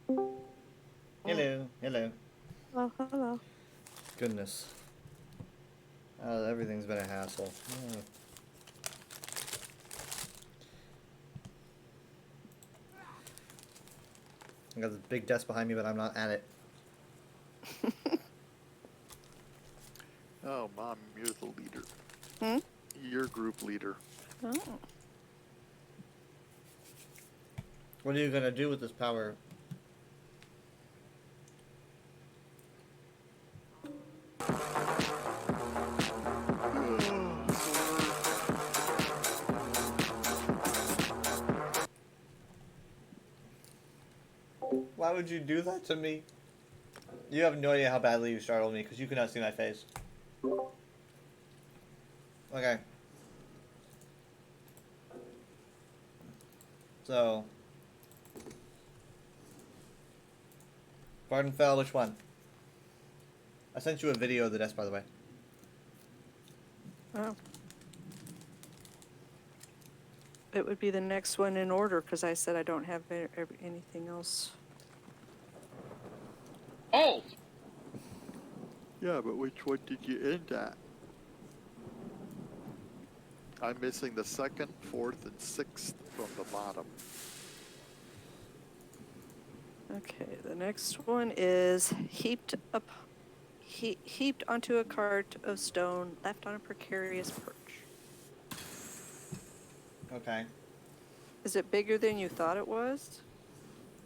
Hello, hello. Oh, hello. Goodness. Everything's been a hassle. I got this big desk behind me, but I'm not at it. Oh, Mom, you're the leader. Hmm? You're group leader. Oh. What are you gonna do with this power? Why would you do that to me? You have no idea how badly you startled me because you cannot see my face. Okay. So. Barton fell, which one? I sent you a video of the desk, by the way. Oh. It would be the next one in order because I said I don't have anything else. Oh! Yeah, but which one did you end at? I'm missing the 2nd, 4th, and 6th from the bottom. Okay, the next one is heaped onto a cart of stone, left on a precarious perch. Okay. Is it bigger than you thought it was?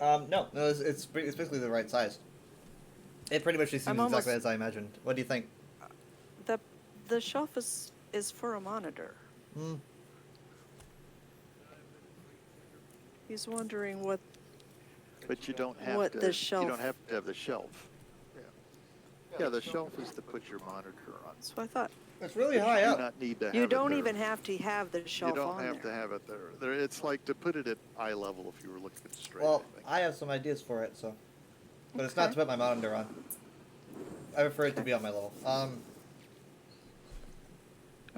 No, it's basically the right size. It pretty much seems exactly as I imagined. What do you think? The shelf is for a monitor. Hmm. He's wondering what. But you don't have what to. the shelf. You don't have to have the shelf. Yeah, the shelf is to put your monitor on. That's what I thought. It's really But high you up. do not need to have You it don't there. even have to have the shelf on there. You don't have to have it there. It's like to put it at eye level if you were looking straight. Well, I have some ideas for it, so. But it's not to put my monitor on. I prefer it to be on my level. I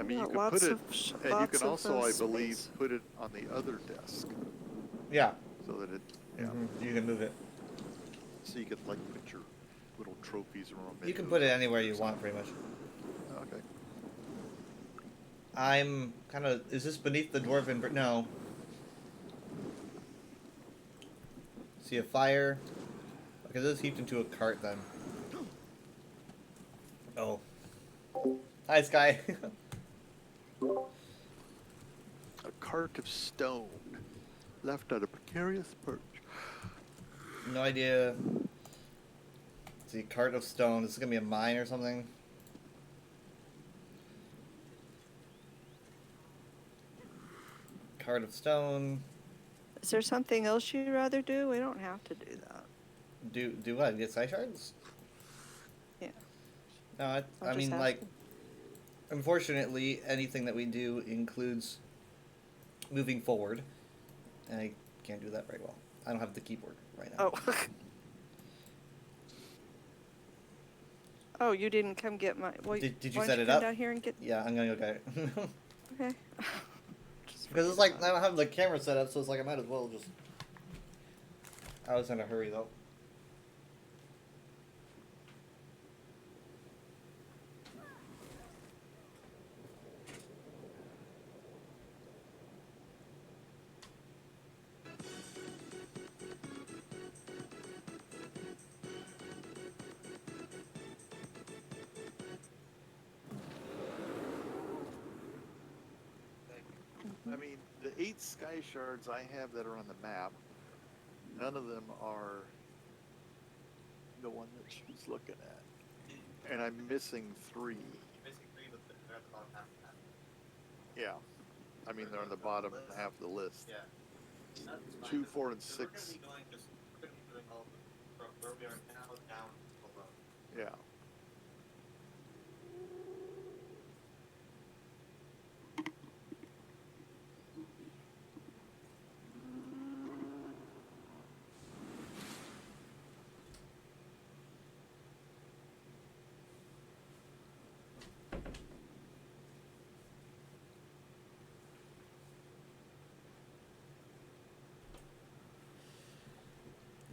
mean, you could put it, and you can also, I believe, space. put it on the other desk. Yeah. So that it, yeah. Mm-hmm. You can move it. So you could like put your little trophies or mementos. You can put it anywhere you want, pretty much. Okay. I'm kind of. Is this beneath the dwarven? No. See a fire. Okay, this is heaped into a cart then. Oh. Hi, Sky. A cart of stone left on a precarious perch. No idea. Let's see, cart of stone. This is gonna be a mine or something. Cart of stone. Is there something else you'd rather do? We don't have to do that. Do what? Get sky shards? Yeah. No, I mean, like, unfortunately, anything that we do includes moving forward, and I can't do that very well. I don't have the keyboard right now. Oh. Oh, you didn't come get my. Well, did you why set don't you it come up? down here and get. Yeah, I'm gonna go get it. Okay. Because it's like I don't have the camera set up, so it's like I might as well just. I was in a hurry though. I mean, the 8 sky shards I have that are on the map, none of them are the one that she's looking at. And I'm missing 3. Yeah. I mean, they're on the bottom half of the list. Yeah. 2, 4, and 6. Yeah.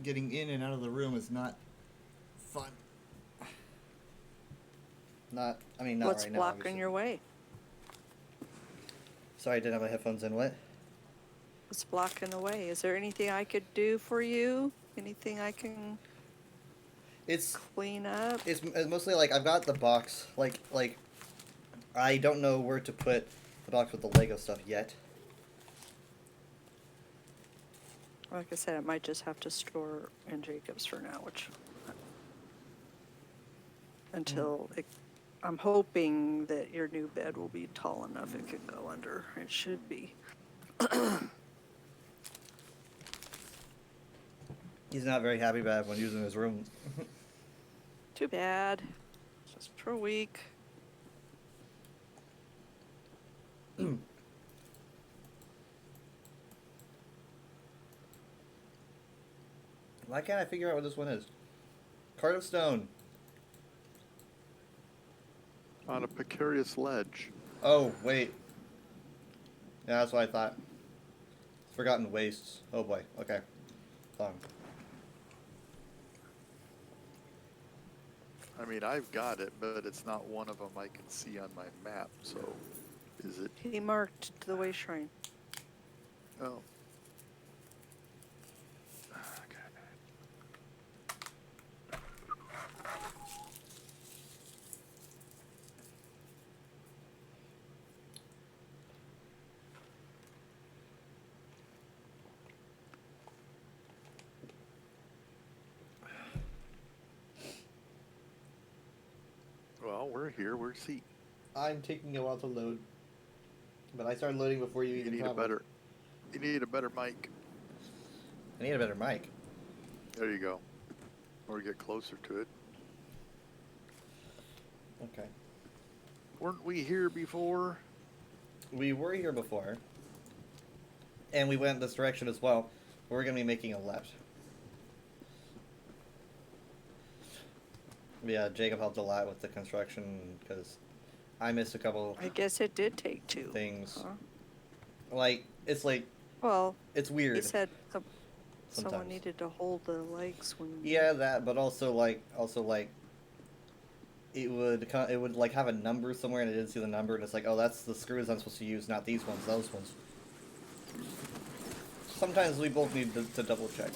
getting in and out of the room is not fun. Not What's right now. blocking Obviously. your way? Sorry, I didn't have my headphones in. What? What's blocking the way? Is there anything I could do for you? Anything I can It's clean up? it's mostly like I've got the box. Like I don't know where to put the box with the Lego stuff yet. Like I said, I might just have to store in Jacob's for now, which until it, I'm hoping that your new bed will be tall enough it can go under. It should be. He's not very happy about everyone using his room. Too bad. Just for a week. Why can't I figure out what this one is? Card of Stone. On a precarious ledge. Oh, wait. Yeah, that's what I thought. Forgotten Wastes. Oh boy. Okay. Fine. I mean, I've got it, but it's not one of them I can see on my map, so is it? He marked the way shrine. Oh. Well, we're here. Where's he? I'm taking a while to load. But I started loading before you even You need a better mic. I need a better mic. There you go. Or get closer to it. Okay. Weren't we here before? We were here before. And we went this direction as well. We're going to be making a left. Yeah, Jacob helped a lot with the construction because I missed a couple I guess it did take two. things. Huh? Like, it's Well, weird. he said someone sometimes. needed to hold the legs when. Yeah, that, but also it would like have a number somewhere and I didn't see the number and it's like, oh, that's the screws I'm supposed to use, not these ones, those ones. Sometimes we both need to double check.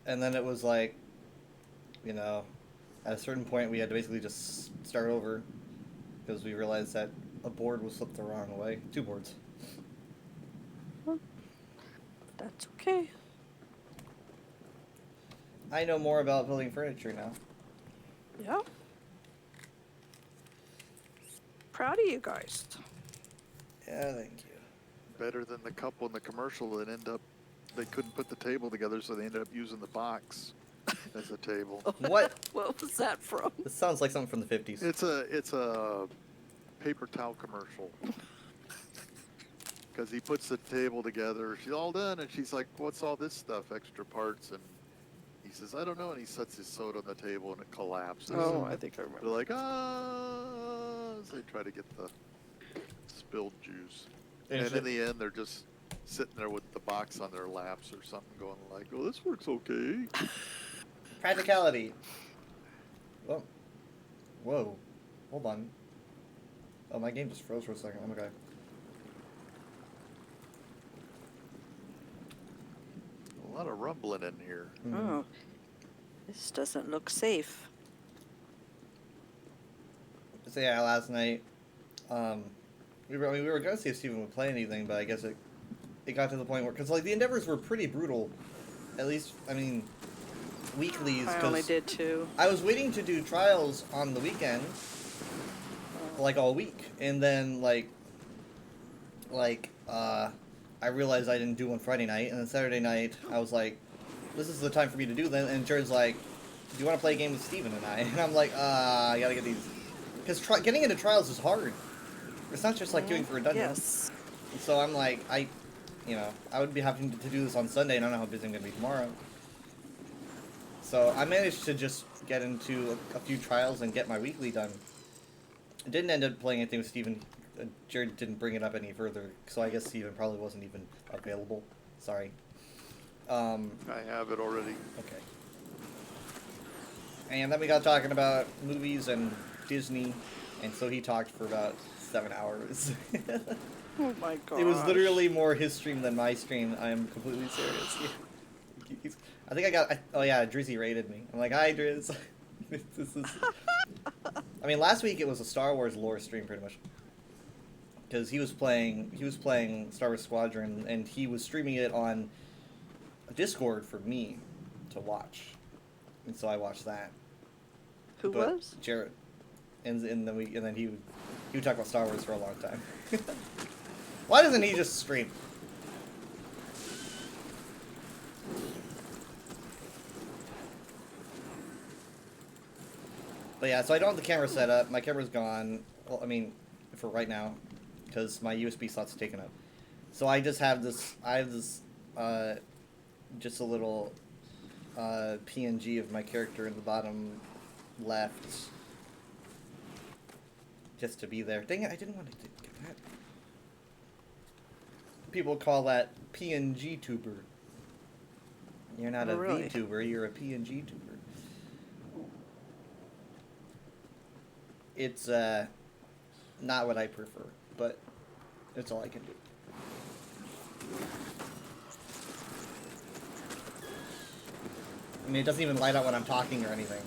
And then it was like, you know, at a certain point we had to basically just start over because we realized that a board was flipped the wrong way. 2 boards. That's okay. I know more about building furniture now. Yeah. Proud of you guys. Yeah, thank you. Better than the couple in the commercial that they couldn't put the table together, so they ended up using the box as a table. What? What was that from? This sounds like something from the 50s. It's a paper towel commercial. Because he puts the table together, she's all done, and she's like, "What's all this stuff? Extra parts?" And he says, "I don't know." And he sets his soda on the table, and it collapses. Oh, I think I remember. They're like, "Ah!" As they try to get the spilled juice. And in the end, they're just sitting there with the box on their laps or something, going like, "Oh, this works okay." Practicality. Oh. Whoa. Hold on. Oh, my game just froze for a second. I'm okay. A lot of rumbling in here. Oh, this doesn't look safe. So yeah, last night, we were gonna see if Steven would play anything, but I guess it got to the point where, because like the endeavors were pretty brutal, at least weeklies. I only did 2. I was waiting to do trials on the weekend, like all week, and then I realized I didn't do one Friday night, and then Saturday night I was like, this is the time for me to do that, and Jared's like, do you want to play a game with Steven and I? And I'm like, I gotta get these, because getting into trials is hard. It's not just like doing for a dungeon. Yes. So I'm like, I would be having to do this on Sunday, and I don't know how busy I'm gonna be tomorrow. So I managed to just get into a few trials and get my weekly done. I didn't end up playing anything with Steven Jared didn't bring it up any further, so I guess he even probably wasn't even available. Sorry. I have it already. Okay. And then we got talking about movies and Disney, and so he talked for about 7 hours. Oh my god. It was literally more his stream than my stream. I am completely serious. I think I got. Oh yeah, Drizzy rated me. I'm like, hi Driz. This is. I mean, last week it was a Star Wars lore stream pretty much, because he was playing Star Wars Squadron, and he was streaming it on Discord for me to watch, and so I watched that. Who But was? Jared, and then he would talk about Star Wars for a long time. Why doesn't he just stream? But yeah, so I don't have the camera set up. My camera's gone. Well, I mean, for right now, because my USB slot's taken up. So I just have this. I have this, just a little PNG of my character in the bottom left, just to be there. Dang it! I didn't want to get that. People call that PNG tuber. You're not Oh, a really? VTuber. You're a PNG tuber. It's not what I prefer, but it's all I can do. I mean, it doesn't even light up when I'm talking or anything.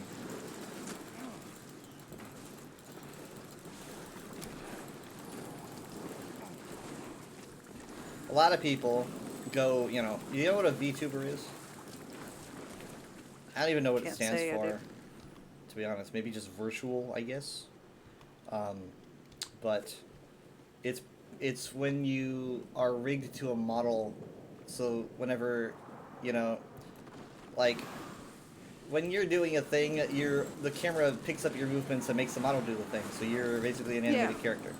A lot of people go, you know what a VTuber is? I don't even know what it Can't stands say I for, do. to be honest. Maybe just virtual, I guess. But it's when you are rigged to a model, so whenever, you know, like, when you're doing a thing, the camera picks up your movements and makes the model do the thing, so you're basically an animated Yeah. character,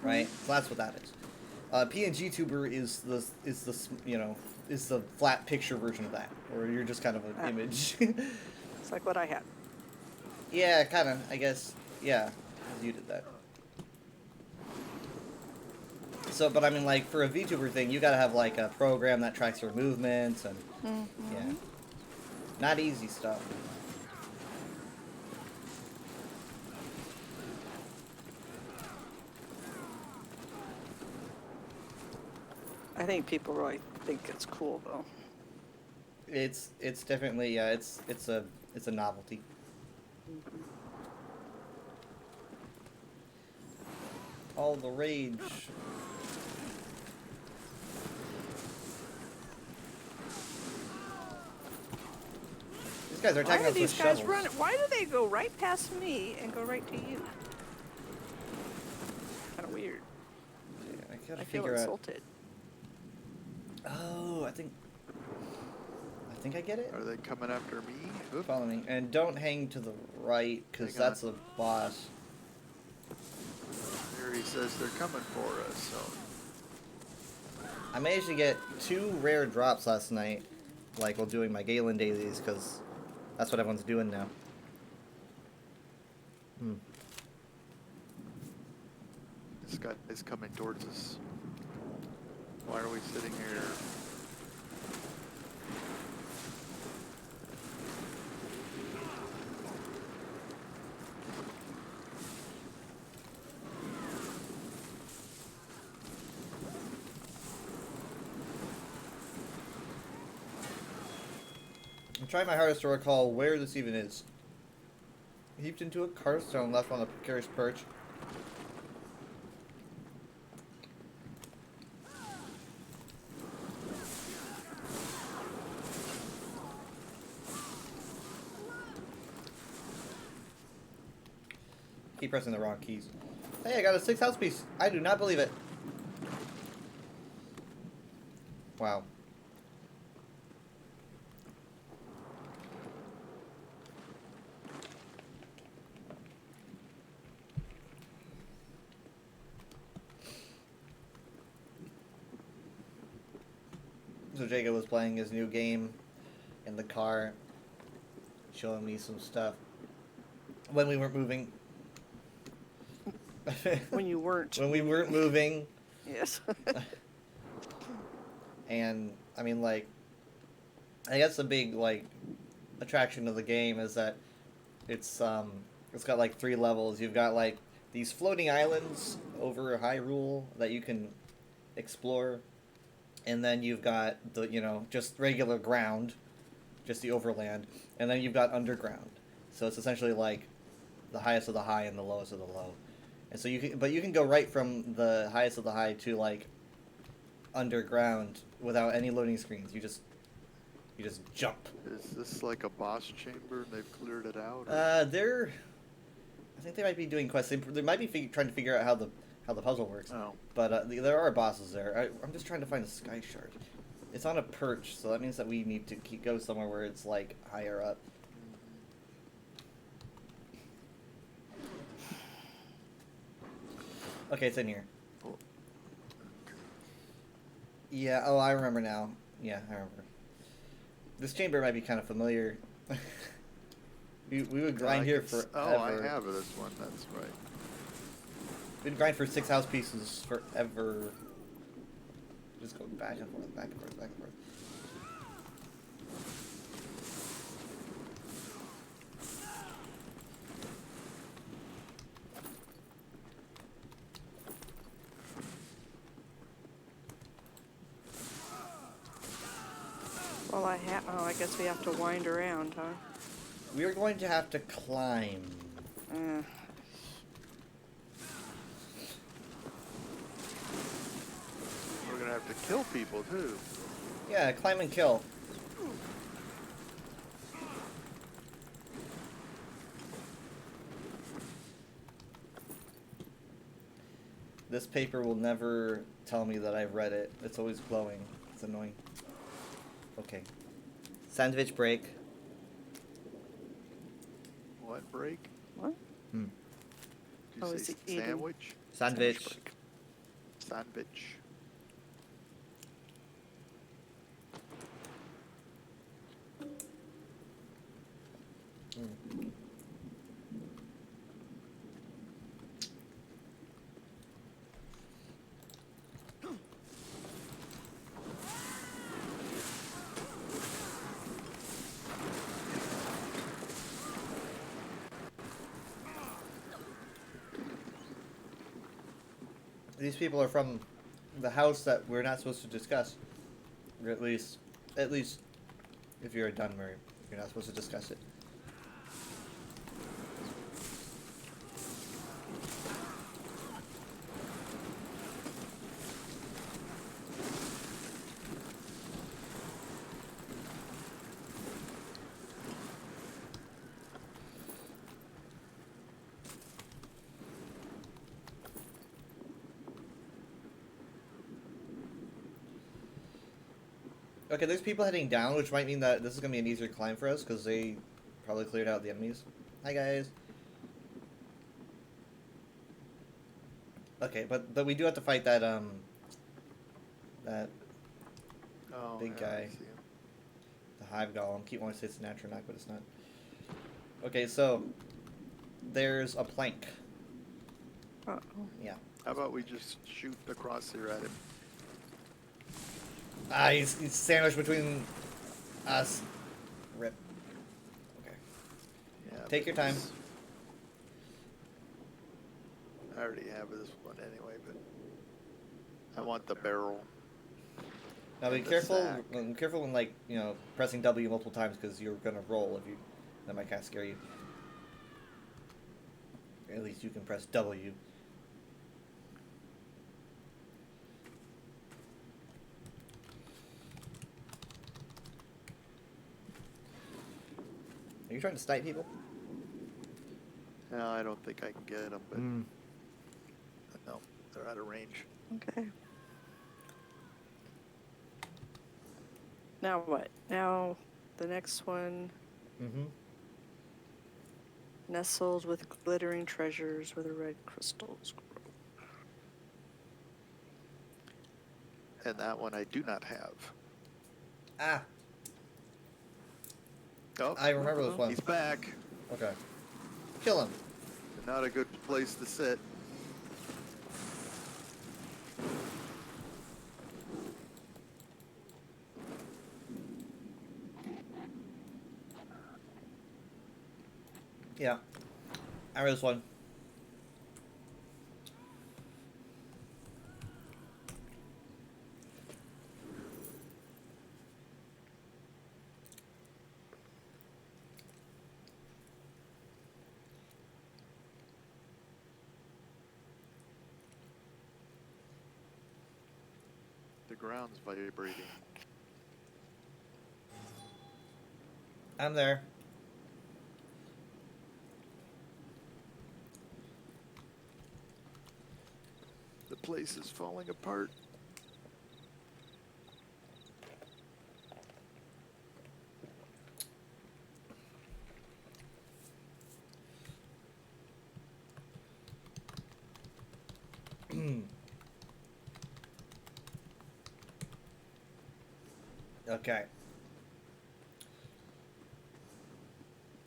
right? So that's what that is. PNG tuber is the flat picture version of that, where you're just kind of an Ah. image. It's like what I had. Yeah, kind of, I guess. Yeah, you did that. So, but I mean, like, for a VTuber thing, you gotta have, like, a program that tracks your movements, and, yeah. Not easy stuff. I think people really think it's cool though. It's definitely, yeah, it's a novelty. All the rage. These guys are Why attacking are us these with guys shovels. running? Why do they go right past me and go right to you? Kind of weird. Yeah, I gotta I feel figure out. insulted. Oh, I think I get it. Are they coming after me? Oop. Follow me, and don't hang to the right, because Hang on. that's a boss. Here he says they're coming for us, so. I managed to get 2 rare drops last night, like while doing my Galen dailies, because that's what everyone's doing now. This guy is coming towards us. Why are we sitting here? I'm trying my hardest to recall where this even is. Heaped into a Carstone left on a precarious perch. Keep pressing the wrong keys. Hey, I got a 6 house piece. I do not believe it. Wow. So Jacob was playing his new game in the car, showing me some stuff when we weren't moving. When you weren't. When we weren't moving, Yes. and I mean, like, I guess the big like attraction of the game is that it's got like 3 levels. You've got like these floating islands over Hyrule that you can explore, and then you've got the just regular ground, just the overland, and then you've got underground. So it's essentially like the highest of the high and the lowest of the low. And so you can go right from the highest of the high to like underground without any loading screens. You just jump. Is this like a boss chamber and they've cleared it out? I think they might be doing quests. They might be trying to figure out how the puzzle works. Oh. But there are bosses there. I'm just trying to find a sky shard. It's on a perch, so that means that we need to go somewhere where it's like higher up. Okay, it's in here. Oh. Yeah. Oh, I remember now. Yeah, I remember. This chamber might be kind of familiar. we would grind here forever. Oh, I have this one. That's right. We'd grind for 6 house pieces forever. Just go back and forth, back and forth, back and forth. Well, I guess we have to wind around, huh? We are going to have to climb. We're gonna have to kill people too. Yeah, climb and kill. This paper will never tell me that I've read it. It's always glowing. It's annoying. Okay. Sandwich break. What break? What? Hmm. Did Oh, you is say he eating? sandwich? Sandwich. break. Sandwich. Hmm. These people are from the house that we're not supposed to discuss. Or at least if you're a Dunmer, you're not supposed to discuss it. Okay, there's people heading down, which might mean that this is going to be an easier climb for us, because they probably cleared out the enemies. Hi, guys. Okay, but we do have to fight that, that Oh, big yeah, I guy. see him. The hive golem. Keep wanting to say it's an Atronach, but it's not. Okay, so there's a plank. Uh-oh. Yeah. How about we just shoot the crosshair at him? Ah, he's sandwiched between us. Rip. Okay. Yeah. Take your time. I already have this one anyway, but I want the barrel. Now be And the careful. sack. Careful when pressing W multiple times, because you're gonna roll if you. That might kind of scare you. At least you can press W. Are you trying to snipe people? No, I don't think I can get them, but Mm. no, they're out of range. Okay. Now what? Now the next one, Mm-hmm. nestled with glittering treasures where the red crystals grow. And that one I do not have. Ah, Oh, I remember this one. he's back. Okay. Kill him. Not a good place to sit. I missed one. The ground's vibrating. I'm there. The place is falling apart. Okay.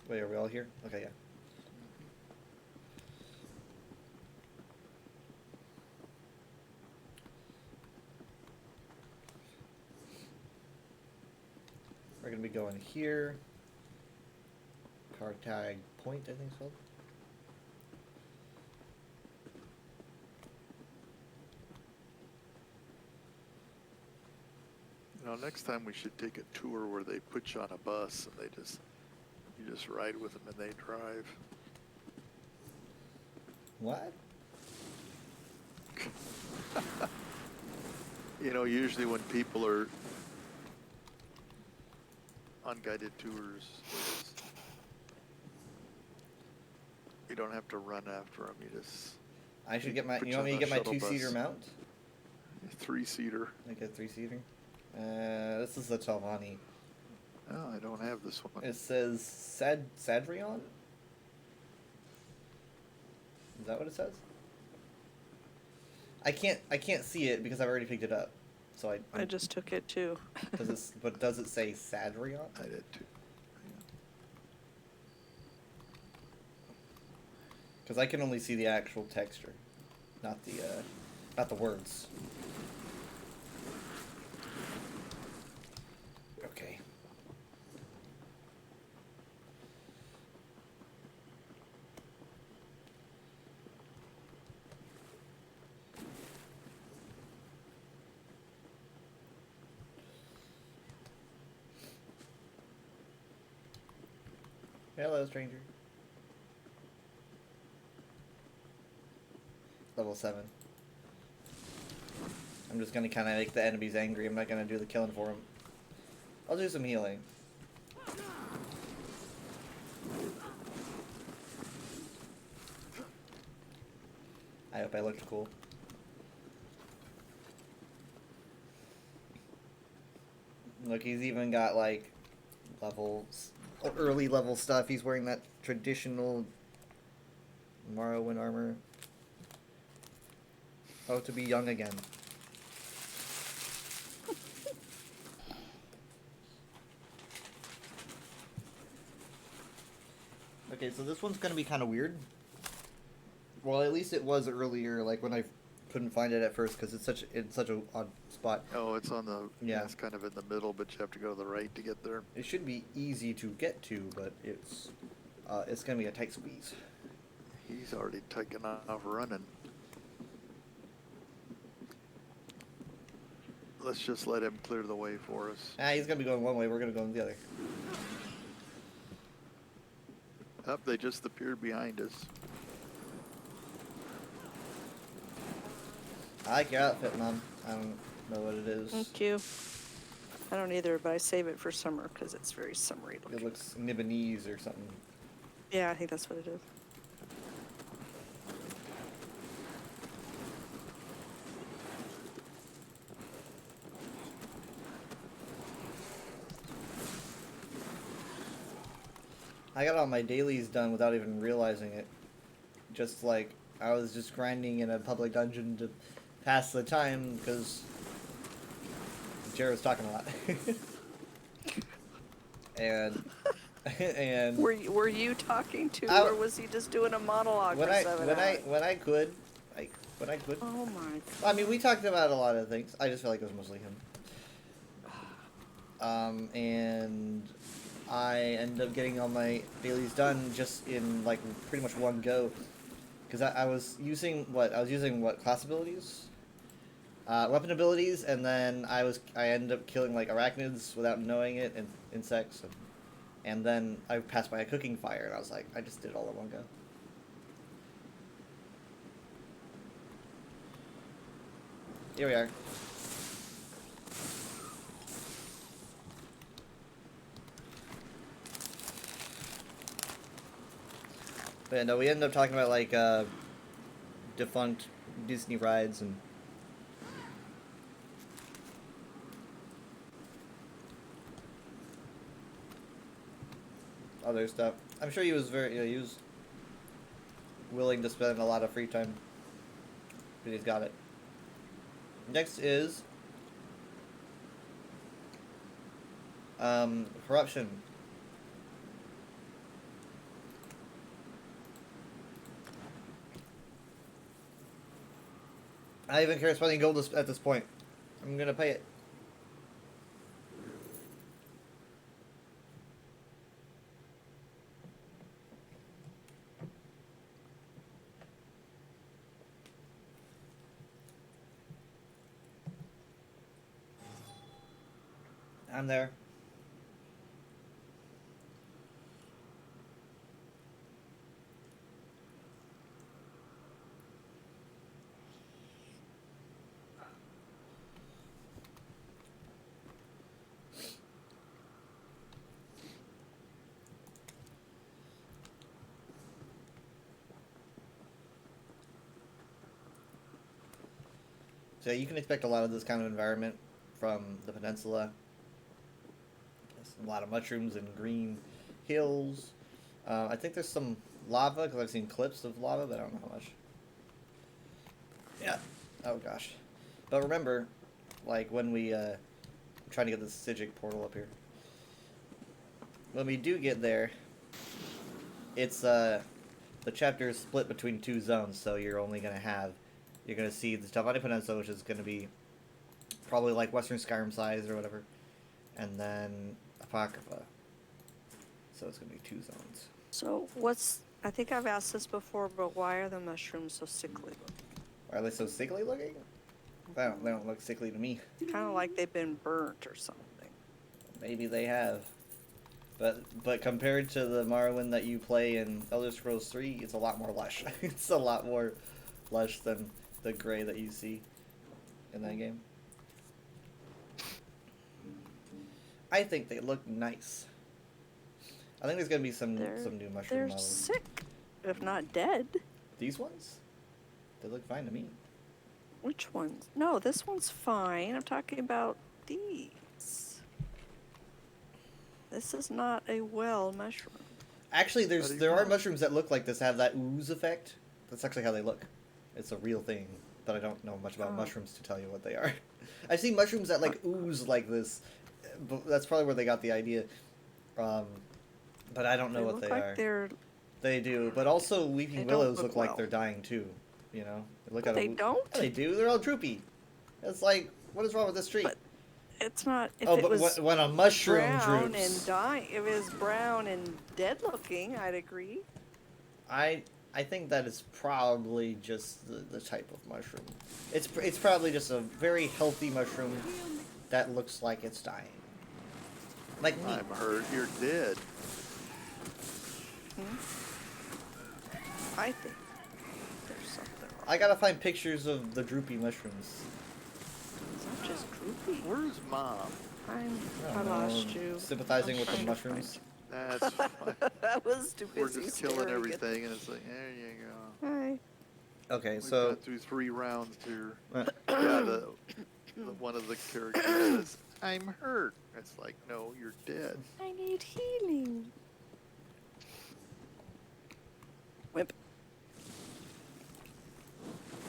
Wait, are we all here? Okay, yeah. We're gonna be going here. Cartag Point, I think it's called. You know, next time we should take a tour where they put you on a bus and you just ride with them and they drive. What? You know, usually when people are on guided tours, you don't have to run after them. You just I should get my. put You want me to on get a my shuttle two-seater bus. mount? 3-seater. Like a three-seater. This is the Talvani. Oh, I don't have this one. It says Sadrion. Is that what it says? I can't see it because I've already picked it up. So I just took it too. but does it say Sadrion? I did too. Because I can only see the actual texture, not the words. Okay. Hello, stranger. Level 7. I'm just gonna kind of make the enemies angry. I'm not gonna do the killing for them. I'll do some healing. I hope I looked cool. Look, he's even got like levels, early level stuff. He's wearing that traditional Morrowind armor. Oh, to be young again. Okay, so this one's gonna be kind of weird. Well, at least it was earlier, like when I couldn't find it at first because it's such a odd spot. Oh, it's on the Yeah. It's kind of in the middle, but you have to go to the right to get there. It should be easy to get to, but it's gonna be a tight squeeze. He's already taken off running. Let's just let him clear the way for us. Ah, he's gonna be going one way. We're gonna go the other. Up, they just appeared behind us. I like your outfit, Mom. I don't know what it is. Thank you. I don't either, but I save it for summer because it's very summery It looking. looks Nibonese or something. Yeah, I think that's what it is. I got all my dailies done without even realizing it. Just like I was just grinding in a public dungeon to pass the time because Jared was talking a lot. and Were you talking to, I- or was he just doing a monologue when for I 7 when I hours? when I could, when I could. Oh my! I mean, we talked about a lot of things. I just feel like it was mostly him. And I end up getting all my dailies done just in like pretty much one go. Because I was using what class abilities, weapon abilities, and then I ended up killing like arachnids without knowing it, and insects, and then I passed by a cooking fire, and I was like, I just did it all in one go. Here we are. But no, we ended up talking about like defunct Disney rides and other stuff. I'm sure he was he was willing to spend a lot of free time, but he's got it. Next is corruption. I don't even care spending gold at this point. I'm gonna pay it. I'm there. So you can expect a lot of this kind of environment from the peninsula. There's a lot of mushrooms and green hills. I think there's some lava, because I've seen clips of lava, but I don't know how much. Yeah. Oh gosh. But remember, like when we, I'm trying to get the Sigic portal up here. When we do get there, it's, the chapter is split between two zones, so you're only going to see the Telvanni Peninsula, which is going to be probably like Western Skyrim size or whatever, and then Apocrypha. So it's going to be two zones. So I think I've asked this before, but why are the mushrooms so sickly looking? Why are they so sickly looking? They don't look sickly to me. Kind of like they've been burnt or something. Maybe they have. But compared to the Morrowind that you play in Elder Scrolls 3, it's a lot more lush. It's a lot more lush than the gray that you see in that game. I think they look nice. I think there's gonna be some new mushroom They're models. sick, if not dead. These ones? They look fine to me. Which ones? No, this one's fine. I'm talking about these. This is not a well mushroom. Actually, there are mushrooms that look like this, have that ooze effect. That's actually how they look. It's a real thing, but I don't know much about mushrooms to tell you what they are. I've seen mushrooms that like ooze like this, but that's probably where they got the idea. But I don't know what they are. They do, but also weeping willows look like they're dying too. You know, They don't. Yeah, they do. They're all droopy. It's like, what is wrong with this tree? But it's not. If oh, it but was when a mushroom brown droops, and dying, if it was brown and dead looking, I'd agree. I think that is probably just the type of mushroom. It's probably just a very healthy mushroom that looks like it's dying. Like me. I'm hurt. You're dead. I think there's something wrong. I gotta find pictures of the droopy mushrooms. It's not just droopy. Where's Mom? I lost you. Sympathizing I'm with the trying to mushrooms. That's fine. That was too busy. We're just killing staring at- everything, and it's like, there you go. Hi. Okay, We've so got through 3 rounds here. Yeah, the one of the characters says, "I'm hurt." It's like, no, you're dead. I need healing. Whip.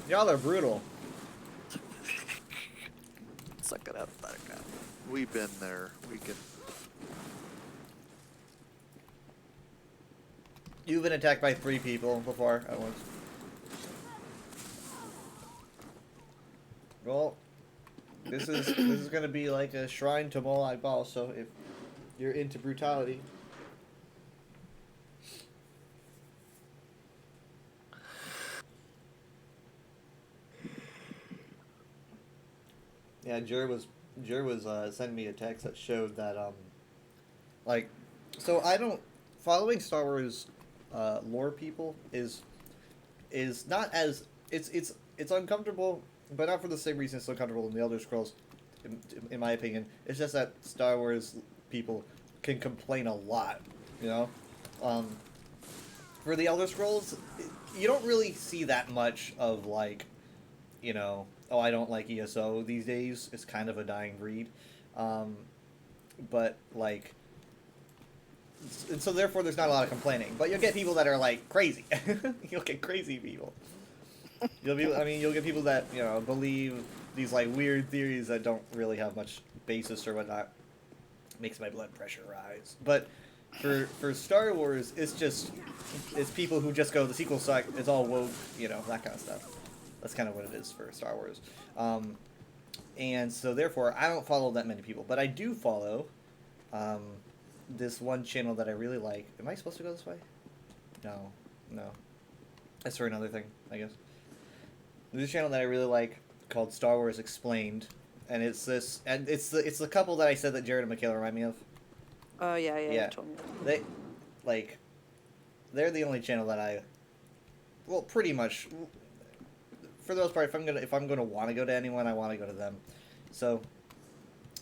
y'all are brutal. Suck it up, buttercup. We've been there. We can. You've been attacked by 3 people before at once. Well, this is gonna be like a shrine to Molag Bal. So You're into brutality. Yeah, Jer was sending me a text that showed that like, so I don't following Star Wars lore people is not as it's uncomfortable, but not for the same reason it's uncomfortable in the Elder Scrolls. In my opinion, it's just that Star Wars people can complain a lot, you know. For the Elder Scrolls, you don't really see that much of like, you know, oh, I don't like ESO these days. It's kind of a dying breed, but like. And so therefore, there's not a lot of complaining. But you'll get people that are like crazy. You'll get crazy people. You'll get people that believe these like weird theories that don't really have much basis or whatnot. Makes my blood pressure rise. But for Star Wars, it's people who just go the sequel suck. It's all woke, that kind of stuff. That's kind of what it is for Star Wars. And so therefore, I don't follow that many people, but I do follow. This one channel that I really like. Am I supposed to go this way? No. That's for another thing, I guess. There's a channel that I really like called Star Wars Explained, and it's the couple that I said that Jared and Michaela remind me of. Oh yeah. You told me. They're the only channel that pretty much, for the most part, if I'm gonna want to go to anyone, I want to go to them. So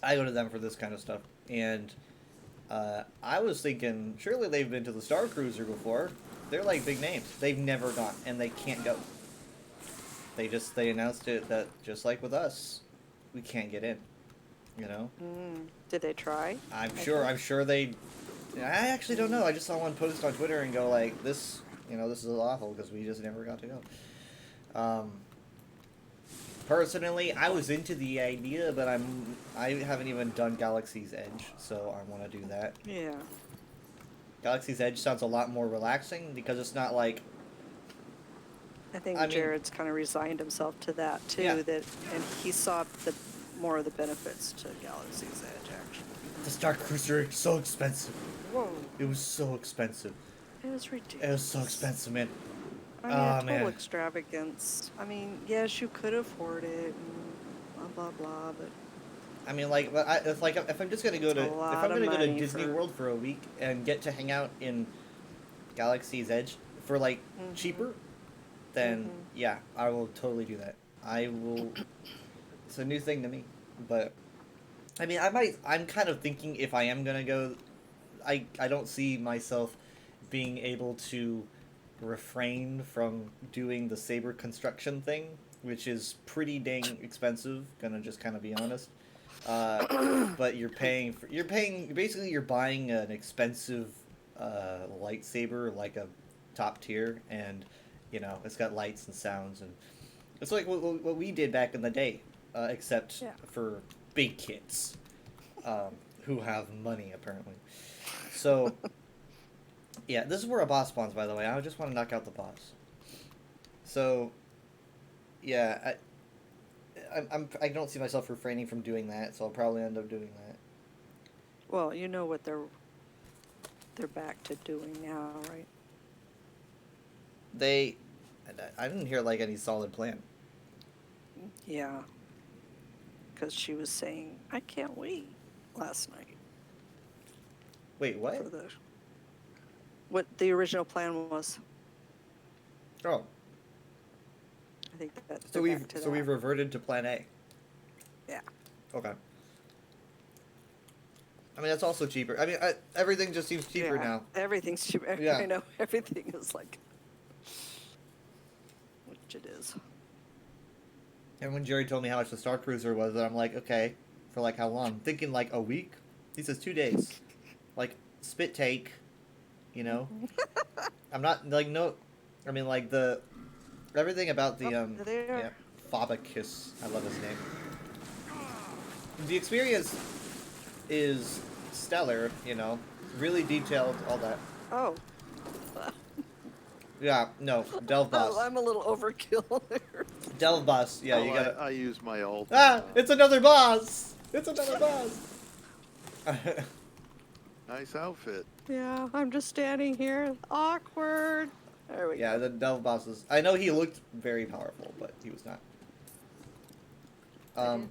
I go to them for this kind of stuff, and. I was thinking, surely they've been to the Star Cruiser before. They're like big names. They've never gone, and they can't go. They announced it that just like with us, we can't get in. Did they try? I'm sure they. I actually don't know. I just saw one post on Twitter and go like, this is awful because we just never got to go. Personally, I was into the idea, but I haven't even done Galaxy's Edge, so I want to do that. Yeah. Galaxy's Edge sounds a lot more relaxing because it's not like. I think Jared's kind of resigned himself to that too. Yeah. And he saw more of the benefits to Galaxy's Edge actually. The Star Cruiser is so expensive. Whoa. It was so expensive. It was ridiculous. It was so expensive, man. Total extravagance. I mean, yes, you could afford it, and blah blah blah, but. I mean, if I'm just gonna go to Disney World for a week and get to hang out in Galaxy's Edge for cheaper, then yeah, I will totally do that. I will. It's a new thing to me, but I mean, I'm kind of thinking if I am gonna go, I don't see myself being able to refrain from doing the saber construction thing, which is pretty dang expensive. Gonna just kind of be honest. But you're basically you're buying an expensive lightsaber, like a top tier, and it's got lights and sounds, and it's like what we did back in the day, except for big kids who have money apparently. So yeah, this is where a boss spawns, by the way. I just want to knock out the boss. So yeah, I don't see myself refraining from doing that, so I'll probably end up doing that. Well, you know what they're back to doing now, right? I didn't hear any solid plan. Yeah. Because she was saying, I can't wait last night. Wait, what? For what the original plan was. Oh. I think that. So we've reverted to plan A. Yeah. Okay. I mean, that's also cheaper. I mean, everything just seems cheaper now. Everything's cheaper. Yeah. I know. Everything is which it is. And when Jerry told me how much the Star Cruiser was, I'm like, okay, for how long? I'm thinking a week. He says 2 days. Spit take, I'm not no. I mean, everything about the there. Fabicus. I love his name. The experience is stellar, really detailed, all that. Oh. Yeah, no, Delve Boss. I'm a little overkill there. Delve Boss, yeah, you gotta. I use my ult. It's another boss! It's another boss! Nice outfit. Yeah, I'm just standing here. Awkward. There we Yeah, go. the Delve boss is. I know he looked very powerful, but he was not. I did.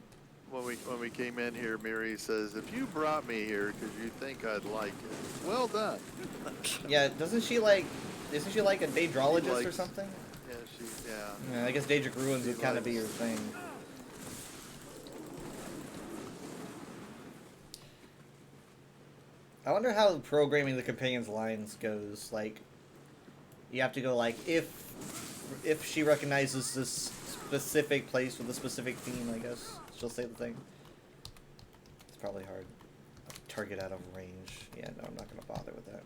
When we came in here, Mary says, "If you brought me here because you think I'd like it, well done." Yeah, doesn't she like? Isn't she like a daedrologist or likes- something? Yeah. Yeah, I guess Daedric Ruins She would kind of be likes- your thing. I wonder how programming the companions lines goes. Like, you have to go like if she recognizes this specific place with a specific theme, I guess she'll say the thing. It's probably hard. Target out of range. Yeah, no, I'm not gonna bother with that.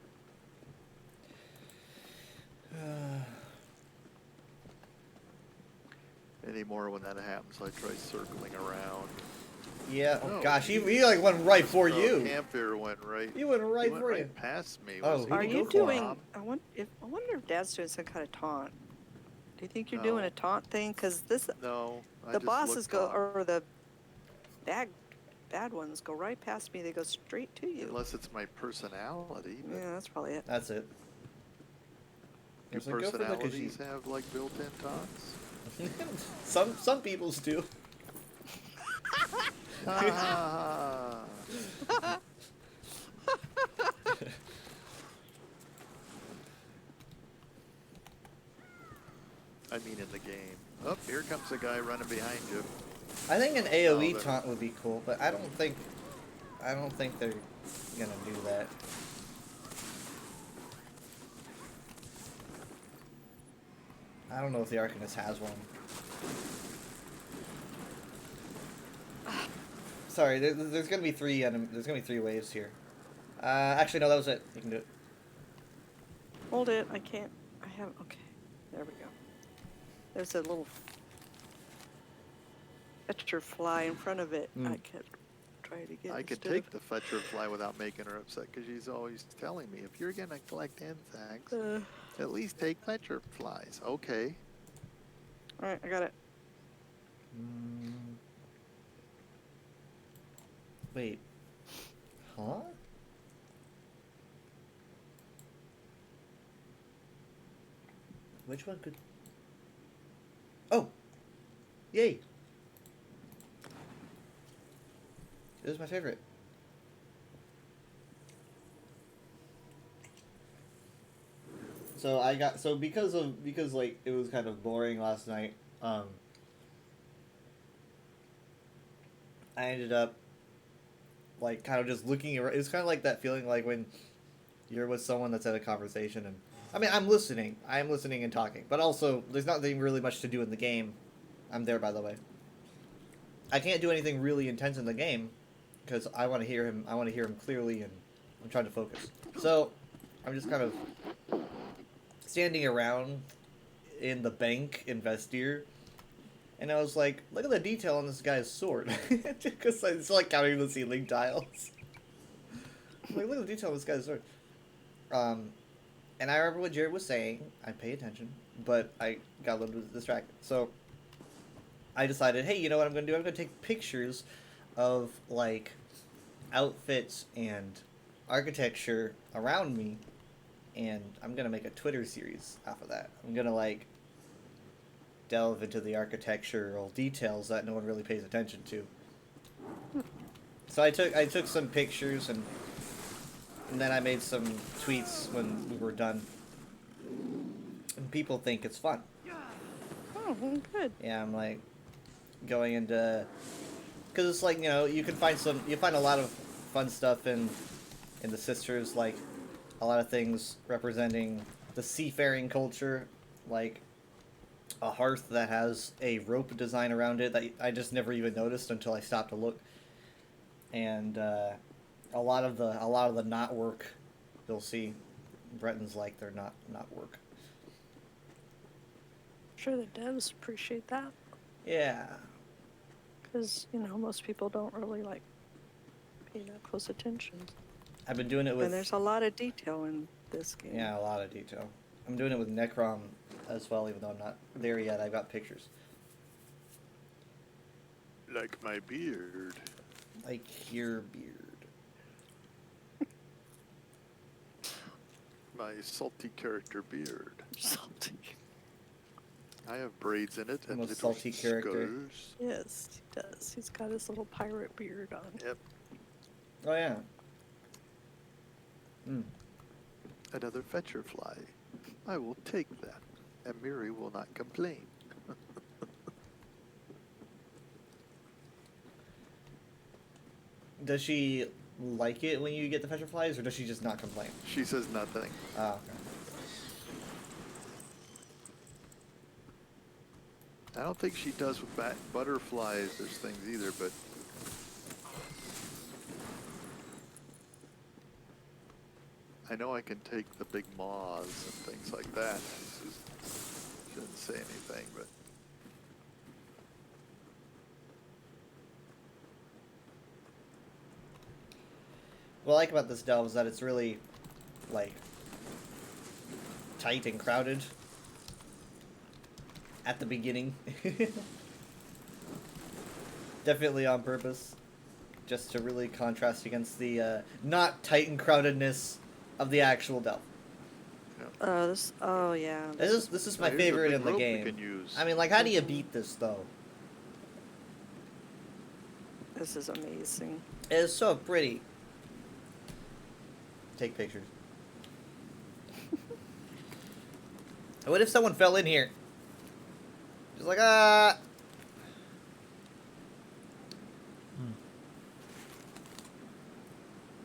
Anymore when that happens, I try circling around. Yeah. Oh No, gosh, he like went right for Oh, you. Campfire went right. He went right He went for right you. past me. Oh, Was he who'd Are you you go for? doing? Tom? I wonder if Dad's doing some kind of taunt. Do you think you're doing No. a taunt thing? Because this No. I the just bosses looked go off. or the bad ones go right past me. They go straight to you. Unless it's my personality. But Yeah, that's probably it. That's it. do So go for the personalities Khajiit. have like built-in taunts? some people's do. Ah. I mean in the game. Oh, here comes a guy running behind you. I think an AOE but- taunt would be cool, but I don't think they're gonna do that. I don't know if the Arcanist has one. Sorry, there's gonna be there's gonna be 3 waves here. Actually, no, that was it. You can do it. Hold it. I can't. I have. Okay. There we go. There's a little fetcher fly in front of it. Mm. I kept trying to get. I could instead take of- the Fetcher fly without making her upset because she's always telling me, if you're gonna collect insects, at least take Fetcher flies. Okay. All right, I got it. Wait. Huh? Which one could... Oh! Yay! This is my favorite. So I got... So because like, it was kind of boring last night, I ended up like kind of just looking around. It's kind of like that feeling like when you're with someone that's at a conversation, and I mean I'm listening and talking, but also there's nothing really much to do in the game. I'm there, by the way. I can't do anything really intense in the game because I want to hear him. I want to hear him clearly, and I'm trying to focus. So I'm just kind of standing around in the bank in Vestir. And I was like, look at the detail on this guy's sword. Because it's like counting the ceiling tiles. Like, look at the detail on this guy's sword. And I remember what Jared was saying. I pay attention. But I got a little bit distracted. So, I decided, hey, you know what I'm going to do? I'm going to take pictures of, like, outfits and architecture around me. And I'm going to make a Twitter series off of that. I'm going to, like, delve into the architectural details that no one really pays attention to. So I took some pictures and then I made some tweets when we were done. And people think it's fun. Oh, well, good. Yeah, I'm like going into, because it's like, you know, you find a lot of fun stuff in the Sisters, like a lot of things representing the seafaring culture, like a hearth that has a rope design around it that I just never even noticed until I stopped to look. And a lot of the knot work you'll see. Bretons like their knot work. Sure, the devs appreciate that Yeah. because most people don't really like pay that close attention. I've been doing it with... And there's a lot of detail in this game. Yeah, a lot of detail. I'm doing it with Necrom as well, even though I'm not there yet. I've got pictures. Like my beard. Like your beard. my salty character beard. Salty. I have braids in it I'm and a little salty character. scars. Yes, he does. He's got his little pirate beard on. Yep. Oh yeah. Hmm. Another fetcher fly. I will take that, and Miri will not complain. Does she like it when you get the fetcher flies, or does she just not complain? She says nothing. Oh, okay. I don't think she does with butterflies. There's things either, but I know I can take the big moths and things like that. She didn't say anything, but What I like about this delve is that it's really, like, tight and crowded at the beginning. Definitely on purpose. Just to really contrast against the not tight and crowdedness of the actual delve. Oh yeah. This is my here's a favorite big in the rope we game. can use. I mean, like, how do you beat this, though? This is amazing. It is so pretty. Take pictures. What if someone fell in here? Just like,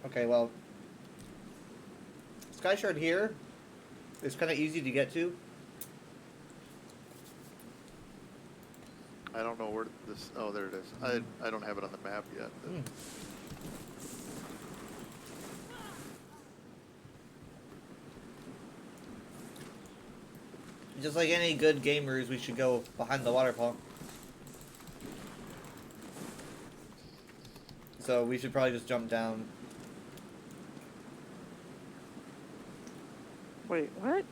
Okay, well, Sky Shard here is kind of easy to get to. I don't know where this. Oh, there it is. I don't have it on the map yet. But Just like any good gamers, we should go behind the waterfall. So we should probably just jump down. Wait, what?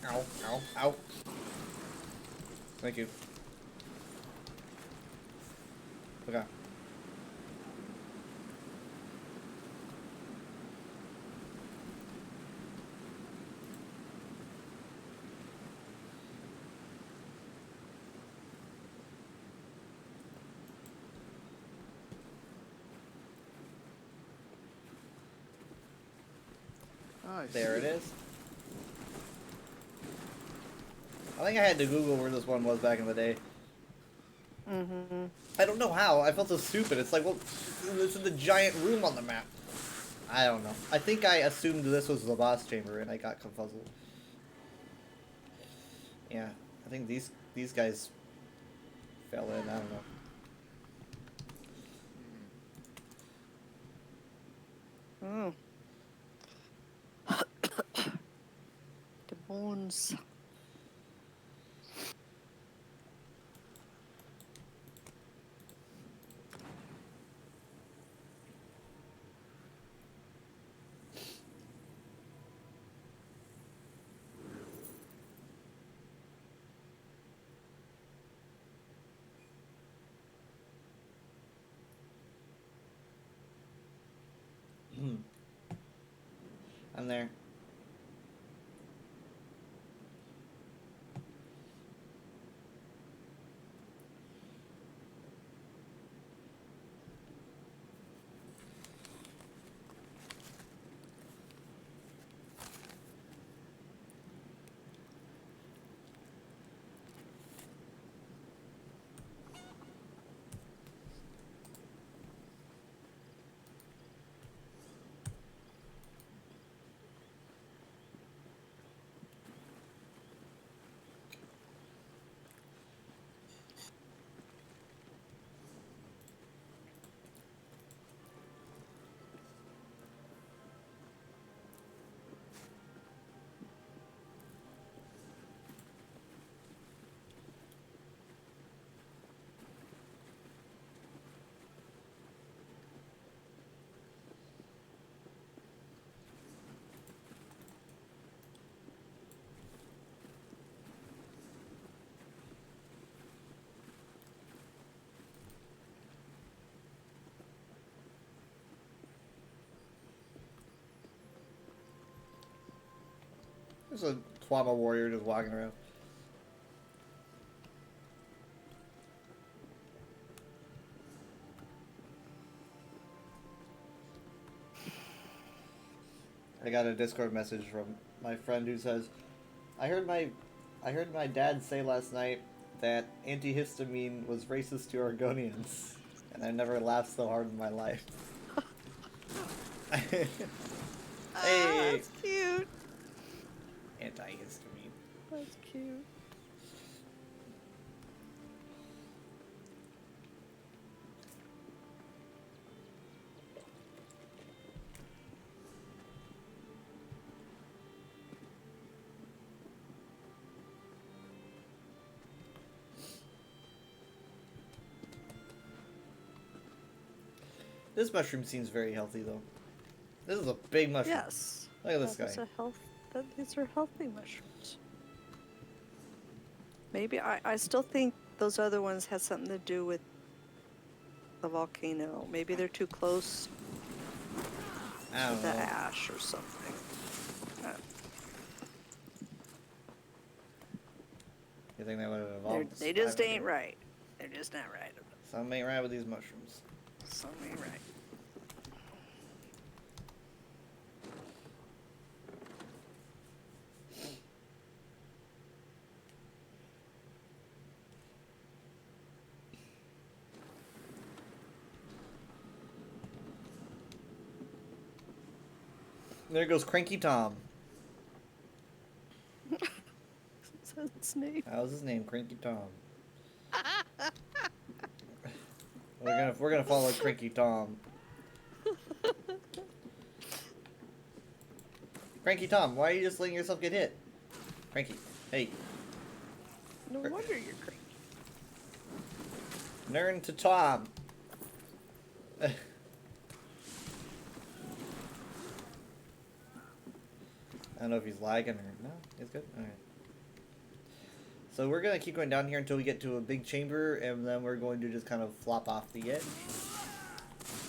Ow, ow, ow. Thank you. Okay. There it is. I think I had to Google where this one was back in the day. Mm-hmm. I don't know how. I felt so stupid. It's like, well, this is the giant room on the map. I don't know. I think I assumed this was the boss chamber and I got confuzzled. Yeah, I think these guys fell in. I don't know. Oh. The bones. I'm there. There's a Twama warrior just walking around. I got a Discord message from my friend who says, I heard my dad say last night that antihistamine was racist to Oregonians, and I never laughed so hard in my life. Hey, That's cute. antihistamine. That's cute. This mushroom seems very healthy, though. This is a big mushroom. Yes. Look at this That is guy. these are healthy mushrooms. Maybe I still think those other ones had something to do with the volcano. Maybe they're too close I to don't the know. ash or something. You think they would have evolved? They just ain't right. They're just not right. Something ain't right with these mushrooms. Something ain't right. There goes Cranky Tom. That's its name. How's his name? Cranky Tom. We're gonna follow Cranky Tom. Cranky Tom, why are you just letting yourself get hit? Cranky, hey, No wonder you're cranky. learn to Tom. I don't know if he's lagging or no. He's good. All right. So we're gonna keep going down here until we get to a big chamber, and then we're going to just kind of flop off the edge.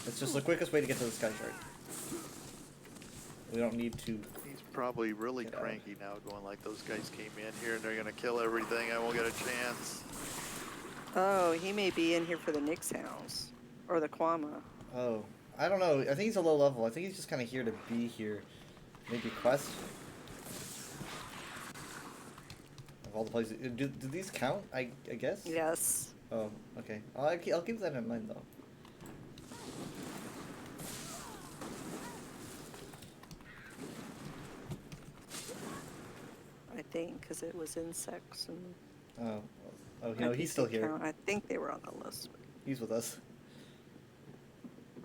It's just the quickest way to get to the sky shard. We don't need to. He's probably really Get out. cranky now, going like those guys came in here and they're gonna kill everything. I won't get a chance. Oh, he may be in here for the Nyx house. Or the Kwama. Oh, I don't know. I think he's a low level. I think he's just kind of here to be here. Maybe quest. Of all the places, do these count? I guess. Yes. Oh, okay. I'll keep that in mind though. I think, because it was insects and. Oh, oh, I no, think he's still they here. count. I think they were on the list. He's with us.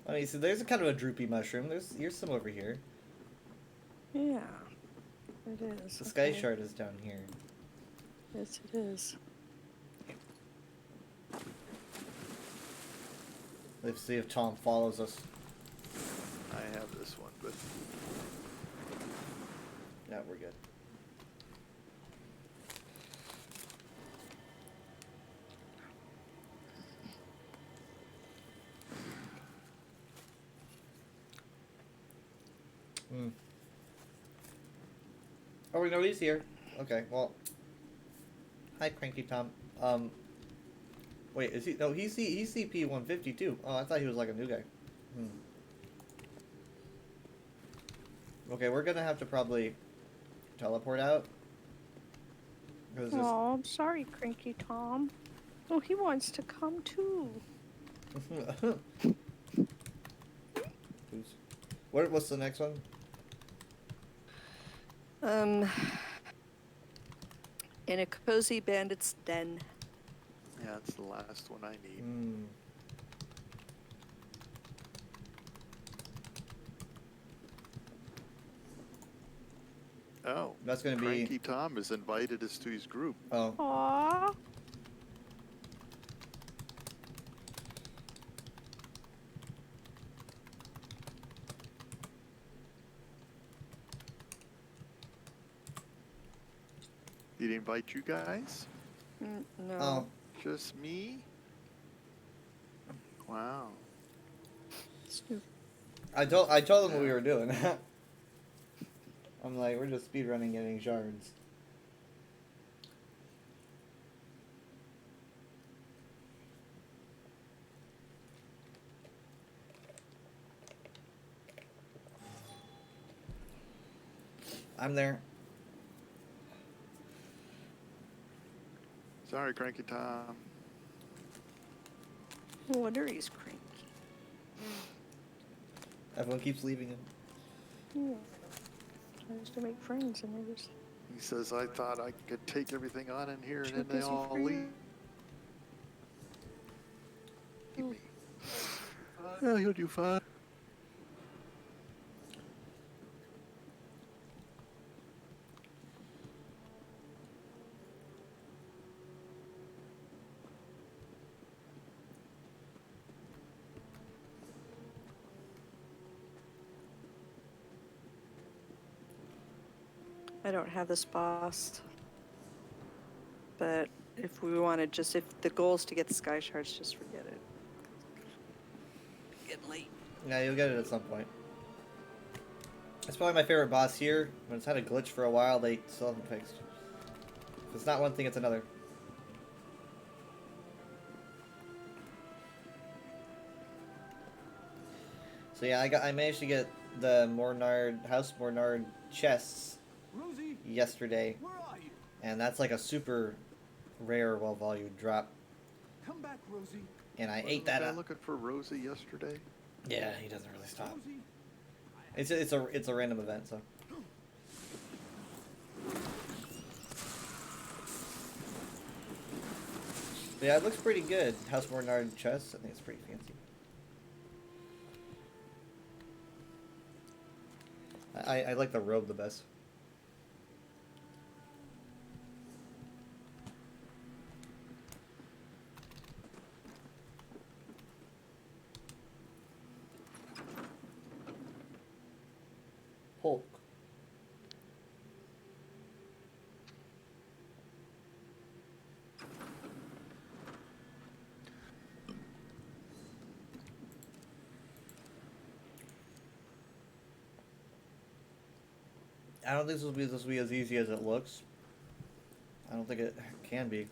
I mean, so there's a kind of a droopy mushroom. Here's some over here. Yeah. It is. The sky shard is down here. Yes, it is. Let's see if Tom follows us. I have this one, but Yeah, we're good. Hmm. Oh, we know he's here. Okay, well. Hi, Cranky Tom. Wait, is he? No, he's CP 152. Oh, I thought he was like a new guy. Hmm. Okay, we're gonna have to probably teleport out. 'Cause this- Oh, I'm sorry, Cranky Tom. Oh, he wants to come too. Who's- What's the next one? In a cozy bandit's den. yeah, it's the last one I need. Hmm. Oh, That's gonna be. Cranky Tom has invited us to his group. Oh, Aww. Did he invite you guys? No. oh. Just me? Wow. Snoop. I told him what we were doing. I'm like, we're just speedrunning getting shards. I'm there. Sorry, Cranky Tom. No wonder he's cranky. Everyone keeps leaving him. Yeah. Tries to make friends and they just He says, I thought I could take everything on in here, and too then they busy all for you. leave me. Oh, you'll do fine. I don't have this boss. But if we want to just, if the goal is to get the sky shards, just forget it. Getting late. Yeah, you'll get it at some point. It's probably my favorite boss here. When it's had a glitch for a while, they still haven't fixed. If it's not one thing, it's another. So yeah, I managed to get the House Mornard chests Rosie, yesterday, where are you? and that's like a super rare, well-valued drop. Come back, Rosie. And I Wasn't ate the that guy up. looking for Rosie yesterday? Yeah, he doesn't really stop. Rosie. It's a random event, so. But yeah, it looks pretty good. House Mornard chest. I think it's pretty fancy. I like the robe the best. Hulk. I don't think this will be as easy as it looks. I don't think it can be.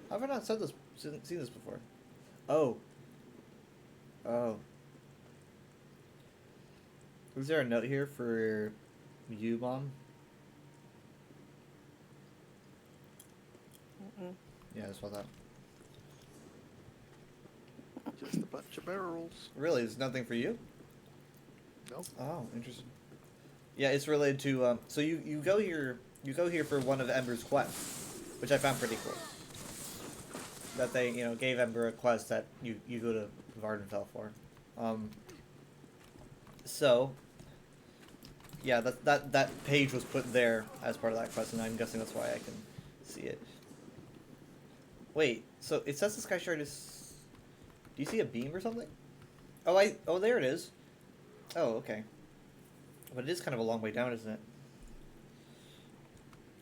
How have I not said this, seen this before? Oh. Oh. Is there a note here for you, Mom? Mm-mm. Yeah, I saw that. Just a bunch of barrels. Really, there's nothing for you? Nope. Oh, interesting. Yeah, it's related to so you go here for one of Ember's quests, which I found pretty cool. That they, gave Ember a quest that you go to Vardenfell for. So yeah, that page was put there as part of that quest, and I'm guessing that's why I can see it. Wait, so it says the sky shard is. Do you see a beam or something? Oh, there it is. Oh, okay. But it is kind of a long way down, isn't it?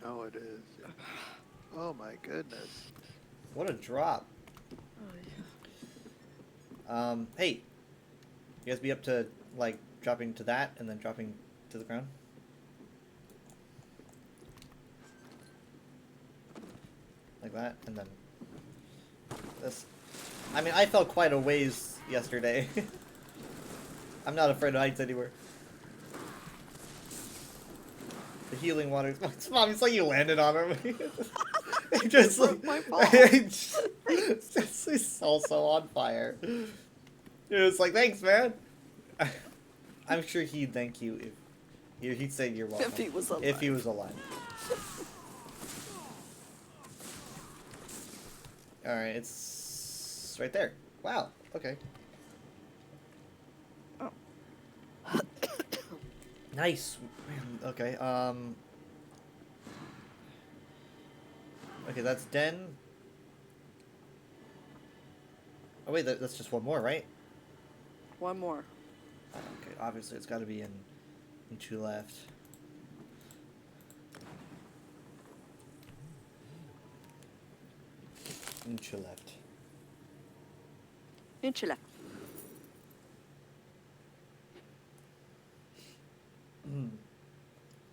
Oh, it is. Yeah. Oh my goodness. What a drop. Hey, you guys be up to like dropping to that and then dropping to the ground? Like that, and then this. I mean, I fell quite a ways yesterday. I'm not afraid of heights anywhere. The healing water. Mom, it's like you landed on him. It just like My fault. it's also on fire. It was like, thanks, man. I'm sure he'd thank you if he'd say you're welcome. If he was alive. If he was alive. All right, it's right there. Wow. Okay. Oh. Nice. Man, okay. Okay, that's Den. Oh wait, that's just one more, right? One more. Okay, obviously it's got to be in two left. Two left. Inch left.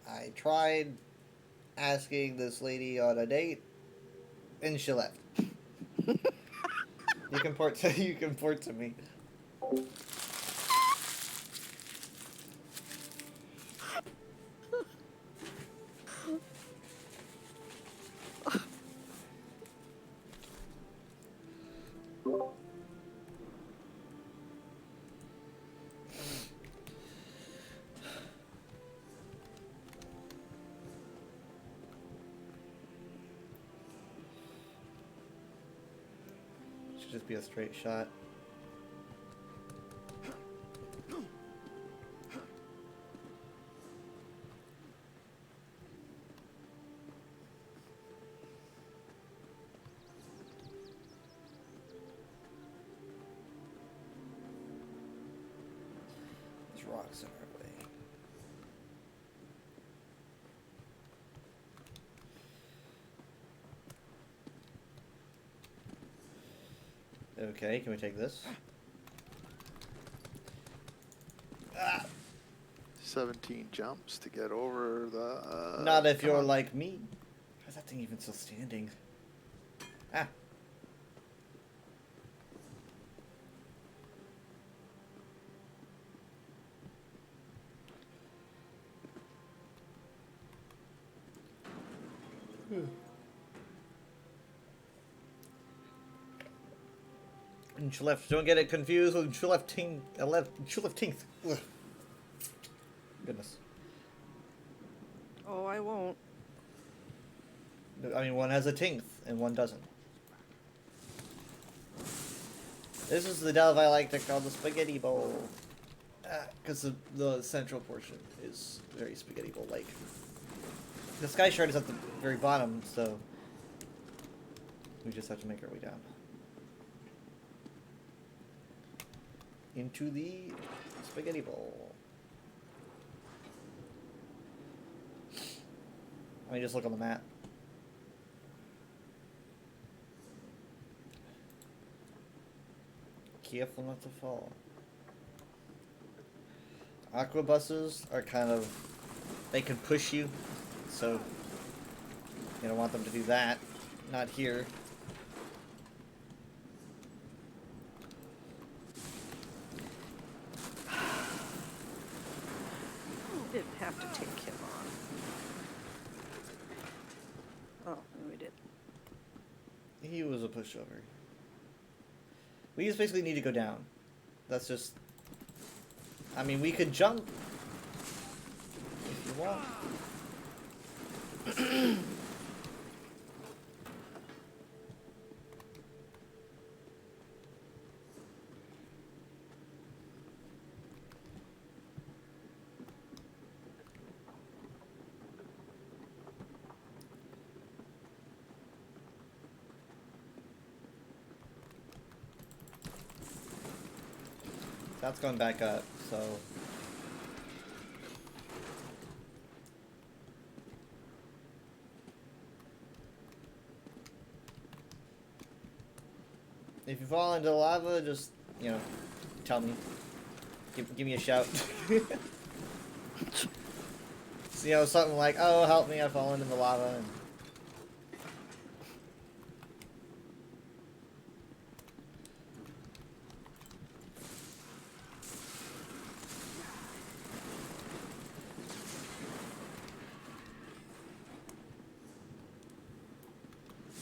I tried asking this lady on a date, and she left. You can port to me. Should just be a straight shot. There's rocks in our way. Okay, can we take this? Ah, 17 jumps to get over the. not if come you're on. like me. How's that thing even still standing? Ah. And she left. Don't get it confused with Chulefting. Chuleftingth. Goodness. Oh, I won't. I mean, one has a tinth and one doesn't. This is the delve I like to call the spaghetti bowl. Because the central portion is very spaghetti bowl-like. The sky shard is at the very bottom, so we just have to make our way down. Into the spaghetti bowl. Let me just look on the map. Careful not to fall. Aqua buses are kind of, they can push you, so you don't want them to do that. Not here. Didn't have to take him on. Oh, we did. He was a pushover. We just basically need to go down. That's just... I mean, we could jump if you want. That's going back up, so... If you fall into the lava, just, you know, tell me. Give me a shout. So, you know, something like, oh, help me, I've fallen into the lava. And...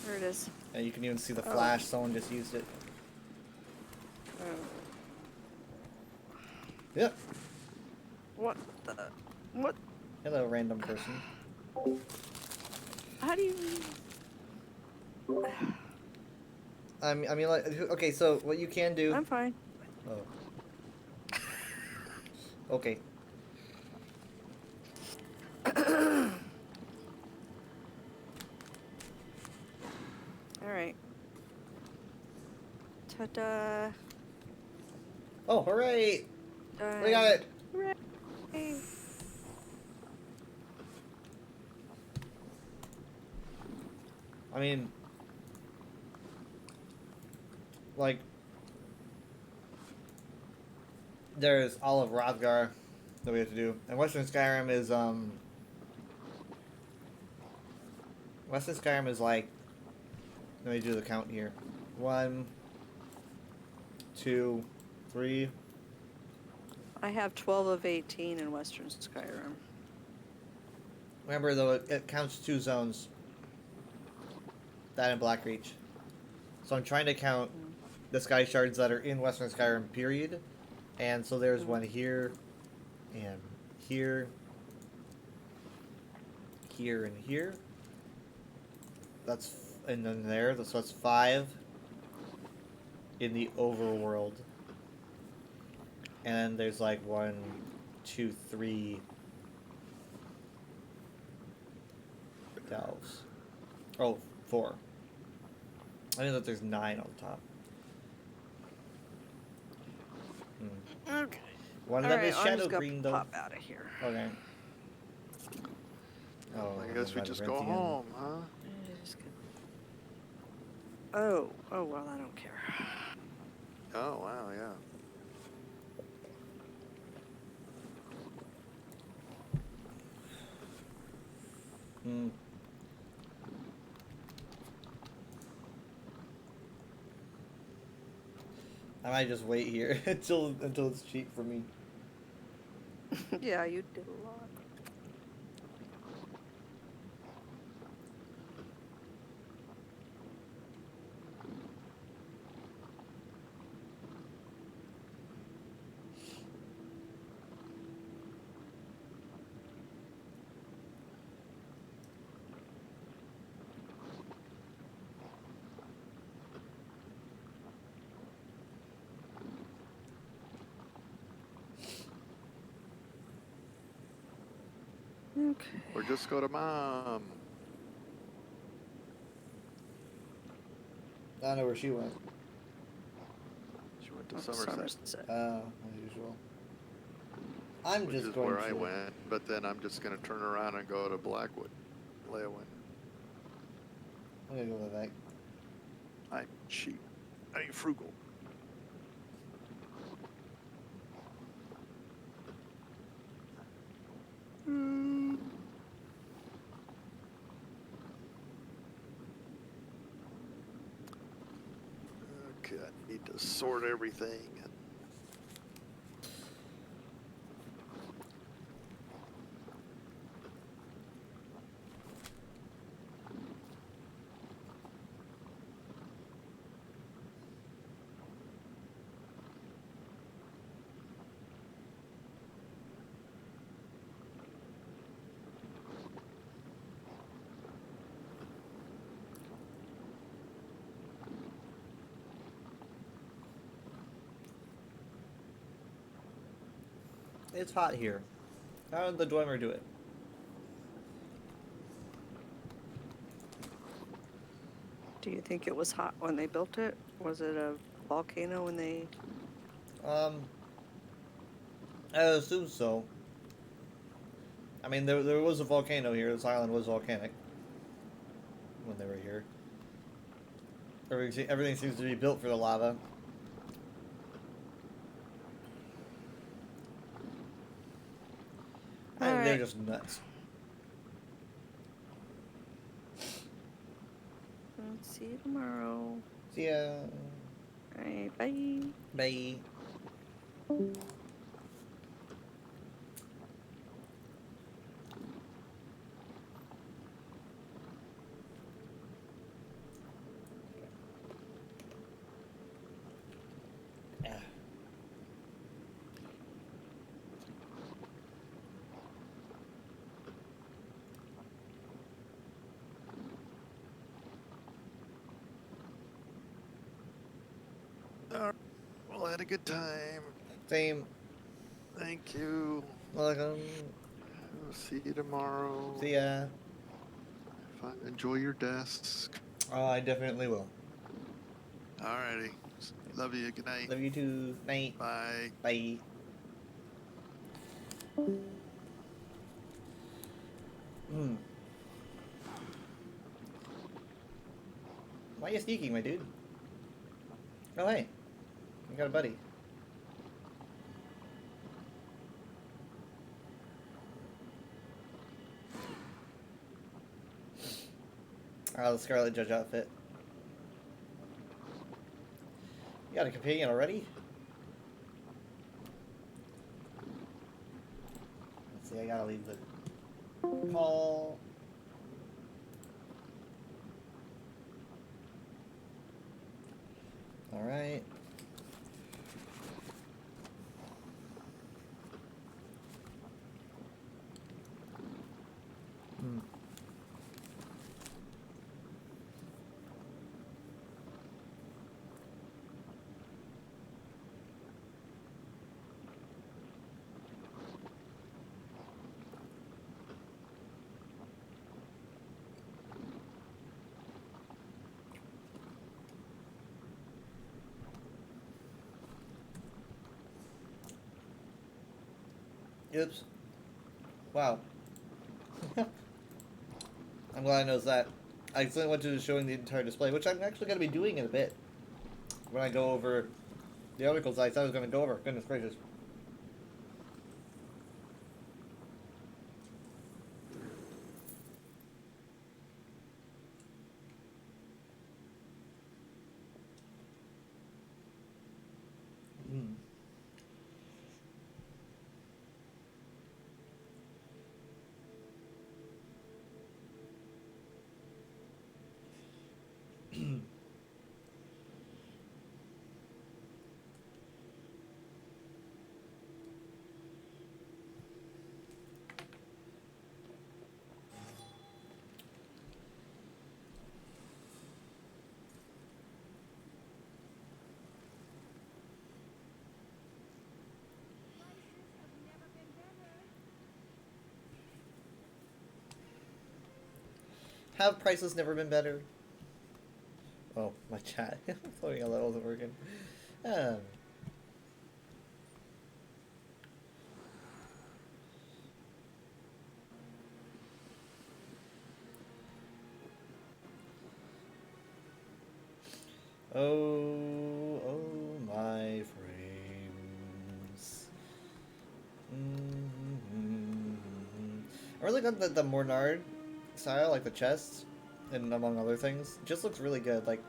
There it is. And you can even see the Oh. flash, someone just used it. Oh. Yep. What the? What? Hello, random person. How do you? I mean, like, okay, so what you can do... I'm fine. Oh. Okay. All right. Ta-da! Oh, hooray! Done. We got it! Hooray! I mean... Like... There's all of Rodgar. that we have to do. And Western Skyrim is Western Skyrim is like, let me do the count here. 1, 2, 3. I have 12 of 18 in Western Skyrim. Remember though, it counts 2 zones. That and Blackreach. So I'm trying to count the sky shards that are in Western Skyrim, period. And so there's one here, and here, here, and here. And then there, so that's 5 in the overworld. And there's like 1, 2, 3 delves. Oh, 4. I know that there's 9 on top. Okay. One of them is I'm Shadow just gonna Green, though. pop out of here. Okay. Oh, I guess we just go Labyrinthian. home, huh? Oh, well, I don't care. Oh, wow, yeah. Hmm. I might just wait here until it's cheap for me. Yeah, you did a lot. Okay. Or just go to Mom. I don't know where she went. She went to Oh, Somerset. As usual. I'm Which just is going where to. I went, but then I'm just going to turn around and go to Blackwood. Leowin. I'm gonna go with that. I'm cheap. I'm frugal. Okay, I need to sort everything. It's hot here. How did the Dwemer do it? Do you think it was hot when they built it? Was it a volcano when they... I assume so. I mean, there was a volcano here. This island was volcanic when they were here. Everything seems to be built for the lava. And they're Alright. just nuts. See you tomorrow. See ya. Alright, bye. Bye. Ah. All right. Well, I had a good time. Same. Thank you. Welcome. I'll see you tomorrow. See ya. Enjoy your desk. Oh, I definitely will. Alrighty. Love you. Good night. Love you too. Night. Bye. Bye. Hmm. Why are you sneaking, my dude? Oh, hey. You got a buddy. The Scarlet Judge outfit. You got a companion already? Let's see, I gotta leave the call. Alright. Oops. Wow. I'm glad I knows that. I accidentally went to showing the entire display, which I'm actually going to be doing in a bit. When I go over the articles I said I was going to go over. Goodness gracious. Hmm. Have prices never been better? Oh, my chat. Sorry, that wasn't working. Um. Oh, my frames. I really got the Mornard style, like the chests, and among other things. Just looks really good. Like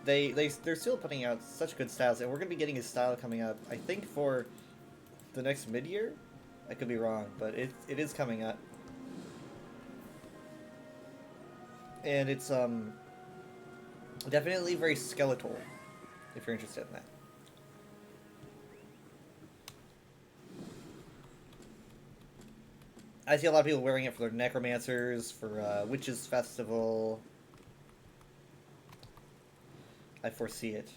they're still putting out such good styles, and we're gonna be getting his style coming up. I think for the next mid-year. I could be wrong, but it is coming up, and it's definitely very skeletal. If you're interested in that. I see a lot of people wearing it for their necromancers, for Witches Festival. I foresee it.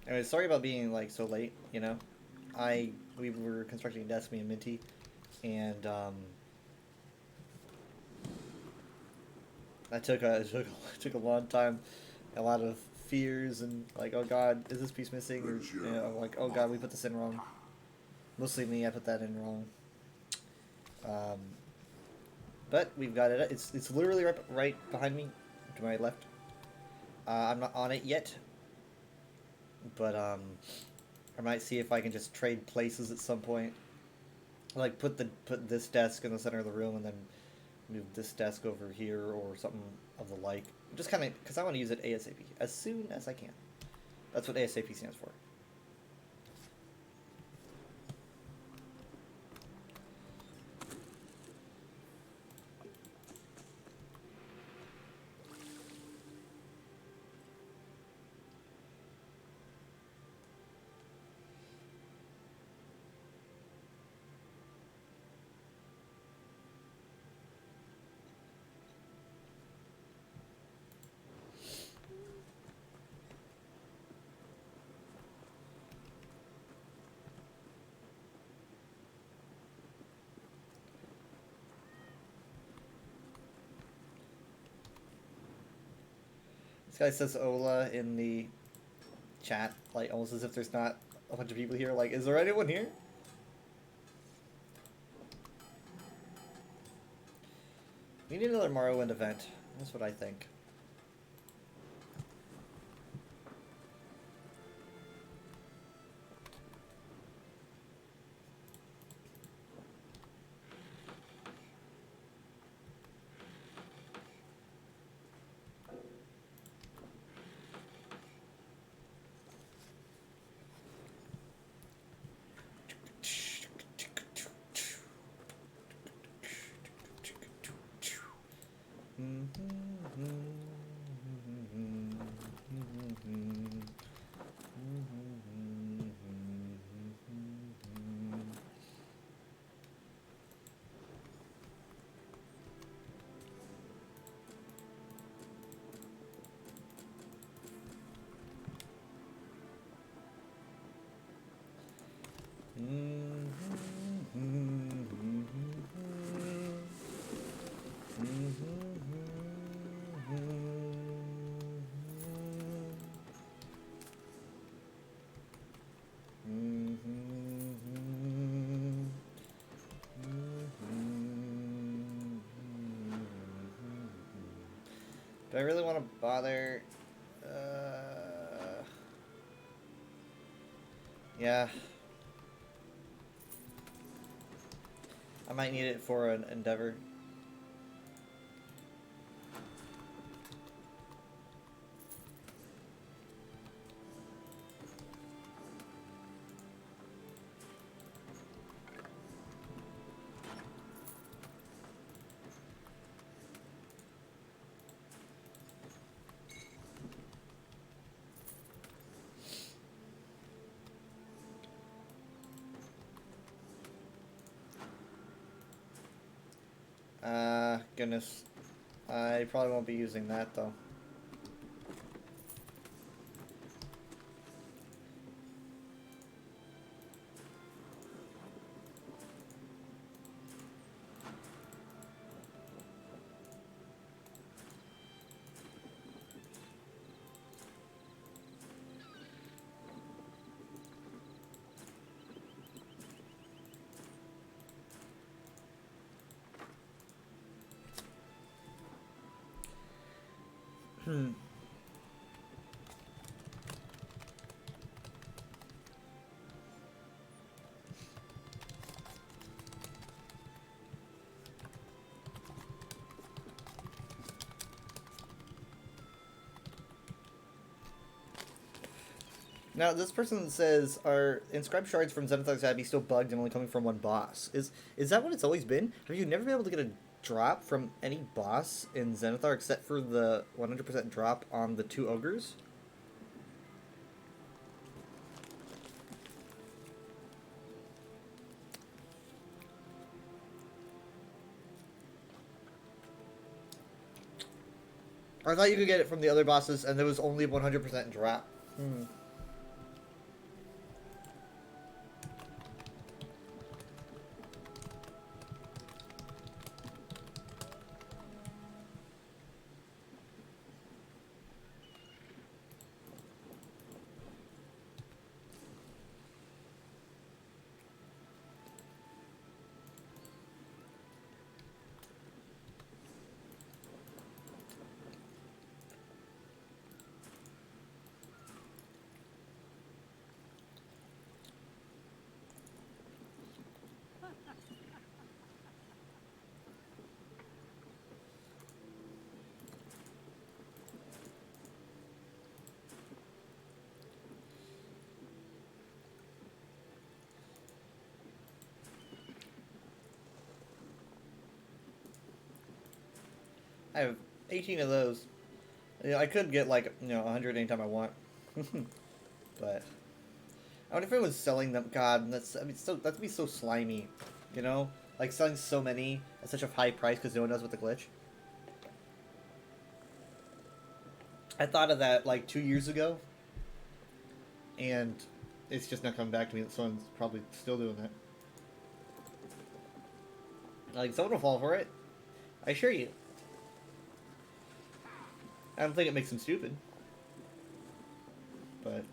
Anyway, sorry about being like so late. You know, we were constructing Destiny and Minty, and that took took a long time, a lot of fears and like, oh god, is this piece missing? Or you know, like, oh god, we put this in wrong. Mostly me, I put that in wrong. But we've got it. It's literally right behind me, to my left. I'm not on it yet, but I might see if I can just trade places at some point. Like put this desk in the center of the room and then move this desk over here or something of the like. Just kind of because I want to use it ASAP as soon as I can. That's what ASAP stands for. This guy says Ola in the chat, like almost as if there's not a bunch of people here. Like, is there anyone here? We need another Morrowind event. That's what I think. Do I really want to bother? Yeah. I might need it for an endeavor. Goodness. I probably won't be using that though. Now, this person says, are inscribed shards from Zenithar's Abbey still bugged and only coming from one boss? Is that what it's always been? Have you never been able to get a drop from any boss in Zenithar except for the 100% drop on the 2 ogres? I thought you could get it from the other bosses and there was only 100% drop. I have 18 of those. You know, I could get like, 100 anytime I want. But I wonder if it was selling them. God, that'd be so slimy, you know? Like selling so many at such a high price because no one knows what the glitch. I thought of that like 2 years ago, and it's just not coming back to me. Someone's probably still doing that. Like, someone will fall for it. I assure you. I don't think it makes them stupid. But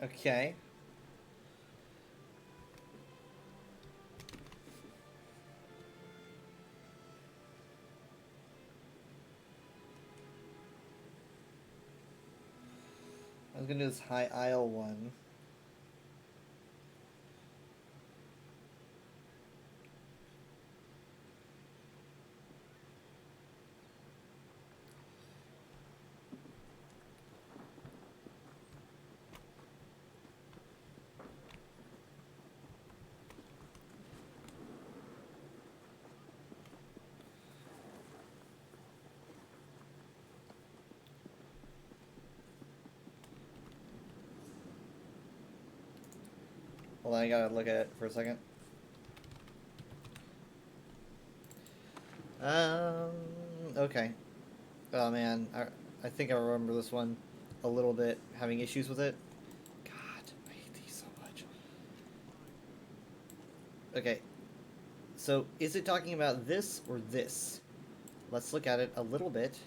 Okay. I was gonna do this high aisle one. Hold on, I gotta look at it for a second. Okay. Oh man, I think I remember this one a little bit, having issues with it. God, I hate these so much. Okay. So, is it talking about this or this? Let's look at it a little bit.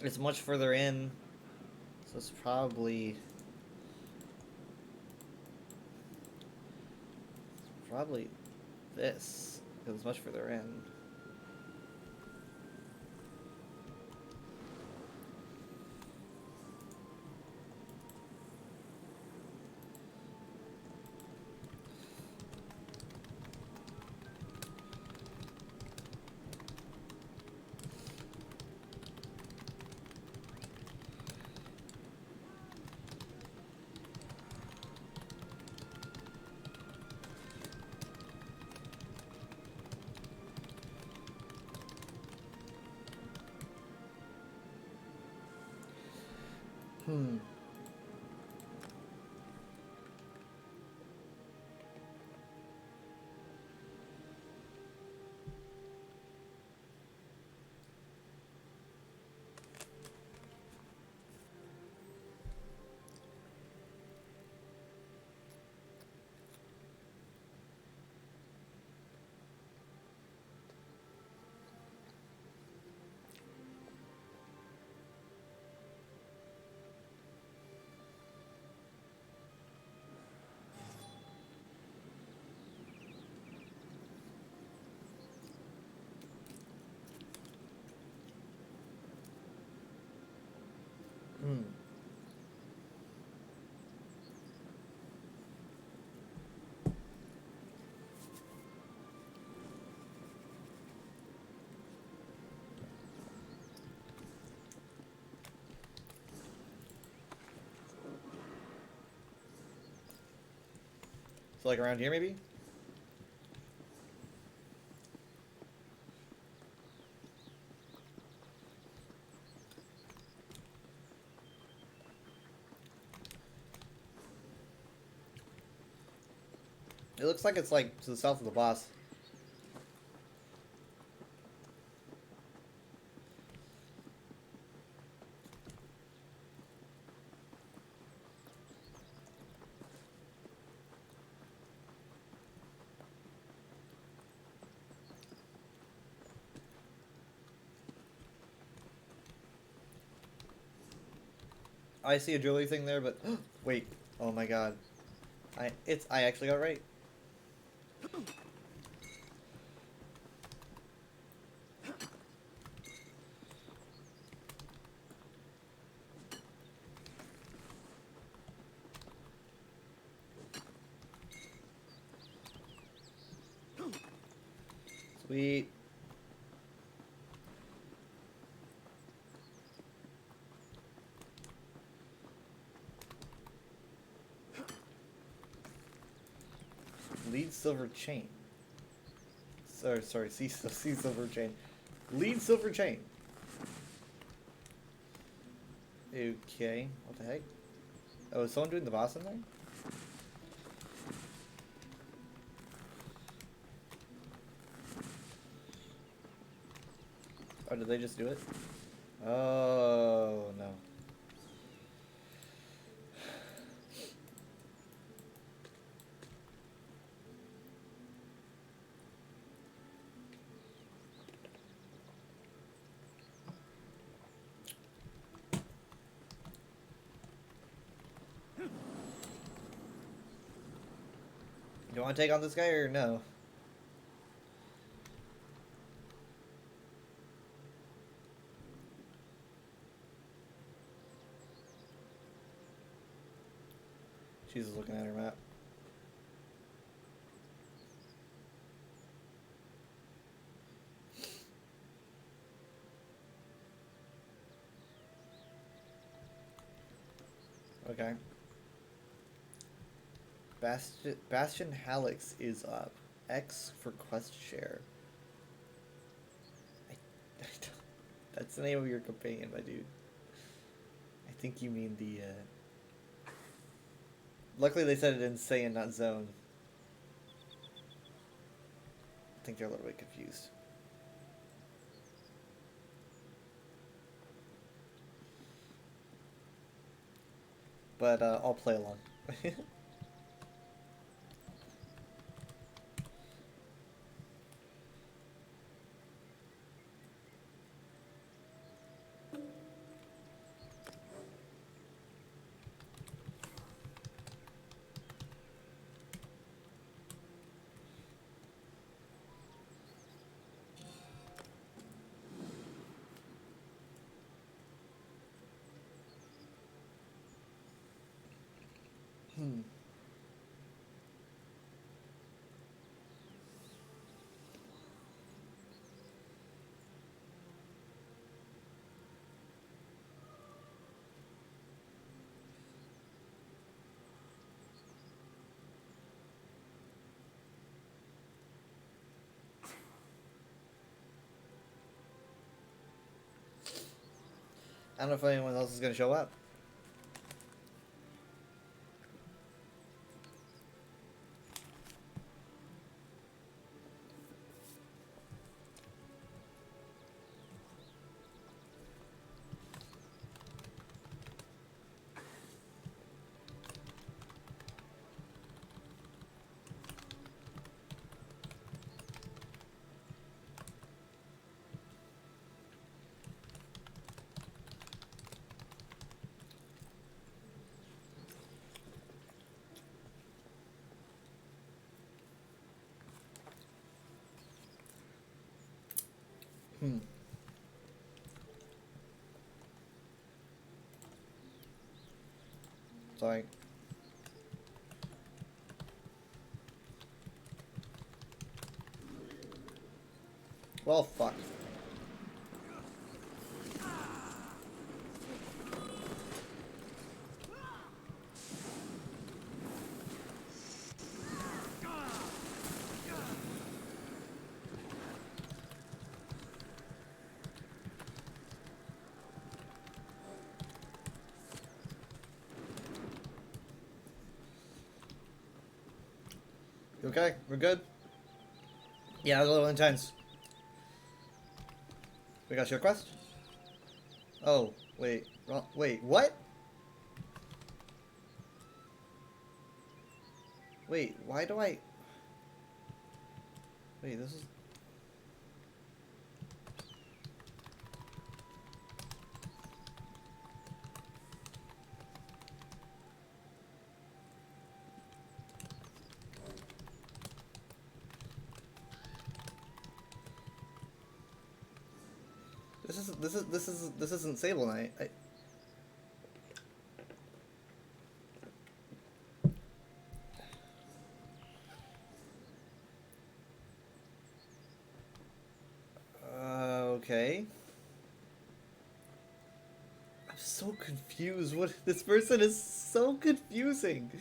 It's much further in, so it's probably this, because it's much further in. Hmm. Hmm. So like around here maybe? It looks like it's like to the south of the boss. I see a jewelry thing there, but wait. Oh my god. I actually got it right. Sweet. Lead silver chain. Sorry, sea silver chain. Lead silver chain. Okay, what the heck? Oh, is someone doing the boss in there? Oh, did they just do it? Oh, no. You want to take on this guy or no? She's looking at her map. Okay. Bastion Halix is up. X for quest share. That's the name of your companion, my dude. I think you mean the, Luckily they said it in Saiyan, not Zone. I think they're a little bit confused. But, I'll play along. I don't know if anyone else is gonna show up. Sorry. Well, fuck. You okay? We're good? Yeah, it was a little intense. We got your quest? Oh, wait. Wrong. Wait, what? Wait, why do I... Wait, this is... This isn't Sable Knight. Okay. I'm so confused. What, this person is so confusing.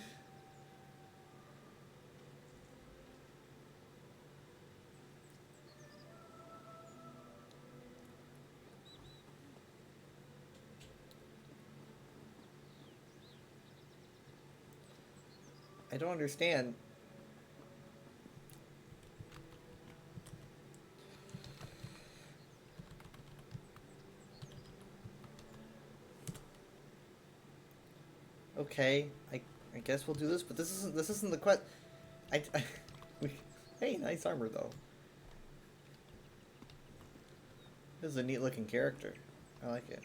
I don't understand. Okay, I guess we'll do this, but this isn't the quest. Hey, nice armor though. This is a neat looking character. I like it.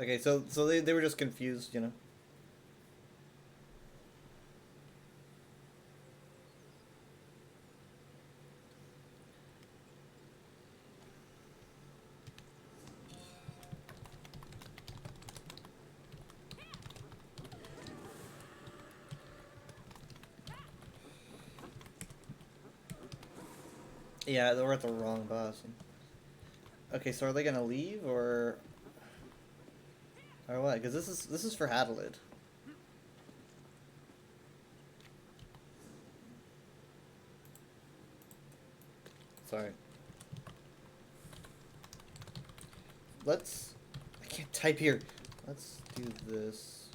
Okay, so they were just confused, you know. Yeah, they were at the wrong boss. Okay, so are they gonna leave or what? Because this is for Hadalid. Sorry. I can't type here. Let's do this.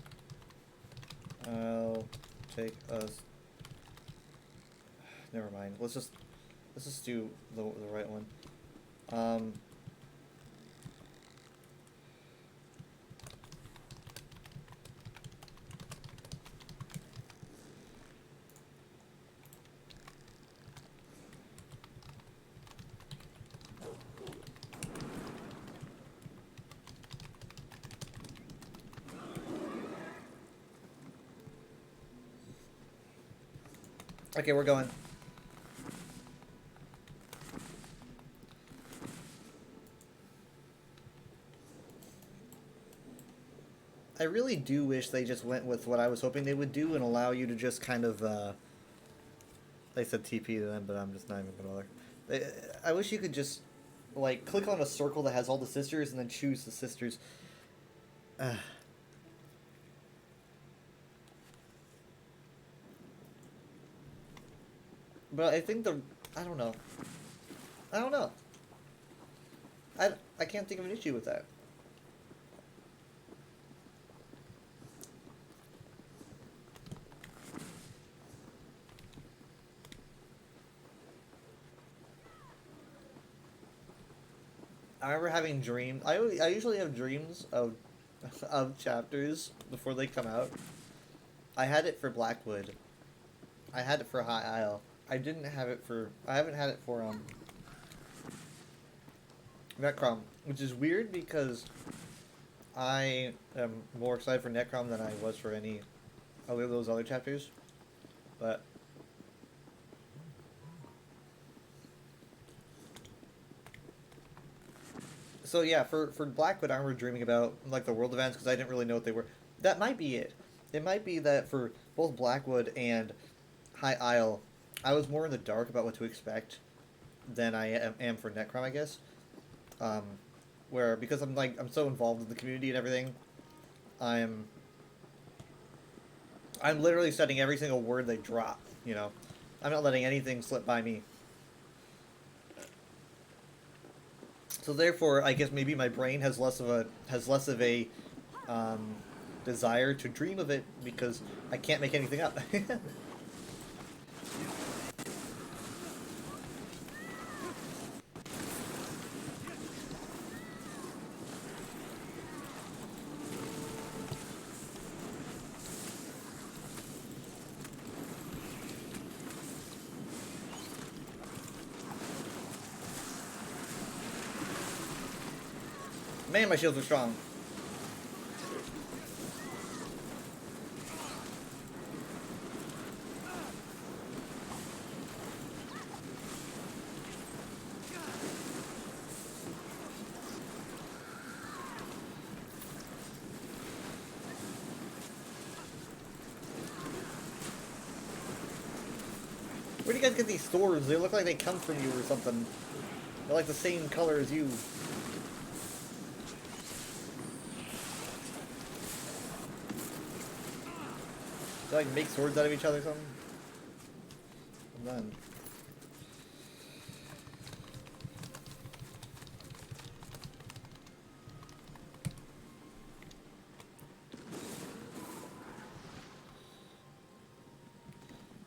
I'll take us. Never mind. Let's just do the right one. Okay, we're going. I really do wish they just went with what I was hoping they would do and allow you to just kind of, they said TP to them, but I'm just not even gonna bother. I wish you could just, like, click on a circle that has all the sisters and then choose the sisters. But I think I don't know. I don't know. I can't think of an issue with that. I remember having dreams. I usually have dreams of of chapters before they come out. I had it for Blackwood. I had it for High Isle. I didn't have it for. I haven't had it for Necrom, which is weird because I am more excited for Necrom than I was for any of those other chapters. But so yeah, for Blackwood, I remember dreaming about like the world events because I didn't really know what they were. That might be it. It might be that for both Blackwood and High Isle, I was more in the dark about what to expect than I am for Necrom, I guess. Where because I'm so involved in the community and everything, I'm literally studying every single word they drop. You know, I'm not letting anything slip by me. So therefore, I guess maybe my brain has less of a desire to dream of it because I can't make anything up. Man, my shields are strong. Where do you guys get these swords? They look like they come from you or something. They're like the same color as you. They like make swords out of each other or something? I'm done.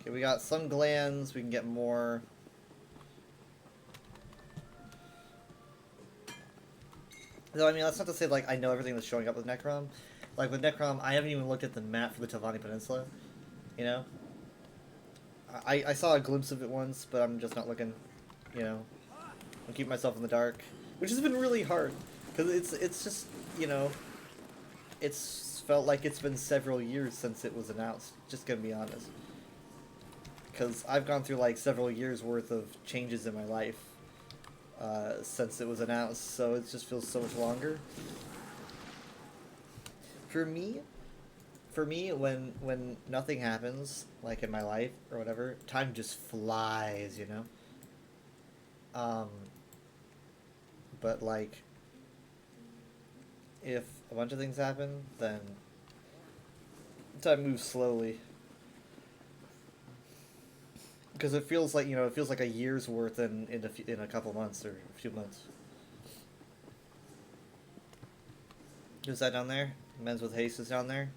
Okay, we got some glands, we can get more. Though, I mean, that's not to say, like, I know everything that's showing up with Necrom. Like, with Necrom, I haven't even looked at the map for the Telvanni Peninsula, you know? I saw a glimpse of it once, but I'm just not looking, you know? I'm keeping myself in the dark, which has been really hard, because it's just, you know, it's felt like it's been several years since it was announced. Just gonna be honest, because I've gone through like several years worth of changes in my life since it was announced, so it just feels so much longer. For me, when nothing happens like in my life or whatever, time just flies, you know. But like, if a bunch of things happen, then time moves slowly. Because it feels like, you know, it feels like a year's worth in a couple months or a few months. Who's that down there? Men's with Haste is down there.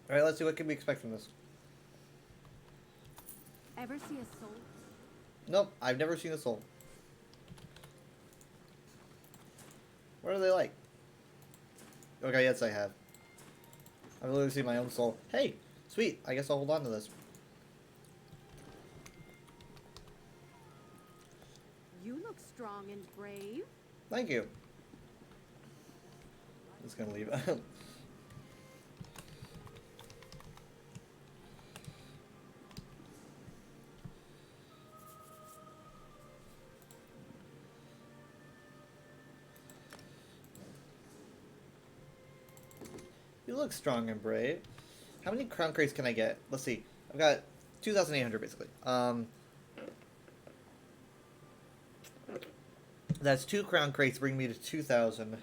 Alright, let's see, what can we expect from this? Ever see a soul? Nope, I've never seen a soul. What are they like? Okay, yes I have. I've literally seen my own soul. Hey, sweet, I guess I'll hold on to this. You look strong and brave. Thank you. I'm just gonna leave. You look strong and brave. How many crown crates can I get? Let's see. I've got 2,800 basically. That's 2 crown crates bring me to 2,000.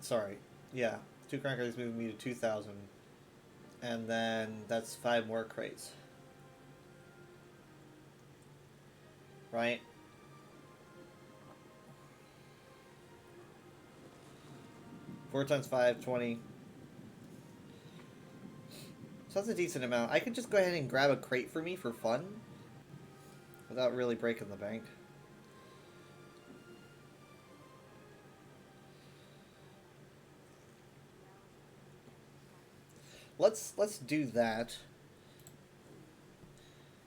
Sorry. Yeah. 2 crown crates bring me to 2,000. And then that's 5 more crates. Right? Four times 5, 20. So that's a decent amount. I could just go ahead and grab a crate for me for fun. Without really breaking the bank. Let's do that.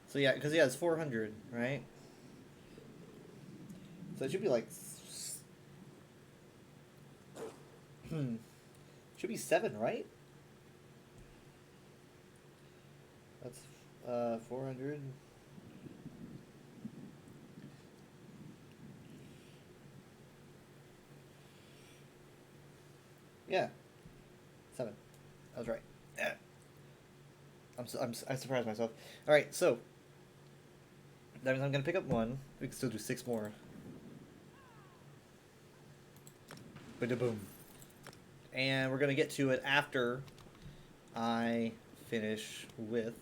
So yeah, because yeah, it's 400, right? So it should be like... should be 7, right? That's 400. Yeah, 7. I was right. Yeah. I surprised myself. All right, so that means I'm gonna pick up 1. We can still do 6 more. Ba-da-boom. And we're gonna get to it after I finish with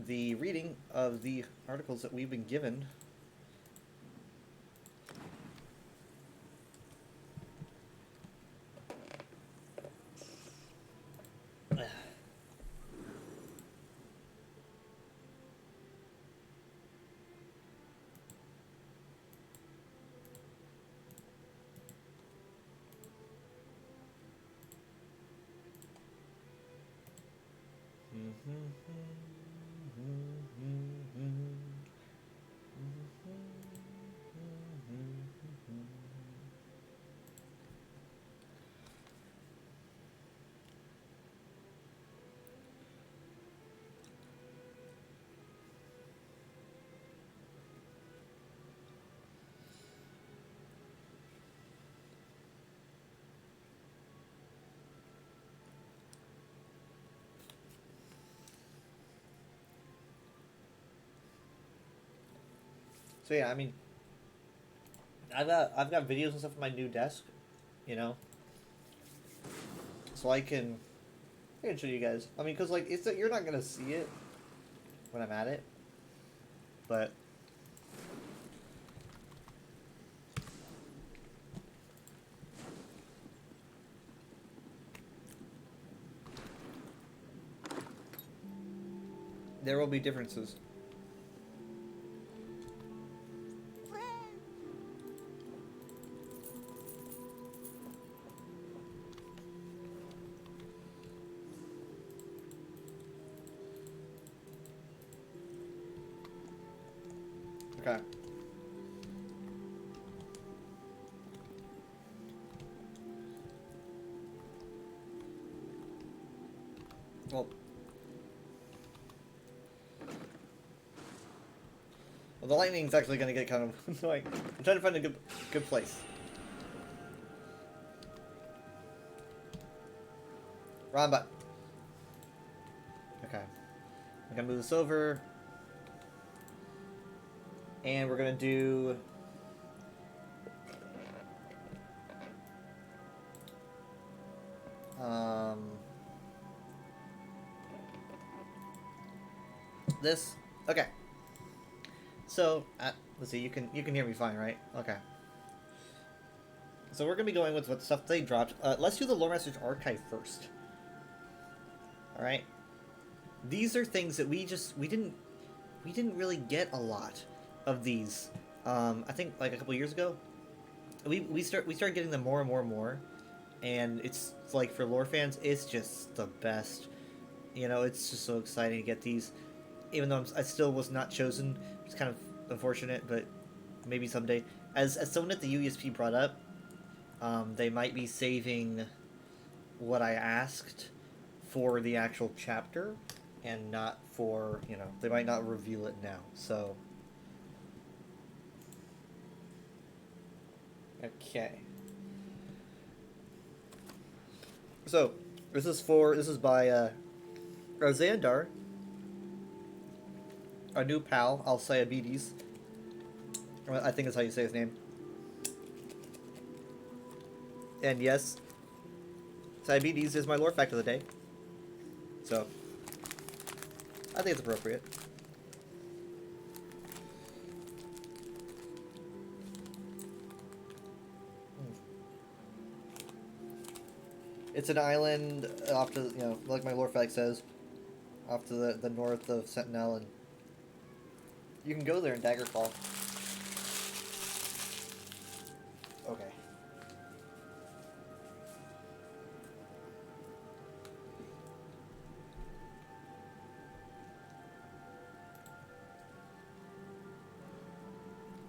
the reading of the articles that we've been given. So yeah, I mean, I've got videos and stuff on my new desk, you know, so I can show you guys. I mean, cause like you're not gonna see it when I'm at it, but. There will be differences. Okay. Well, the lightning's actually going to get kind of annoying. I'm trying to find a good place. Wrong button. Okay. I'm going to move this over. And we're going to do... this. Okay. So, let's see, you can hear me fine, right? Okay. So we're going to be going with what stuff they dropped. Let's do the Lore Masters Archive first. Alright? These are things that we didn't really get a lot of these. I think like a couple years ago. We started getting them more and more and more. And it's like for lore fans, it's just the best. You know, it's just so exciting to get these. Even though I still was not chosen. It's kind of unfortunate, but maybe someday. As someone at the UESP brought up, they might be saving what I asked for the actual chapter, and not for, you know, they might not reveal it now, so. Okay. So, this is by, Rosandar, our new pal, Alcibiades. I think that's how you say his name. And yes, Alcibiades is my lore fact of the day. So, I think it's appropriate. It's an island off to, you know, like my lore fact says, off to the north of Sentinel, and you can go there in Daggerfall. Okay.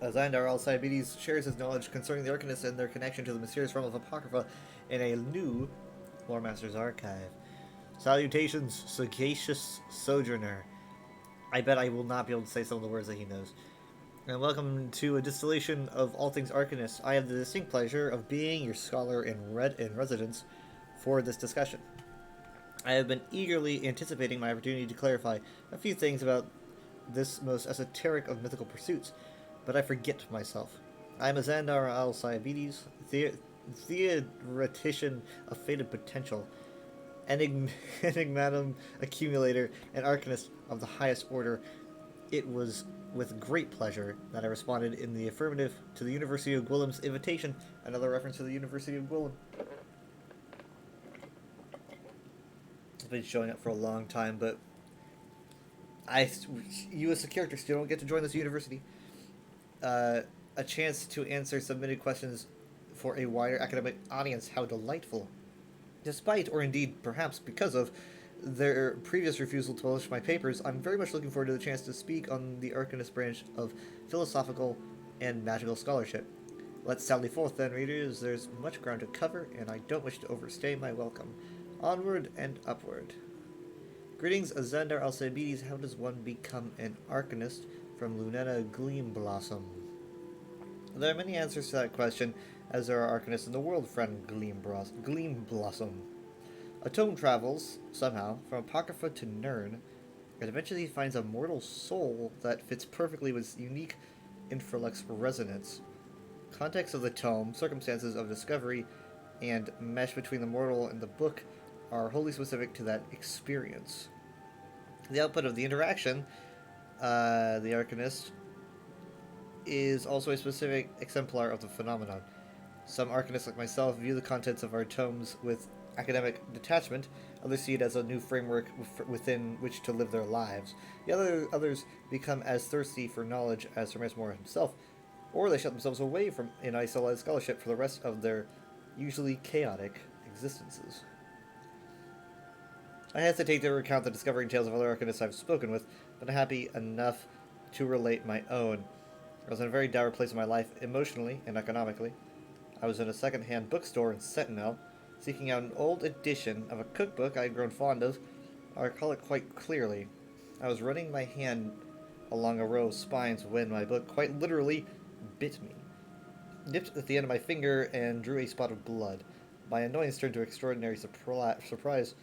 Xandar Alcibiades shares his knowledge concerning the Arcanists and their connection to the mysterious realm of Apocrypha in a new Lore Masters Archive. Salutations, sagacious sojourner. I bet I will not be able to say some of the words that he knows. And welcome to a distillation of all things Arcanist. I have the distinct pleasure of being your scholar in residence for this discussion. I have been eagerly anticipating my opportunity to clarify a few things about this most esoteric of mythical pursuits, but I forget myself. I am a Xandar Alcibiades, theoretician of fated potential, enigmatum accumulator, and arcanist of the highest order. It was with great pleasure that I responded in the affirmative to the University of Gwillim's invitation. Another reference to the University of Gwillim. It's been showing up for a long time, but you as a character still don't get to join this university. A chance to answer submitted questions for a wider academic audience. How delightful. Despite, or indeed perhaps because of, their previous refusal to publish my papers, I'm very much looking forward to the chance to speak on the Arcanist branch of philosophical and magical scholarship. Let's sally forth then, readers. There's much ground to cover, and I don't wish to overstay my welcome. Onward and upward. Greetings, Xandar Alcibiades. How does one become an Arcanist? From Lunetta Gleamblossom. There are many answers to that question, as there are Arcanists in the world, friend Gleamblossom. A tome travels, somehow, from Apocrypha to Nirn, and eventually finds a mortal soul that fits perfectly with its unique infralux resonance. Context of the tome, circumstances of discovery, and mesh between the mortal and the book are wholly specific to that experience. The output of the interaction, the Arcanist, is also a specific exemplar of the phenomenon. Some Arcanists like myself view the contents of our tomes with academic detachment, others see it as a new framework within which to live their lives. The others become as thirsty for knowledge as Hermes Mora himself, or they shut themselves away from an isolated scholarship for the rest of their usually chaotic existences. I hesitate to recount the discovering tales of other Arcanists I've spoken with, but I'm happy enough to relate my own. I was in a very dour place in my life, emotionally and economically. I was in a second-hand bookstore in Sentinel, seeking out an old edition of a cookbook I had grown fond of. I recall it quite clearly. I was running my hand along a row of spines when my book quite literally bit me. Dipped at the end of my finger and drew a spot of blood. My annoyance turned to extraordinary surprise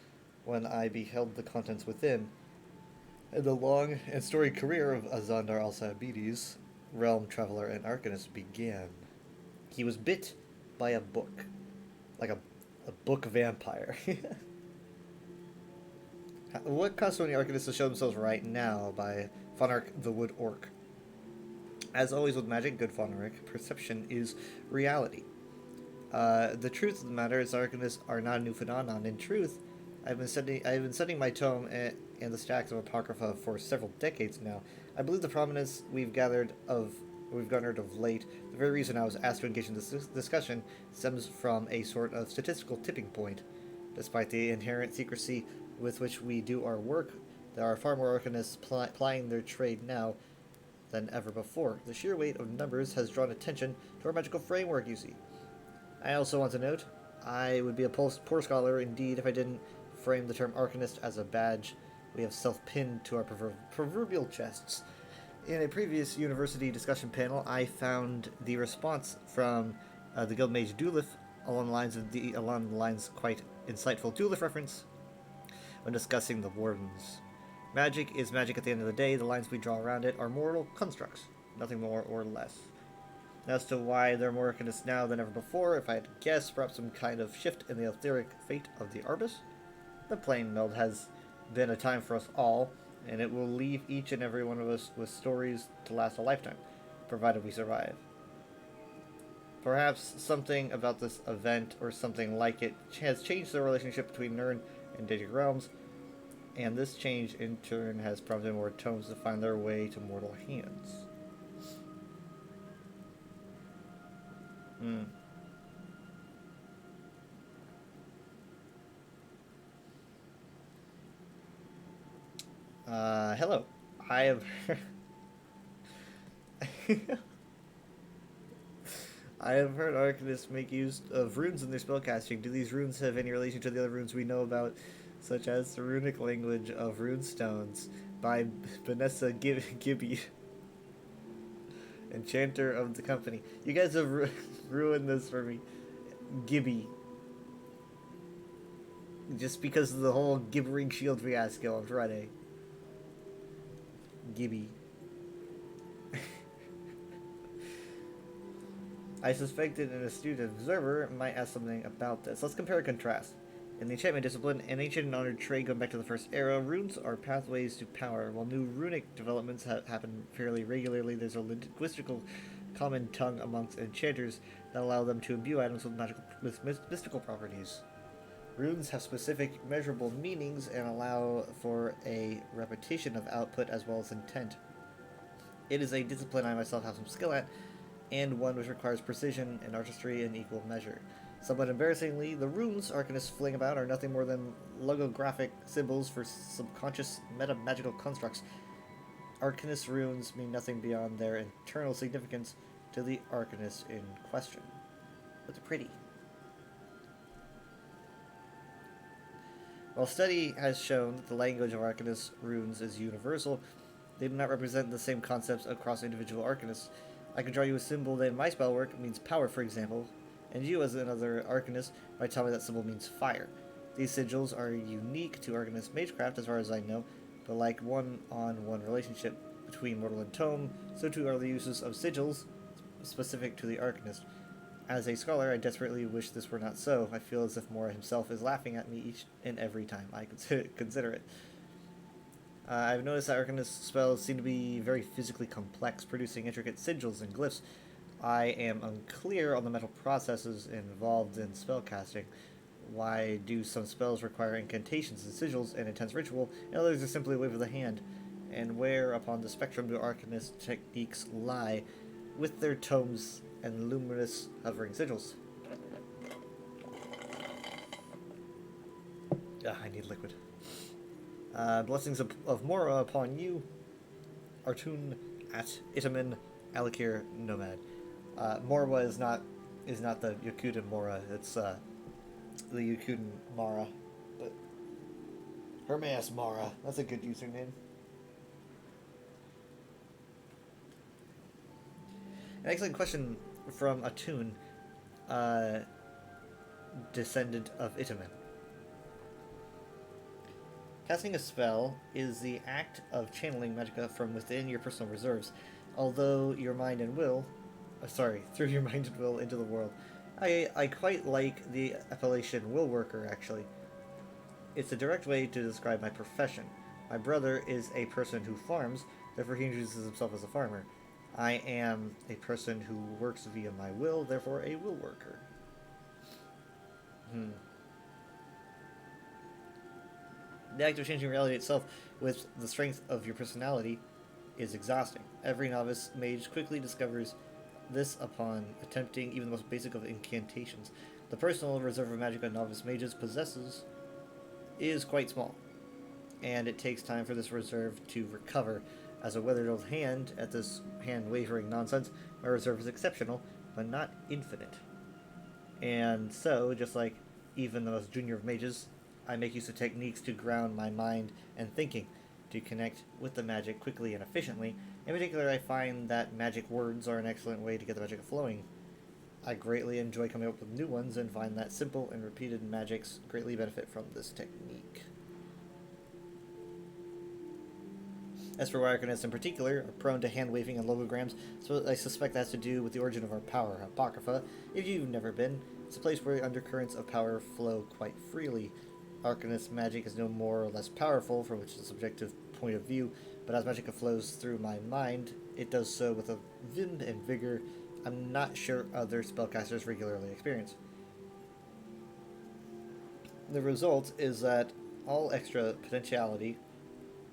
when I beheld the contents within. And the long and storied career of Azandar Alcibiades, realm traveler and arcanist, began. He was bit by a book. Like a book vampire. What caused so many arcanists to show themselves right now by Fonarch the Wood Orc? As always with magic, good Fonarch, perception is reality. The truth of the matter is arcanists are not a new phenomenon. In truth, I've been studying my tome and the stacks of Apocrypha for several decades now. I believe the prominence we've garnered of late, the very reason I was asked to engage in this discussion, stems from a sort of statistical tipping point. Despite the inherent secrecy with which we do our work, there are far more arcanists plying their trade now than ever before. The sheer weight of numbers has drawn attention to our magical framework, you see. I also want to note, I would be a poor scholar indeed if I didn't frame the term arcanist as a badge we have self-pinned to our proverbial chests. In a previous university discussion panel, I found the response from the Guildmage Dulif along the lines quite insightful Dulif reference when discussing the Wardens. Magic is magic at the end of the day. The lines we draw around it are mortal constructs, nothing more or less. As to why there are more arcanists now than ever before, if I had to guess, perhaps some kind of shift in the etheric fate of the Arbus. The plane meld has been a time for us all, and it will leave each and every one of us with stories to last a lifetime, provided we survive. Perhaps something about this event, or something like it, has changed the relationship between Nirn and Daedric realms, and this change in turn has prompted more tomes to find their way to mortal hands. Hello. I have I have heard arcanists make use of runes in their spellcasting. Do these runes have any relation to the other runes we know about, such as the runic language of runestones by Vanessa Gibby, enchanter of the company? You guys have ruined this for me. Gibby. Just because of the whole gibbering shield fiasco on Friday. Gibby. I suspected an astute observer might ask something about this. Let's compare and contrast. In the enchantment discipline, an ancient and honored trade going back to the first era, runes are pathways to power. While new runic developments happen fairly regularly, there's a linguistical common tongue amongst enchanters that allow them to imbue items with mystical properties. Runes have specific measurable meanings and allow for a repetition of output as well as intent. It is a discipline I myself have some skill at, and one which requires precision and artistry in equal measure. Somewhat embarrassingly, the runes arcanists fling about are nothing more than logographic symbols for subconscious meta-magical constructs. Arcanist runes mean nothing beyond their internal significance to the arcanist in question. But they're pretty. While study has shown that the language of arcanist runes is universal, they do not represent the same concepts across individual arcanists. I can draw you a symbol that in my spellwork means power, for example, and you, as another arcanist, might tell me that symbol means fire. These sigils are unique to arcanist magecraft as far as I know, but like one-on-one relationship between mortal and tome, so too are the uses of sigils specific to the Arcanist. As a scholar, I desperately wish this were not so. I feel as if Mora himself is laughing at me each and every time I consider it. I've noticed that Arcanist spells seem to be very physically complex, producing intricate sigils and glyphs. I am unclear on the mental processes involved in spellcasting. Why do some spells require incantations and sigils and intense ritual, and others are simply a wave of the hand? And where upon the spectrum do Arcanist techniques lie, with their tomes and luminous hovering sigils? I need liquid. Blessings of Mora upon you, Artun at Itamen, Alikir Nomad. Morwa is not the Yakuden Mora, it's the Yakuden Mara. But Hermes Mara, that's a good username. An excellent question from Atun, descendant of Itamen. Casting a spell is the act of channeling magicka from within your personal reserves, although your mind and will, through your mind and will into the world. I quite like the appellation will worker, actually. It's a direct way to describe my profession. My brother is a person who farms, therefore he introduces himself as a farmer. I am a person who works via my will, therefore a will worker. The act of changing reality itself with the strength of your personality is exhausting. Every novice mage quickly discovers this upon attempting even the most basic of incantations. The personal reserve of magic a novice mages possesses is quite small, and it takes time for this reserve to recover. As a weathered old hand at this hand-wavering nonsense, my reserve is exceptional, but not infinite. And so, just like even the most junior of mages, I make use of techniques to ground my mind and thinking, to connect with the magic quickly and efficiently. In particular, I find that magic words are an excellent way to get the magic flowing. I greatly enjoy coming up with new ones and find that simple and repeated magics greatly benefit from this technique. As for Arcanists in particular, are prone to hand-waving and logograms, so I suspect that has to do with the origin of our power. Apocrypha, if you've never been, it's a place where undercurrents of power flow quite freely. Arcanist magic is no more or less powerful, from which is a subjective point of view, but as magic flows through my mind, it does so with a vim and vigor I'm not sure other spellcasters regularly experience. The result is that all extra potentiality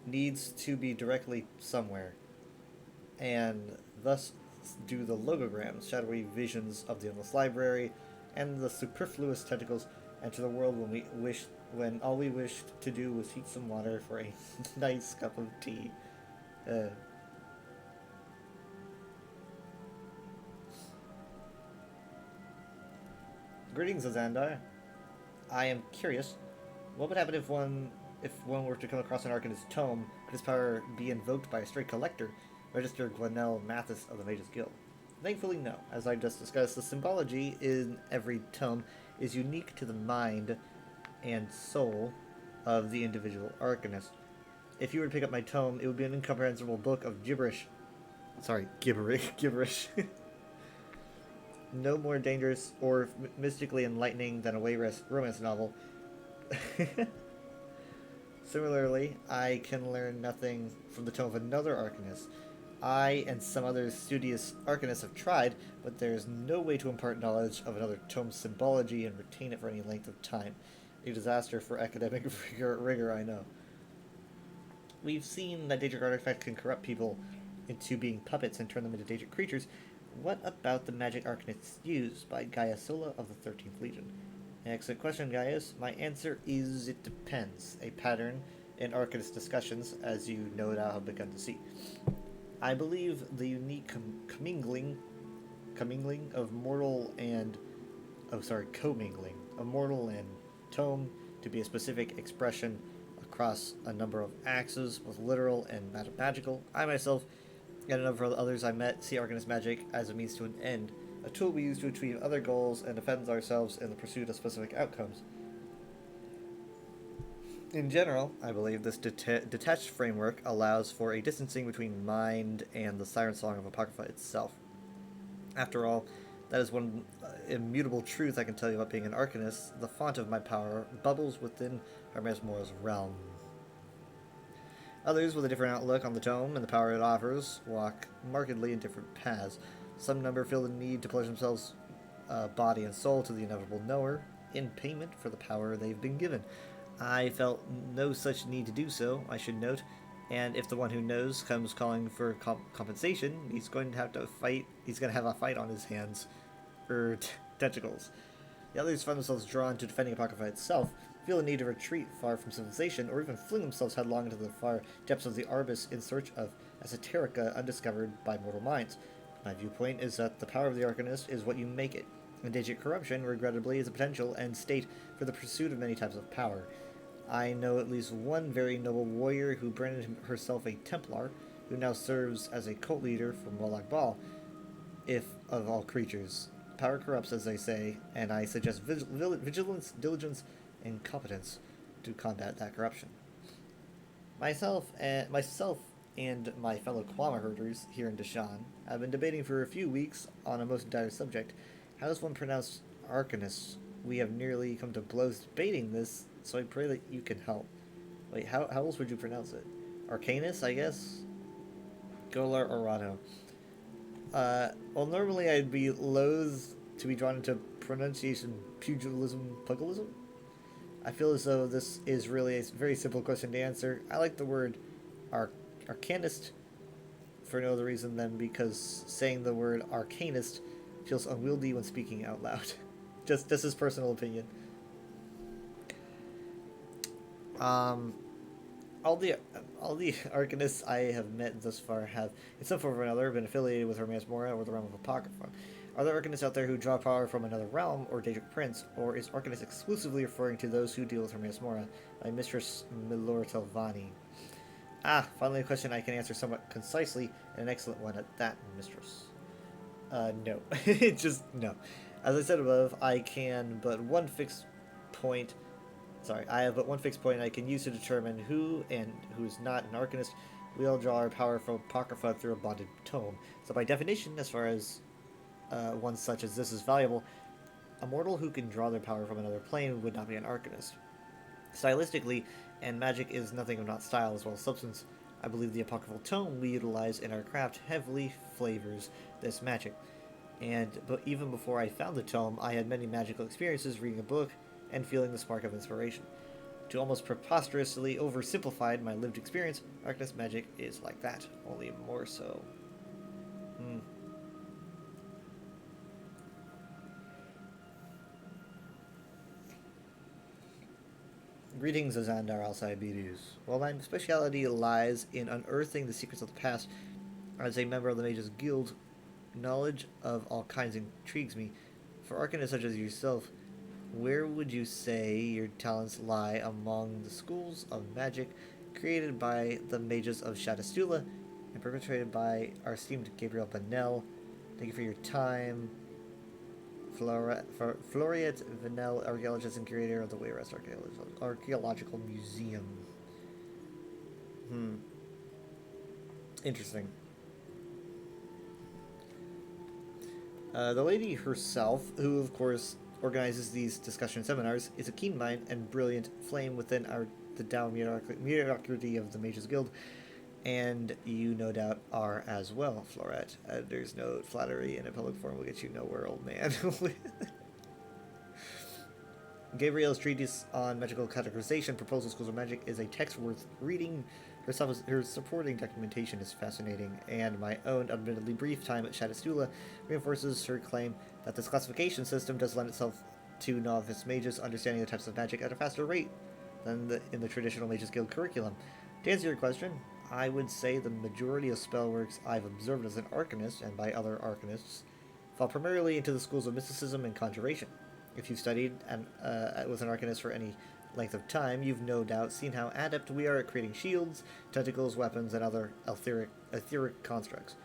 needs to be directly somewhere, and thus do the logograms, shadowy visions of the endless library, and the superfluous tentacles enter the world when all we wished to do was heat some water for a nice cup of tea. Greetings, Azandar. I am curious, what would happen if one were to come across an Arcanist tome? Could his power be invoked by a stray collector, registered Glenell Mathis of the Mages Guild? Thankfully, no. As I just discussed, the symbology in every tome is unique to the mind and soul of the individual Arcanist. If you were to pick up my tome, it would be an incomprehensible book of gibberish. Gibberish. No more dangerous or mystically enlightening than a Wayrest romance novel. Similarly, I can learn nothing from the tome of another Arcanist. I and some other studious Arcanists have tried, but there is no way to impart knowledge of another tome's symbology and retain it for any length of time. A disaster for academic rigor, I know. We've seen that Daedric artifacts can corrupt people into being puppets and turn them into Daedric creatures. What about the magic Arcanists used by Gaius Sola of the 13th Legion? Excellent question, Gaius. My answer is it depends. A pattern in Arcanist discussions, as you no doubt have begun to see. I believe the unique commingling of mortal and commingling of mortal and tome to be a specific expression across a number of axes, both literal and magical. I myself and a number of others I met see Arcanist magic as a means to an end, a tool we use to achieve other goals and defend ourselves in the pursuit of specific outcomes. In general, I believe this detached framework allows for a distancing between mind and the siren song of Apocrypha itself. After all, that is one immutable truth I can tell you about being an Arcanist. The font of my power bubbles within Hermes Mora's realm. Others, with a different outlook on the tome and the power it offers, walk markedly in different paths. Some number feel the need to pledge themselves body and soul to the inevitable knower in payment for the power they've been given. I felt no such need to do so, I should note, and if the one who knows comes calling for compensation, he's going to have to fight. He's going to have a fight on his hands, tentacles. The others find themselves drawn to defending Apocrypha itself, feel a need to retreat far from civilization, or even fling themselves headlong into the far depths of the Arbus in search of esoterica undiscovered by mortal minds. My viewpoint is that the power of the Arcanist is what you make it. Endangered corruption, regrettably, is a potential end state for the pursuit of many types of power. I know at least one very noble warrior who branded herself a Templar, who now serves as a cult leader for Molag Bal, if of all creatures. Power corrupts, as they say, and I suggest vigilance, diligence, and competence to combat that corruption. Myself and my fellow Kwama herders here in Deshan have been debating for a few weeks on a most dire subject. How does one pronounce Arcanist? We have nearly come to blows debating this, so I pray that you can help. Wait, how else would you pronounce it? Arcanus, I guess? Golar Orano. Well, normally I'd be loath to be drawn into pronunciation pugilism? I feel as though this is really a very simple question to answer. I like the word arcanist for no other reason than because saying the word arcanist feels unwieldy when speaking out loud. just his personal opinion. All the Arcanists I have met thus far have, in some form or another, been affiliated with Hermes Mora or the realm of Apocrypha. Are there Arcanists out there who draw power from another realm or Daedric Prince, or is Arcanist exclusively referring to those who deal with Hermes Mora, like Mistress Milor Telvanni? Finally a question I can answer somewhat concisely, and an excellent one at that, Mistress. No. Just no. As I said above, I have but one fixed point I can use to determine who and who is not an Arcanist. We all draw our power from Apocrypha through a bonded tome. So by definition, as far as one such as this is valuable, a mortal who can draw their power from another plane would not be an Arcanist. Stylistically, and magic is nothing if not style as well as substance, I believe the apocryphal tome we utilize in our craft heavily flavors this magic. But even before I found the tome, I had many magical experiences reading a book and feeling the spark of inspiration. To almost preposterously oversimplify my lived experience, Arcanist magic is like that, only more so. Greetings, Azandar Alcibidus. While my speciality lies in unearthing the secrets of the past, as a member of the Mages Guild, knowledge of all kinds intrigues me. For Arcanists such as yourself, where would you say your talents lie among the schools of magic created by the Mages of Shadastula and perpetrated by our esteemed Gabriel Banel? Thank you for your time. Floriet Vanel, archaeologist and curator of the Wayrest Archaeological Museum. Interesting. The lady herself, who of course organizes these discussion seminars, is a keen mind and brilliant flame within the Dow mediocrity of the Mages Guild, and you no doubt are as well, Floret. There's no flattery in a public forum will get you nowhere, old man. Gabriel's treatise on magical categorization, Proposal Schools of Magic, is a text worth reading. Her supporting documentation is fascinating, and my own admittedly brief time at Shadastula reinforces her claim that this classification system does lend itself to novice mages understanding the types of magic at a faster rate than in the traditional Mages Guild curriculum. To answer your question, I would say the majority of spellworks I've observed as an Arcanist, and by other Arcanists, fall primarily into the schools of mysticism and conjuration. If you've studied with an Arcanist for any length of time, you've no doubt seen how adept we are at creating shields, tentacles, weapons, and other etheric constructs.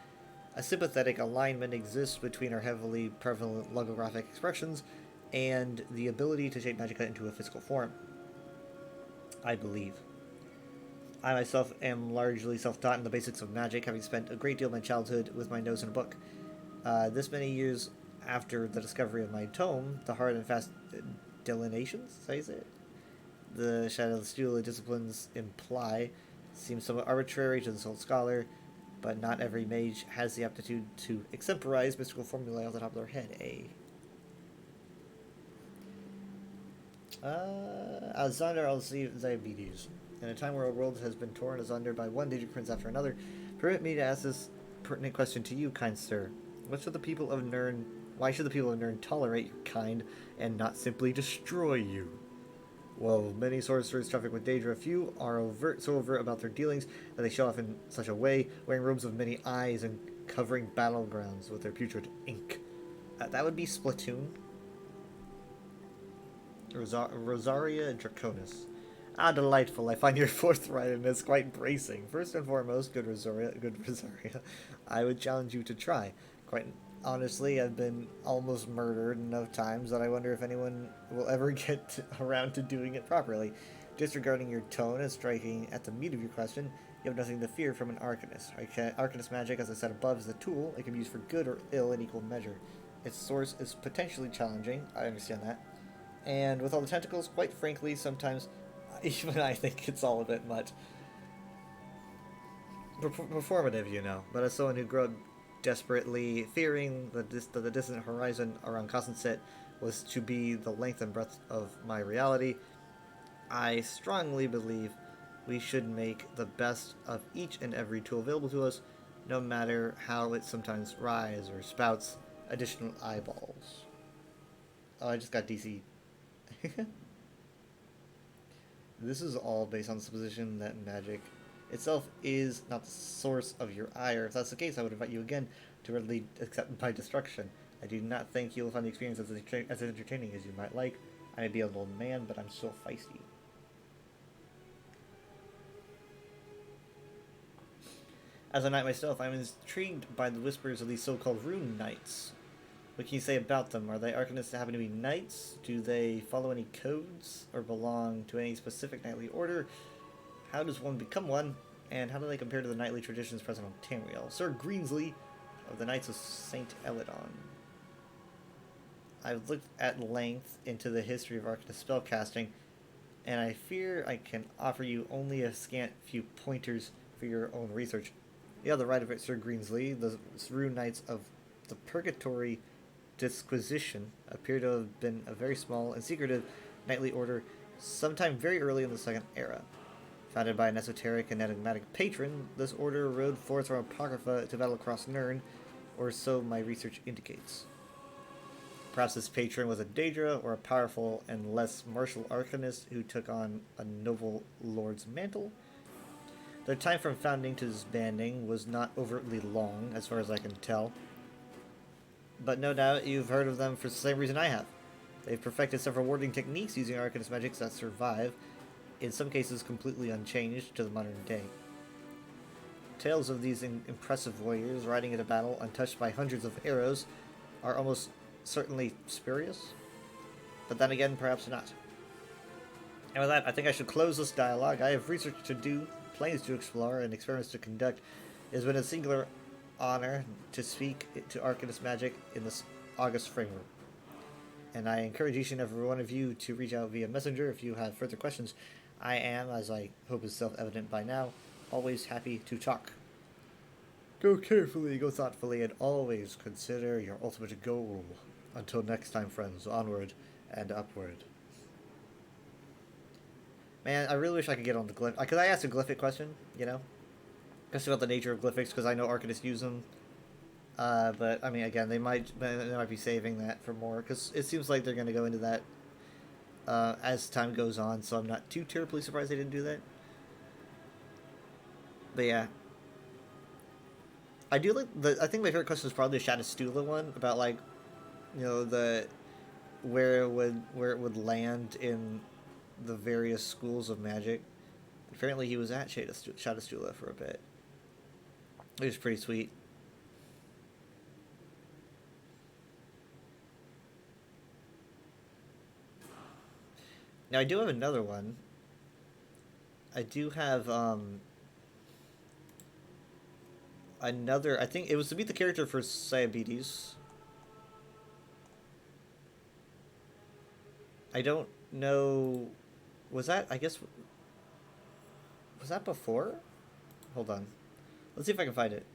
A sympathetic alignment exists between our heavily prevalent logographic expressions and the ability to shape magicka into a physical form. I believe. I myself am largely self-taught in the basics of magic, having spent a great deal of my childhood with my nose in a book. This many years after the discovery of my tome, the hard and fast delineations, is that how you say it? The Shadow of the Stula disciplines imply seem somewhat arbitrary to the sole scholar, but not every mage has the aptitude to extemporize mystical formulae off the top of their head, eh? Alexander Alcibiades. In a time where our world has been torn asunder by one digit prince after another, permit me to ask this pertinent question to you, kind sir. Why should the people of Nirn tolerate your kind and not simply destroy you? Well, many sorcerers traffic with Daedra. Few are so overt about their dealings that they show off in such a way, wearing robes of many eyes and covering battlegrounds with their putrid ink. That would be Splatoon. Rosaria Draconis. Ah, delightful. I find your forthrightness quite bracing. First and foremost, good Rosaria, I would challenge you to try. Quite honestly, I've been almost murdered enough times that I wonder if anyone will ever get around to doing it properly. Disregarding your tone and striking at the meat of your question, you have nothing to fear from an Arcanist. Arcanist magic, as I said above, is a tool. It can be used for good or ill in equal measure. Its source is potentially challenging. I understand that. And with all the tentacles, quite frankly, sometimes even I think it's all a bit much. Performative, you know. But as someone who grew up desperately fearing that the distant horizon around Cossenset was to be the length and breadth of my reality, I strongly believe we should make the best of each and every tool available to us, no matter how it sometimes rises or spouts additional eyeballs. Oh, I just got DC. This is all based on the supposition that magic itself is not the source of your ire. If that's the case, I would invite you again to readily accept my destruction. I do not think you will find the experience as entertaining as you might like. I may be an old man, but I'm still feisty. As a knight myself, I'm intrigued by the whispers of these so-called rune knights. What can you say about them? Are they arcanists that happen to be knights? Do they follow any codes? Or belong to any specific knightly order? How does one become one? And how do they compare to the knightly traditions present on Tamriel? Sir Greensley of the Knights of St. Eladon. I've looked at length into the history of arcanist spellcasting, and I fear I can offer you only a scant few pointers for your own research. You have the right of it, Sir Greensley. The rune knights of the Purgatory Disquisition appear to have been a very small and secretive knightly order sometime very early in the Second Era. Founded by an esoteric and enigmatic patron, this order rode forth from Apocrypha to battle across Nirn, or so my research indicates. Perhaps this patron was a Daedra, or a powerful and less martial arcanist who took on a noble lord's mantle. Their time from founding to disbanding was not overtly long, as far as I can tell. But no doubt you've heard of them for the same reason I have. They've perfected several warding techniques using arcanist magics that survive, in some cases completely unchanged to the modern day. Tales of these impressive warriors riding into battle untouched by hundreds of arrows are almost certainly spurious, but then again, perhaps not. And with that, I think I should close this dialogue. I have research to do, planes to explore, and experiments to conduct. It has been a singular honor to speak to Arcanist Magic in this August framework. And I encourage each and every one of you to reach out via Messenger if you have further questions. I am, as I hope is self-evident by now, always happy to talk. Go carefully, go thoughtfully, and always consider your ultimate goal. Until next time, friends, onward and upward. Man, I really wish I could get on the glyph. Because I asked a glyphic question, you know? Just about the nature of glyphics, because I know arcanists use them. But, I mean, again, they might be saving that for more, because it seems like they're going to go into that as time goes on, so I'm not too terribly surprised they didn't do that. But yeah. I do like I think my favorite question is probably the Shadowstula one, about, like, you know, where it would land in the various schools of magic. Apparently he was at Shadowstula for a bit. It was pretty sweet. Now I do have another one. I do have another. I think it was to meet the character for Diabetes. I don't know. Was that? I guess. Was that before? Hold on. Let's see if I can find it.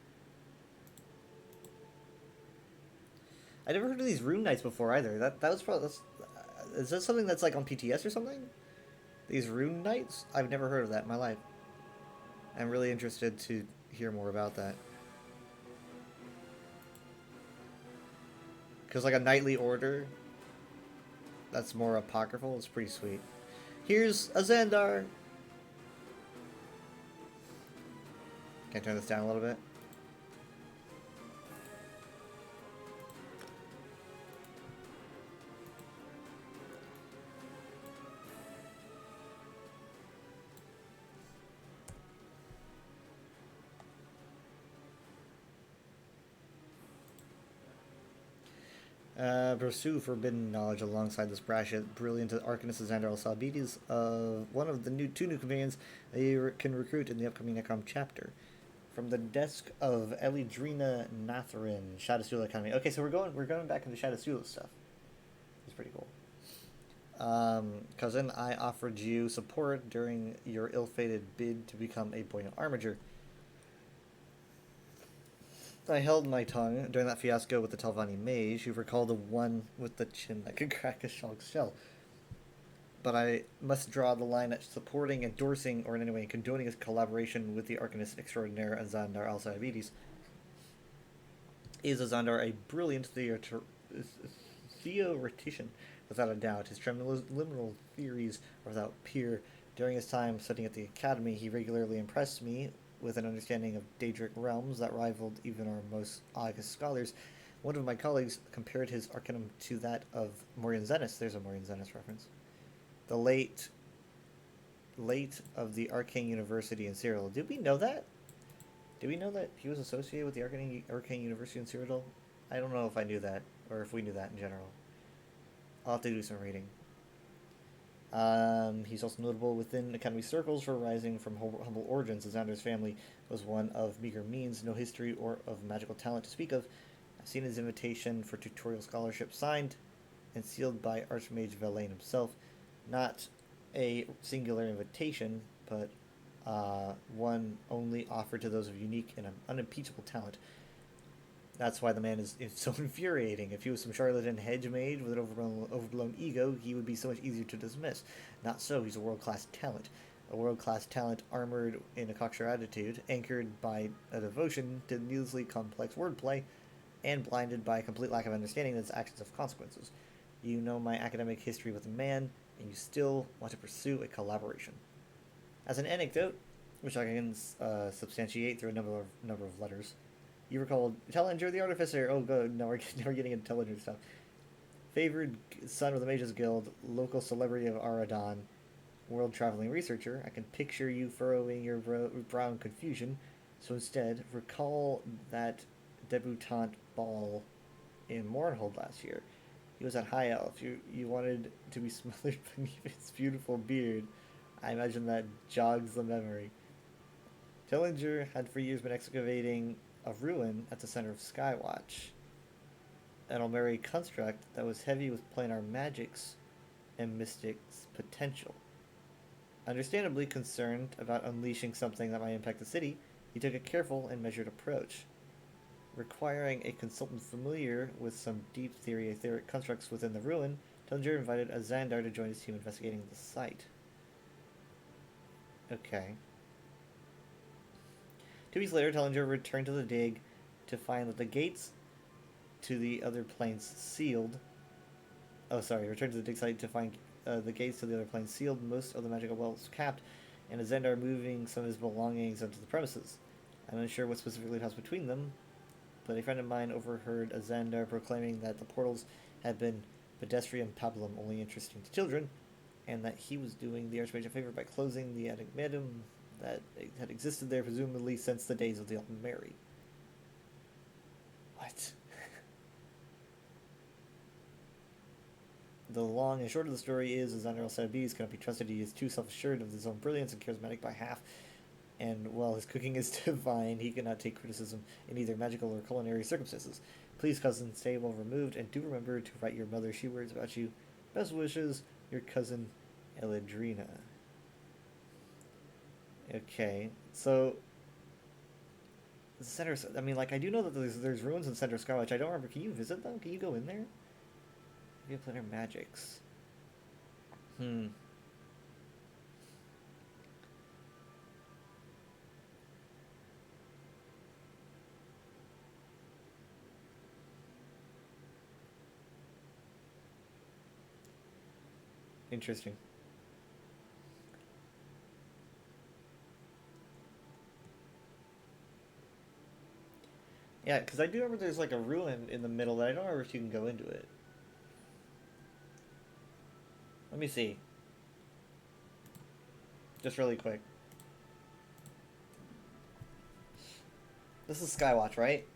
I never heard of these Rune Knights before either. That was probably. Is that something that's like on PTS or something? These Rune Knights? I've never heard of that in my life. I'm really interested to hear more about that. Because like a knightly order that's more apocryphal is pretty sweet. Here's a Xandar. Can I turn this down a little bit? Pursue forbidden knowledge alongside this brilliant Arcanist Xandar Alsabides, one of the two new companions that you can recruit in the upcoming Necrom chapter. From the desk of Elidrina Natharin, Shadowsula Academy. Okay, so we're going back into Shadowsula stuff. It's pretty cool. Cousin, I offered you support during your ill-fated bid to become a Buoyant Armiger. I held my tongue during that fiasco with the Telvanni mage, who recalled the one with the chin that could crack a shulk's shell. But I must draw the line at supporting, endorsing, or in any way condoning his collaboration with the Arcanist Extraordinaire Xandar Alsabides. Is Xandar a brilliant theoretician, without a doubt? His liminal theories are without peer. During his time studying at the Academy, he regularly impressed me with an understanding of Daedric realms that rivaled even our most august scholars. One of my colleagues compared his arcanum to that of Morian Zenith. There's a Morian Zenith reference. The late of the Arcane University in Cyrodiil. Did we know that? Did we know that he was associated with the Arcane University in Cyrodiil? I don't know if I knew that, or if we knew that in general. I'll have to do some reading. He's also notable within Academy circles for rising from humble origins. Xandar's family was one of meager means, no history or of magical talent to speak of. I've seen his invitation for tutorial scholarship signed and sealed by Archmage Verlaine himself. Not a singular invitation, but one only offered to those of unique and unimpeachable talent. That's why the man is so infuriating. If he was some charlatan hedge mage with an overblown ego, he would be so much easier to dismiss. Not so. He's a world-class talent. A world-class talent armored in a cocksure attitude, anchored by a devotion to needlessly complex wordplay, and blinded by a complete lack of understanding that its actions have consequences. You know my academic history with the man, and you still want to pursue a collaboration. As an anecdote, which I can substantiate through a number of letters, you recalled Tellinger the Artificer. Oh, good. Now we're getting into Tellinger stuff. Favored son of the Mages Guild, local celebrity of Aradon, world-traveling researcher. I can picture you furrowing your brow in confusion. So instead, recall that debutante ball in Mournhold last year. He was at High Elf. You wanted to be smothered beneath his beautiful beard. I imagine that jogs the memory. Tellinger had for years been excavating a ruin at the center of Skywatch, an Almeri construct that was heavy with planar magics and mystics potential. Understandably concerned about unleashing something that might impact the city, he took a careful and measured approach. Requiring a consultant familiar with some deep etheric constructs within the ruin, Tellinger invited a Xandar to join his team investigating the site. Okay. 2 weeks later, Tellinger returned to the dig to find that the gates to the other planes sealed. Returned to the dig site to find the gates to the other planes sealed, most of the magical wells capped, and a Xandar moving some of his belongings onto the premises. I'm unsure what specifically passed between them, but a friend of mine overheard a Xandar proclaiming that the portals had been pedestrian pablum only interesting to children, and that he was doing the Archmage a favor by closing the enigmatum that had existed there presumably since the days of the Almeri. What? The long and short of the story is General Sabis cannot be trusted. He is too self-assured of his own brilliance and charismatic by half. And while his cooking is divine, he cannot take criticism in either magical or culinary circumstances. Please, cousin, stay well removed, and do remember to write your mother. She worries about you. Best wishes, your cousin, Eladrina. Okay, so the center. I mean, like, I do know that there's ruins in Center Sky, which I don't remember. Can you visit them? Can you go in there? Maybe Planner Magics. Interesting. Yeah, because I do remember there's like a ruin in the middle that I don't remember if you can go into it. Let me see. Just really quick. This is Skywatch, right?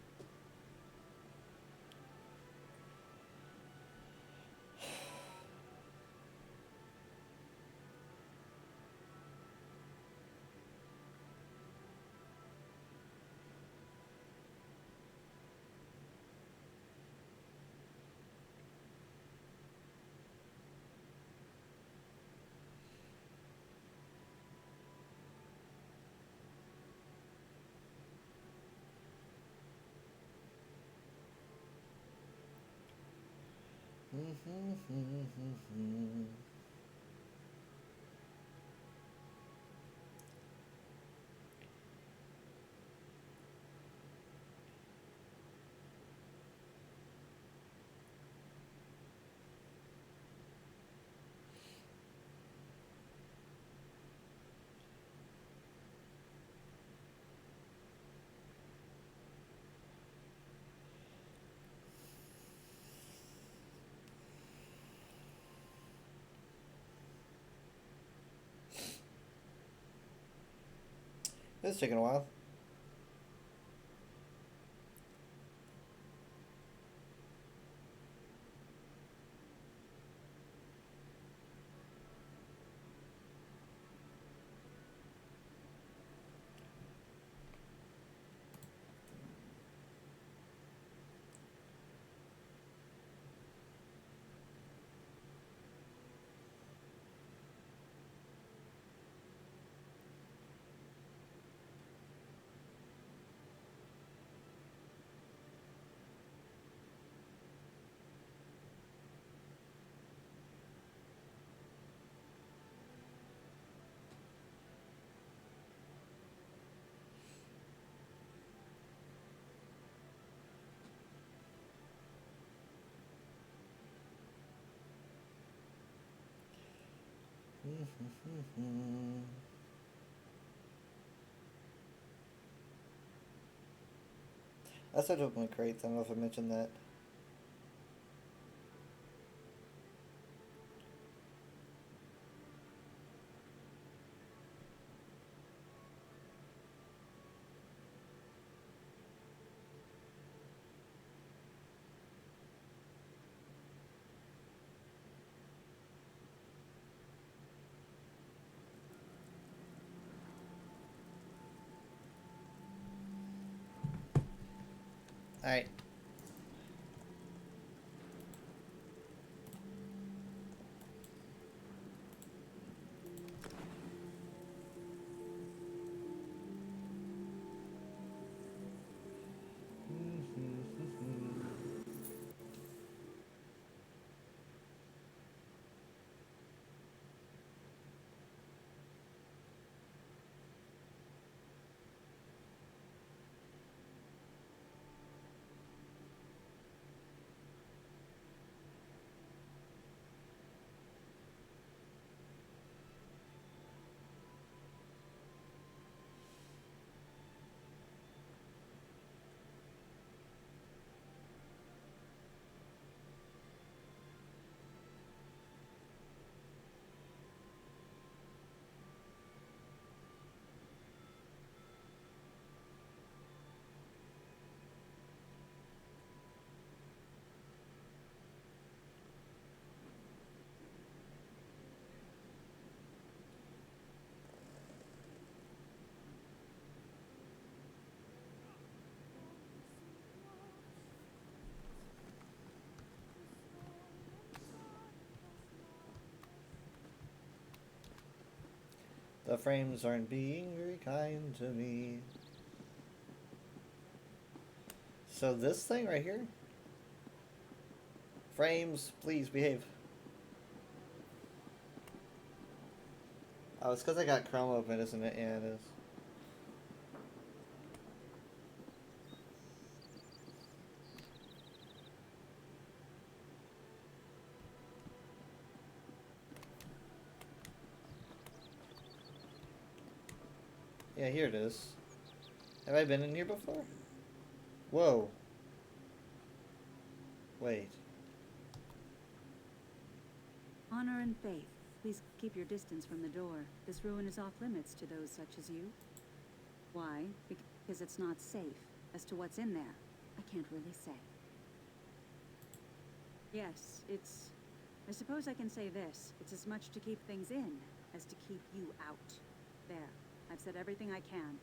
This is taking a while. I started opening crates. I don't know if I mentioned that. Alright. The frames aren't being very kind to me. So this thing right here? Frames, please behave. Oh, it's because I got Chrome open, isn't it? Yeah, it is. Yeah, here it is. Have I been in here before? Whoa. Wait. Honor and faith. Please keep your distance from the door. This ruin is off limits to those such as you. Why? Because it's not safe. As to what's in there, I can't really say. Yes, it's... I suppose I can say this. It's as much to keep things in as to keep you out. There. I've said everything I can.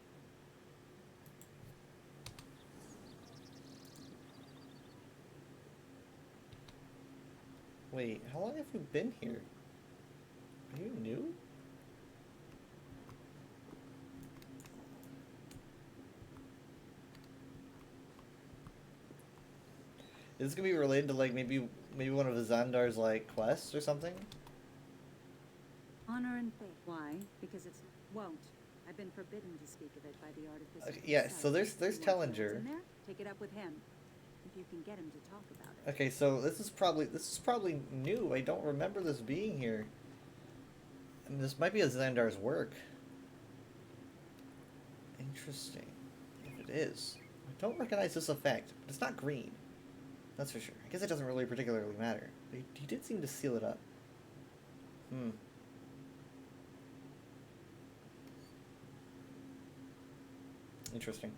Wait, how long have you been here? Are you new? Is this gonna be related to like maybe one of Xandar's like quests or something? Honor and faith. Why? Because it's... won't. I've been forbidden to speak of it by the artificer. Okay, yeah, himself. so there's You want to know what's Tellinger. in there? Take it up with him. If you can get him to talk about it. Okay, so this is probably new. I don't remember this being here. And this might be a Xandar's work. Interesting. If it is. I don't recognize this effect, but it's not green. That's for sure. I guess it doesn't really particularly matter. But he did seem to seal it up. Hmm. Interesting.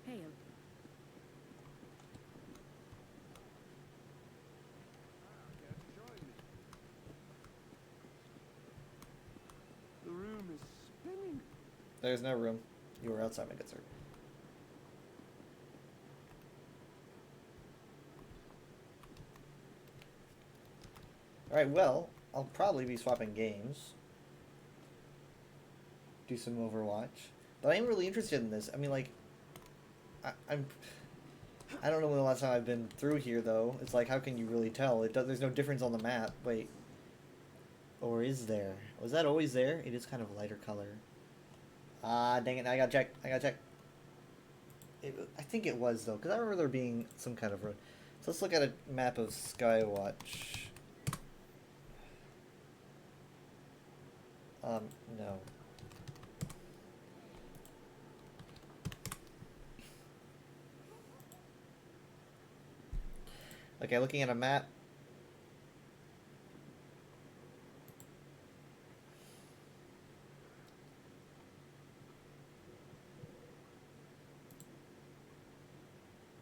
Hail. The room is spinning. There's no room. You were outside, my good sir. Alright, well, I'll probably be swapping games. Do some Overwatch. But I am really interested in this. I mean, like, I don't know when the last time I've been through here, though. It's like, how can you really tell? There's no difference on the map. Wait. Or is there? Was that always there? It is kind of a lighter color. Ah, dang it. I gotta check. I think it was, though, because I remember there being some kind of road. So let's look at a map of Skywatch. No. Okay, looking at a map.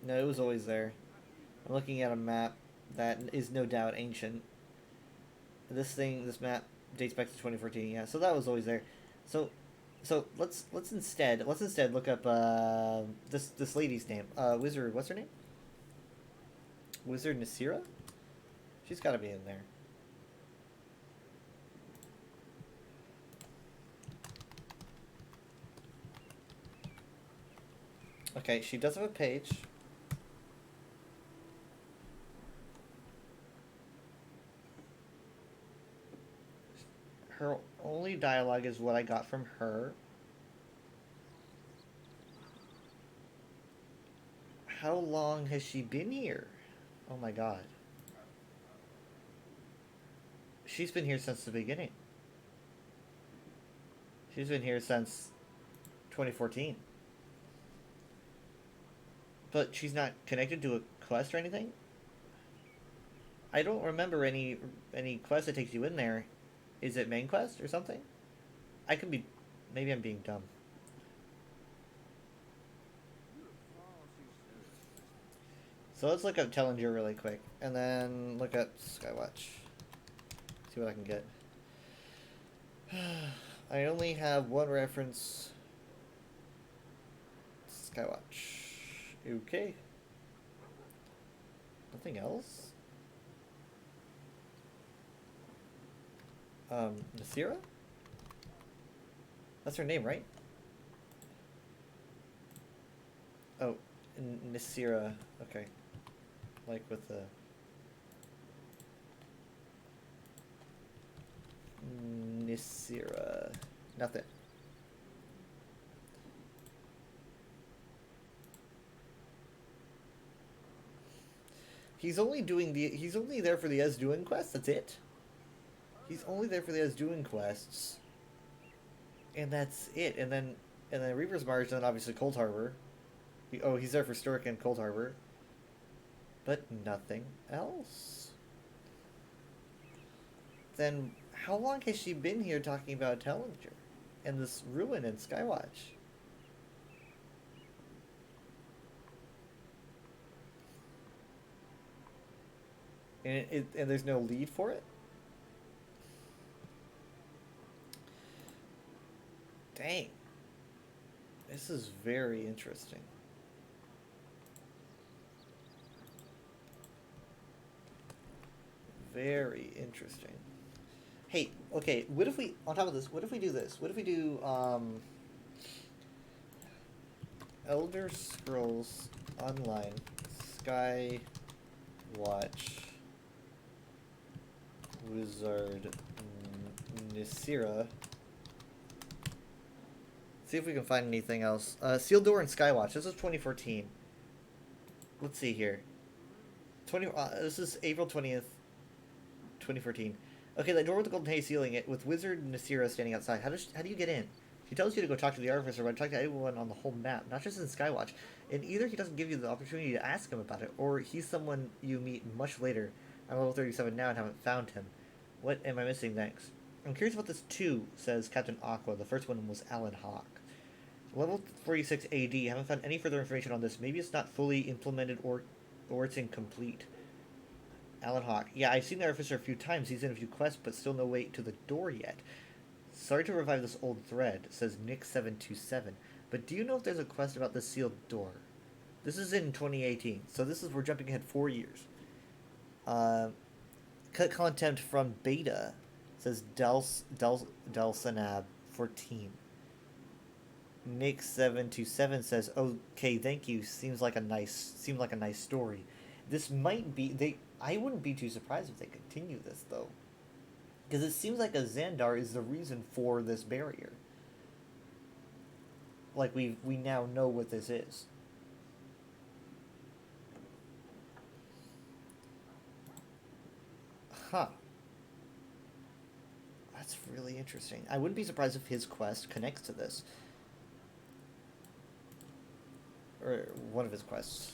No, it was always there. I'm looking at a map that is no doubt ancient. This map dates back to 2014. Yeah, so that was always there. So let's instead look up this lady's name. Wizard, what's her name? Wizard Nasira? She's got to be in there. Okay, she does have a page. Her only dialogue is what I got from her. How long has she been here? Oh my god. She's been here since the beginning. She's been here since 2014. But she's not connected to a quest or anything? I don't remember any quest that takes you in there. Is it main quest or something? I could be... Maybe I'm being dumb. So let's look up Tellinger really quick. And then look up Skywatch. See what I can get. I only have one reference. Skywatch. Okay. Nothing else? Nasira? That's her name, right? Oh, Nasira. Okay. Like with the... Nasira. Nothing. He's only there for the Esduin quest, that's it? He's only there for the Esduin quests. And that's it. And then Reaper's March, and then obviously Cold Harbor. He's there for Sturk and Cold Harbor. But nothing else. Then how long has she been here talking about Tellinger? And this ruin in Skywatch? And there's no lead for it? Dang. This is very interesting. Very interesting. Hey, okay, what if we, on top of this, what if we do this? What if we do, Elder Scrolls Online Skywatch Wizard Nasira. See if we can find anything else. Sealed Door and Skywatch. This is 2014. Let's see here. This is April 20th, 2014. Okay, that door with the golden hay ceiling, it with Wizard Nasira standing outside. How do you get in? He tells you to go talk to the Artificer, but talk to anyone on the whole map, not just in Skywatch. And either he doesn't give you the opportunity to ask him about it, or he's someone you meet much later. I'm level 37 now and haven't found him. What am I missing next? I'm curious about this too, says Captain Aqua. The first one was Alan Hawk. Level 46 AD. Haven't found any further information on this. Maybe it's not fully implemented or it's incomplete. Alan Hawk. Yeah, I've seen the Artificer a few times. He's in a few quests, but still no way to the door yet. Sorry to revive this old thread, says Nick727. But do you know if there's a quest about the sealed door? This is in 2018, so we're jumping ahead 4 years. Cut content from beta, says Delsanab 14. Nick727 says, "Okay, thank you. Seemed like a nice story." This might be I wouldn't be too surprised if they continue this though, because it seems like a Xandar is the reason for this barrier. Like we now know what this is. Huh. That's really interesting. I wouldn't be surprised if his quest connects to this. Or one of his quests.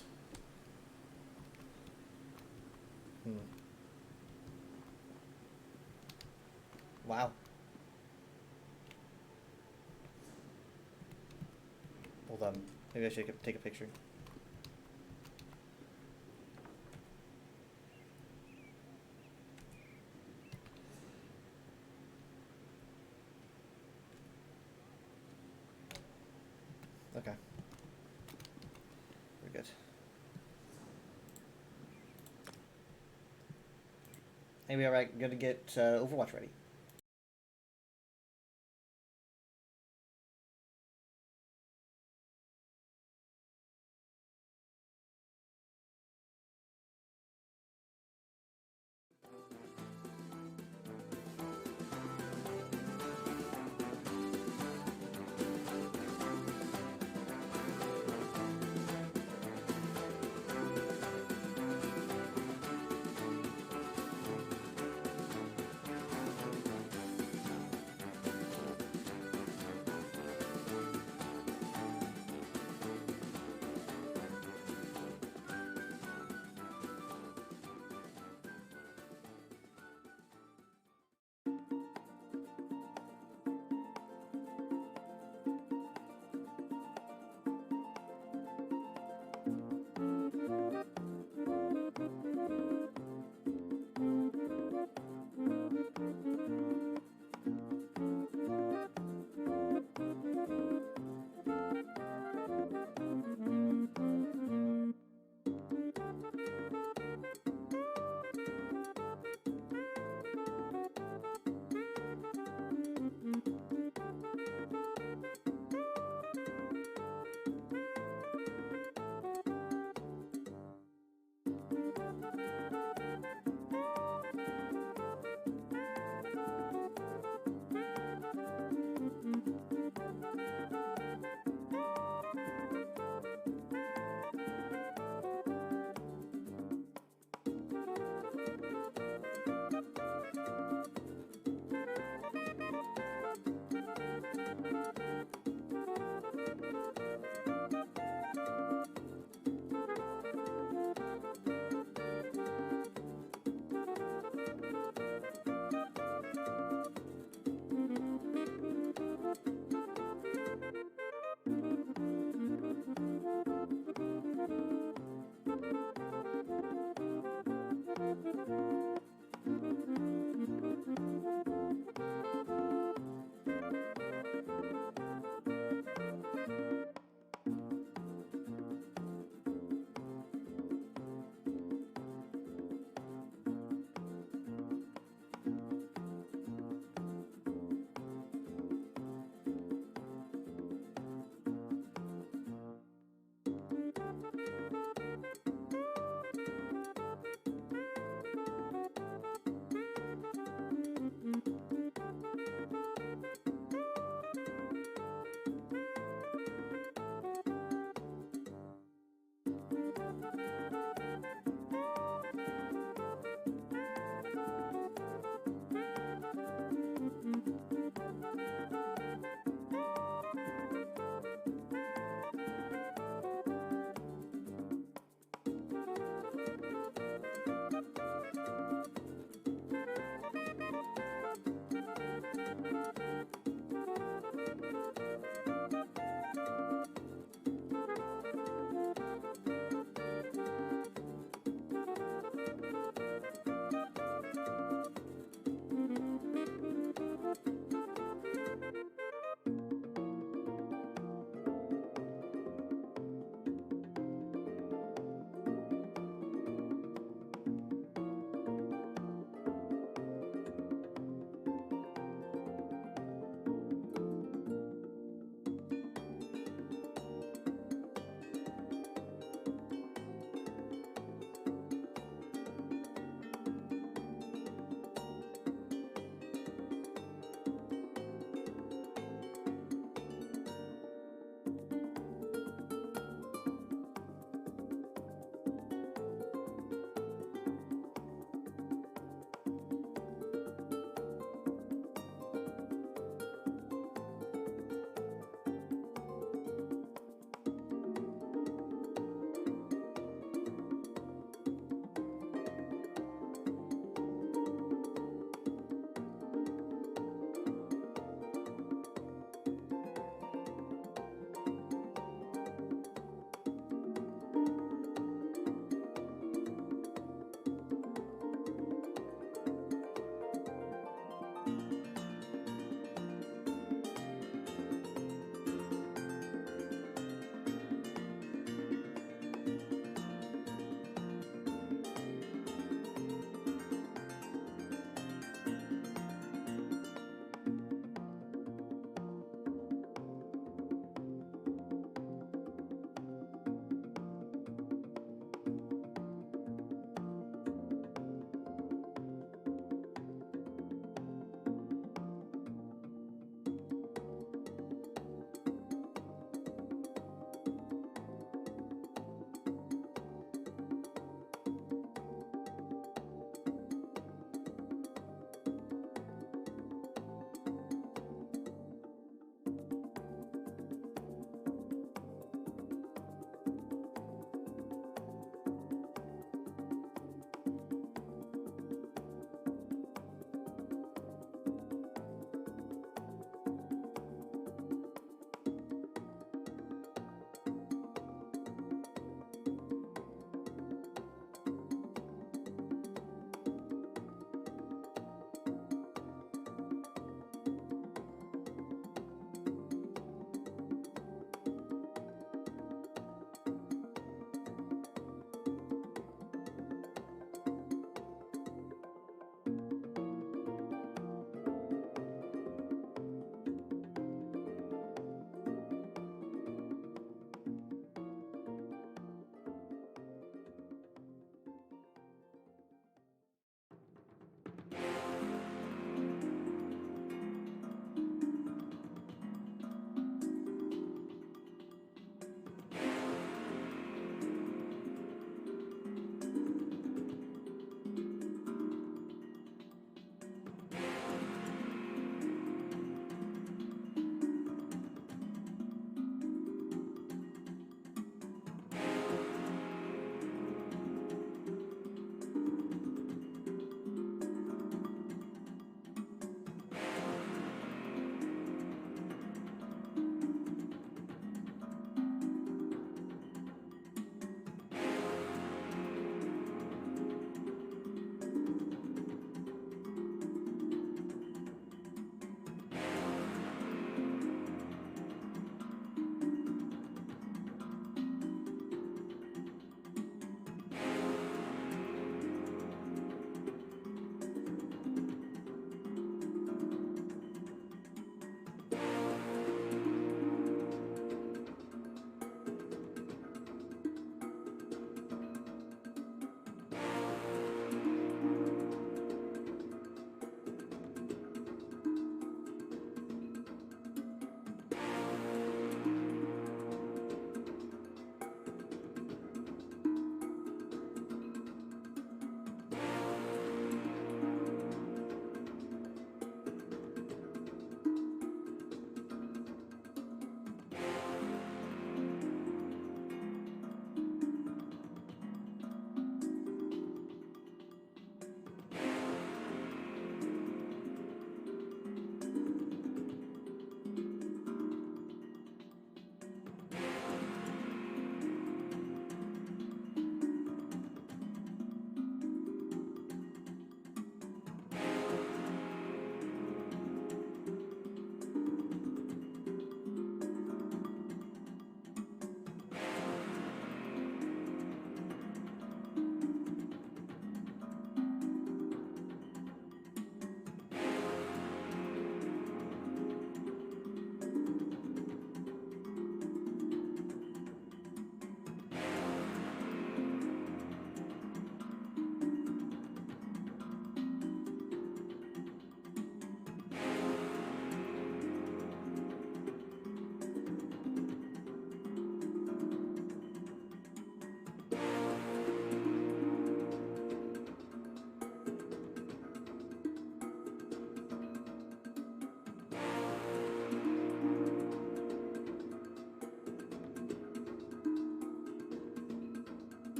Wow. Hold on. Maybe I should take a picture. Okay. We're good. Anyway, alright, gonna get Overwatch ready.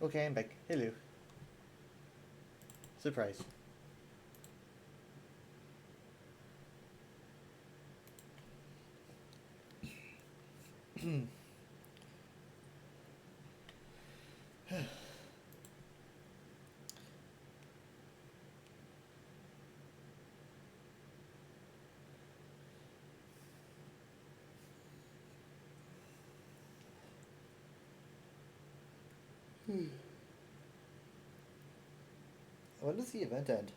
Okay, I'm back. Hello. Surprise. When does the event end?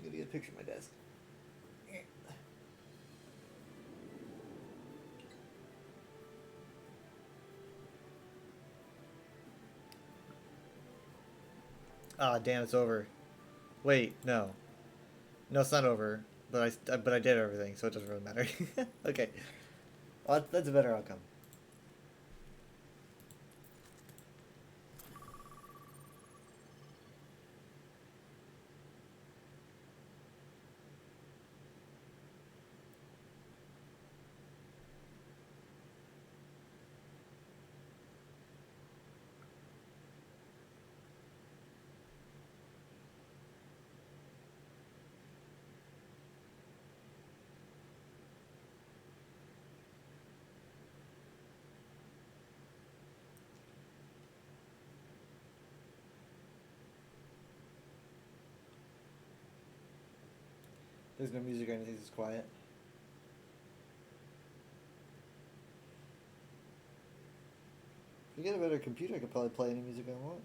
I'm gonna get a picture of my desk. Ah, damn, it's over. Wait, no. No, it's not over. But I did everything, so it doesn't really matter. Okay. Well, that's a better outcome. There's no music or anything, it's quiet. If you get a better computer, I could probably play any music I want.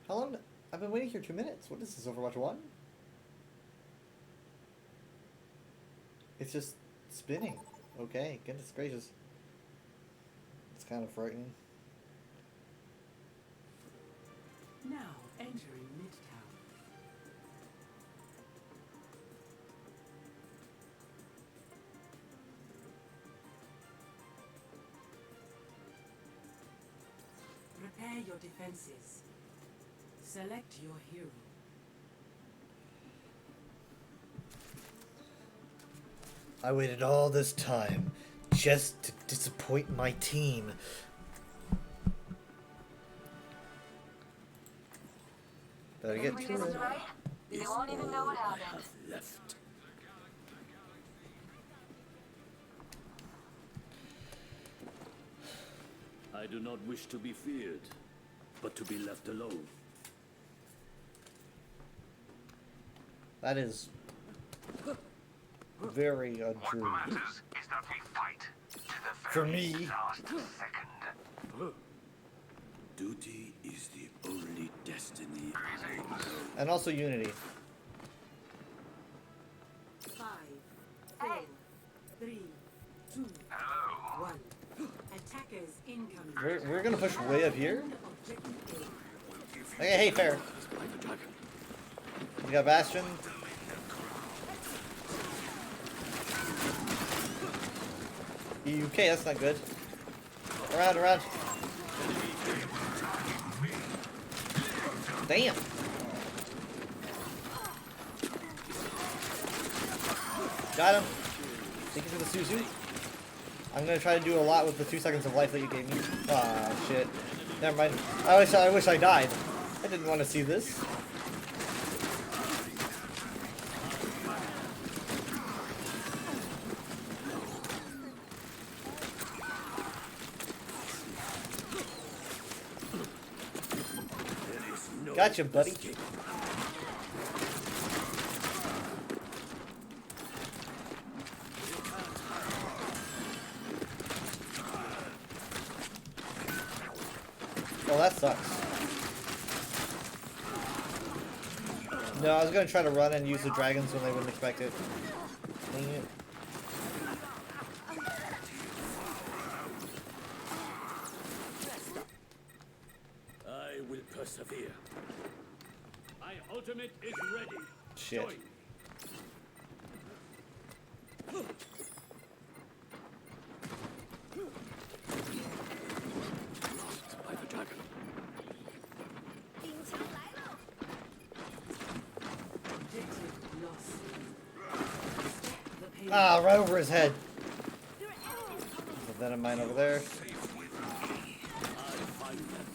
How long? I've been waiting here 2 minutes. What is this, Overwatch 1? It's just spinning. Okay, goodness gracious. It's kind of frightening. Now entering Midtown. Prepare your defenses. Select your hero. I waited all this time just to disappoint my team. Better get to it. You won't even know what happened. Left. I do not wish to be feared, but to be left alone. That is very untrue. What matters is that we fight to the For very me. last second. Duty is the only destiny I know. And also Unity. 5, 4, 3, 2, Hello. 1. Attackers incoming. We're gonna push way up here? Round of Okay, hey, fair. We got Bastion. Okay, that's not good. Around, around. Damn. Got him. Thank you for the Suzu. I'm gonna try to do a lot with the 2 seconds of life that you gave me. Ah, shit. Never mind. I wish I died. I didn't want to see this. Gotcha, buddy. Well, that sucks. No, I was gonna try to run and use the dragons when they wouldn't expect it. Dang it. I will persevere. My ultimate is ready. Shit. Join. Lost by the dragon. Objective lost. The payload. Ah, right over his head. So then a mine over there. I find them.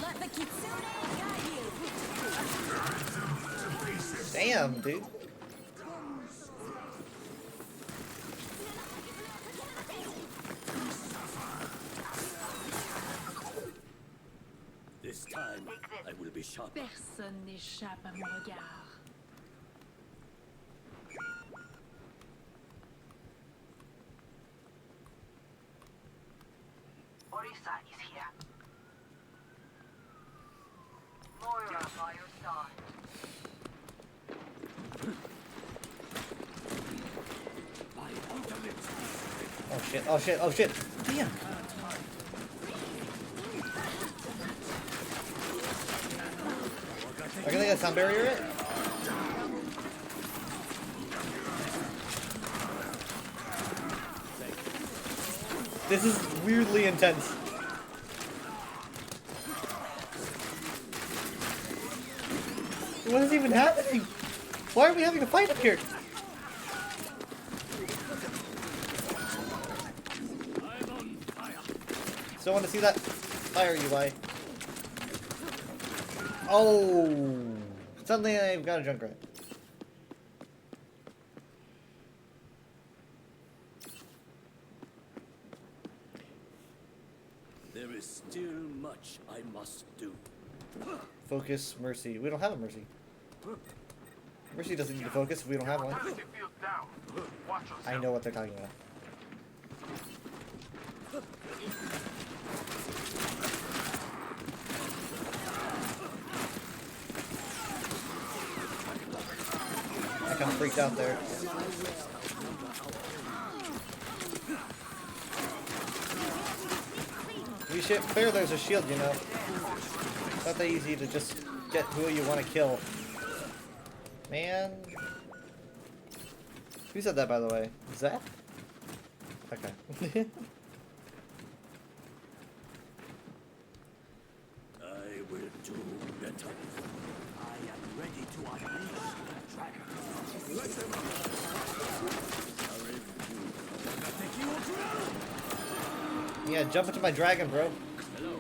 Let the Kitsune guide you. Damn, dude. This time, I will be sharp. Personne n'échappe à mon regard. Orisa is here. Moira by your side. My ultimate is ready. Oh shit, oh shit, oh shit. Damn. Are you gonna get sound barrier it? This is weirdly intense. What is even happening? Why are we having a fight up here? I'm on fire. Still want to see that fire UI. Oh! Suddenly I've got a Junkrat. There is still much I must do. Focus, Mercy. We don't have a Mercy. Mercy doesn't need to focus if we don't have one. Mobility field down. Watch yourself. I know what they're talking about. I kind of freaked out there. We should fair there's a shield, you know. It's not that easy to just get who you want to kill. Man. Who said that, by the way? Zach? Okay. I will do better. I am ready to unleash the dragon. Let them out. Yeah, jump into my dragon, bro. Hello.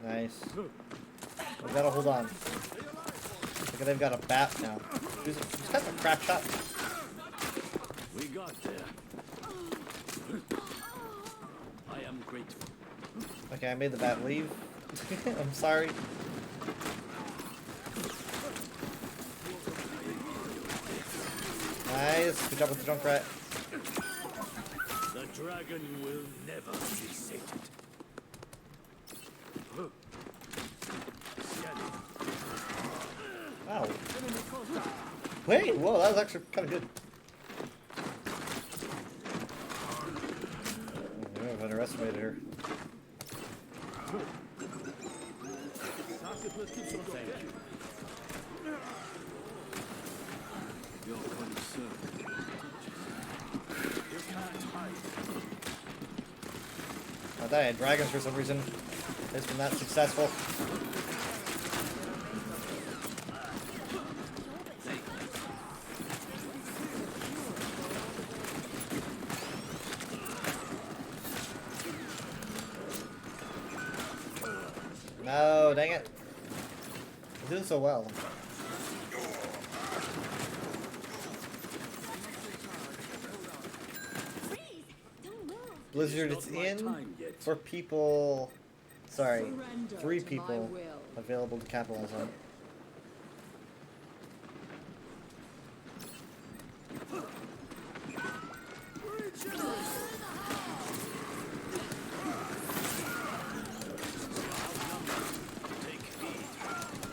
Nice. We gotta hold on. Look at they've got a bat now. Who's got the crack shot? We got there. I am grateful. Okay, I made the bat leave. I'm sorry. Nice. Good job with the Junkrat. The dragon will never be sated. Wow. Wait, whoa, that was actually kind of good. Your concern. I thought I had dragons for some reason. It's been that successful. No, dang it. I'm doing so well. Blizzard, it's in for people. Sorry, 3 people available to capitalize on.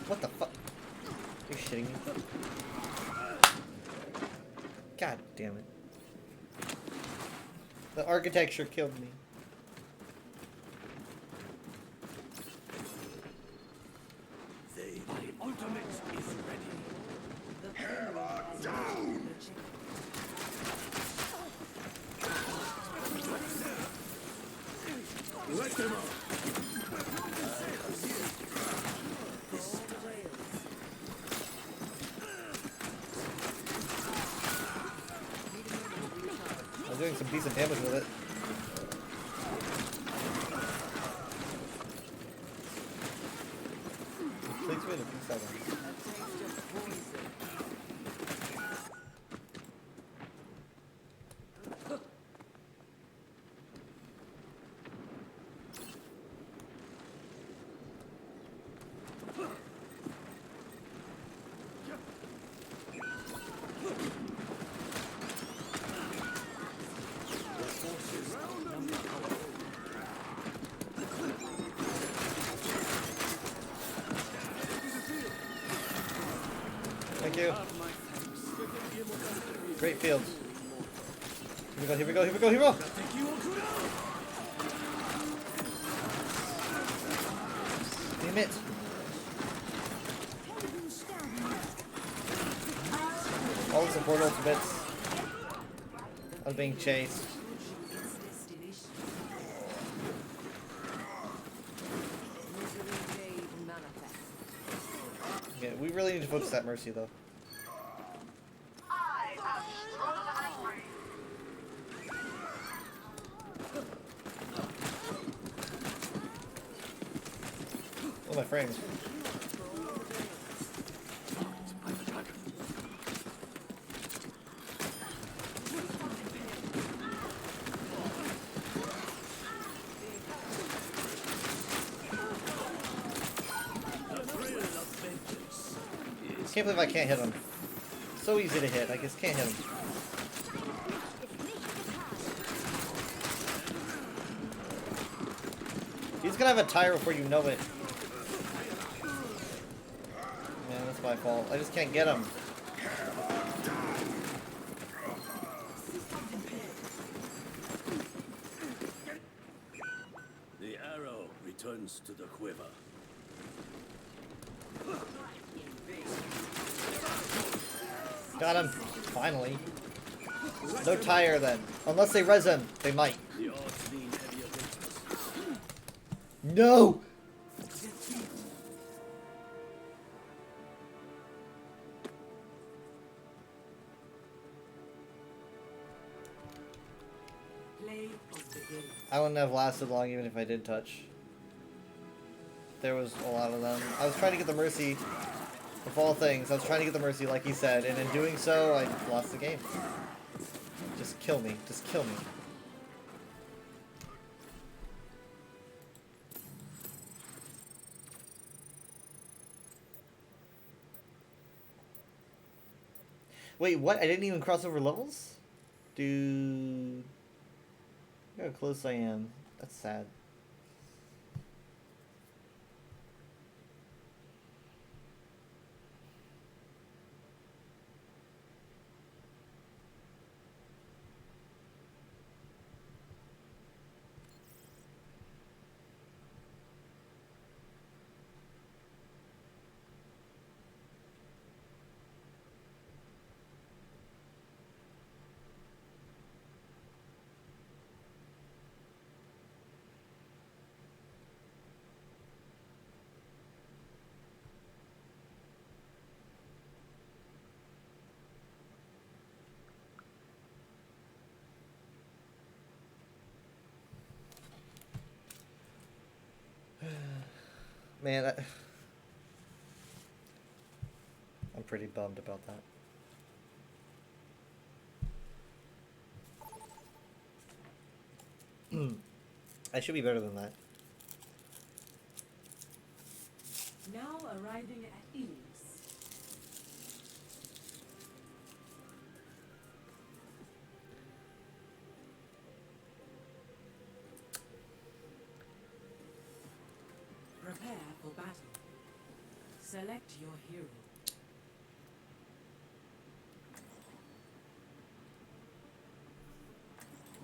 What the fuck? You're shitting me. God damn it. The architecture killed me. My ultimate is ready. The payload has down. Let them up. I was doing some decent damage with it. Please wait a few seconds. Thank you. Great fields. Here we go, here we go, here we go, here we go! Damn it! All the support ultimates. I was being chased. Yeah, we really need to focus that Mercy though. I am strong and brave. Oh, my frames. I can't believe I can't hit him. So easy to hit, I just can't hit him. He's gonna have a tire before you know it. Man, that's my fault. I just can't get him. The arrow returns to the quiver. Got him. Finally. No tire then. Unless they res him. They might. The odds lean heavy against us. No! Play of the game. I wouldn't have lasted long even if I did touch. There was a lot of them. I was trying to get the Mercy. Of all things, I was trying to get the Mercy like he said, and in doing so, I lost the game. Just kill me. Just kill me. Wait, what? I didn't even cross over levels? Dude. Look how close I am. That's sad. Man, I'm pretty bummed about that. I should be better than that. Now arriving at Ely's. Prepare for battle. Select your hero.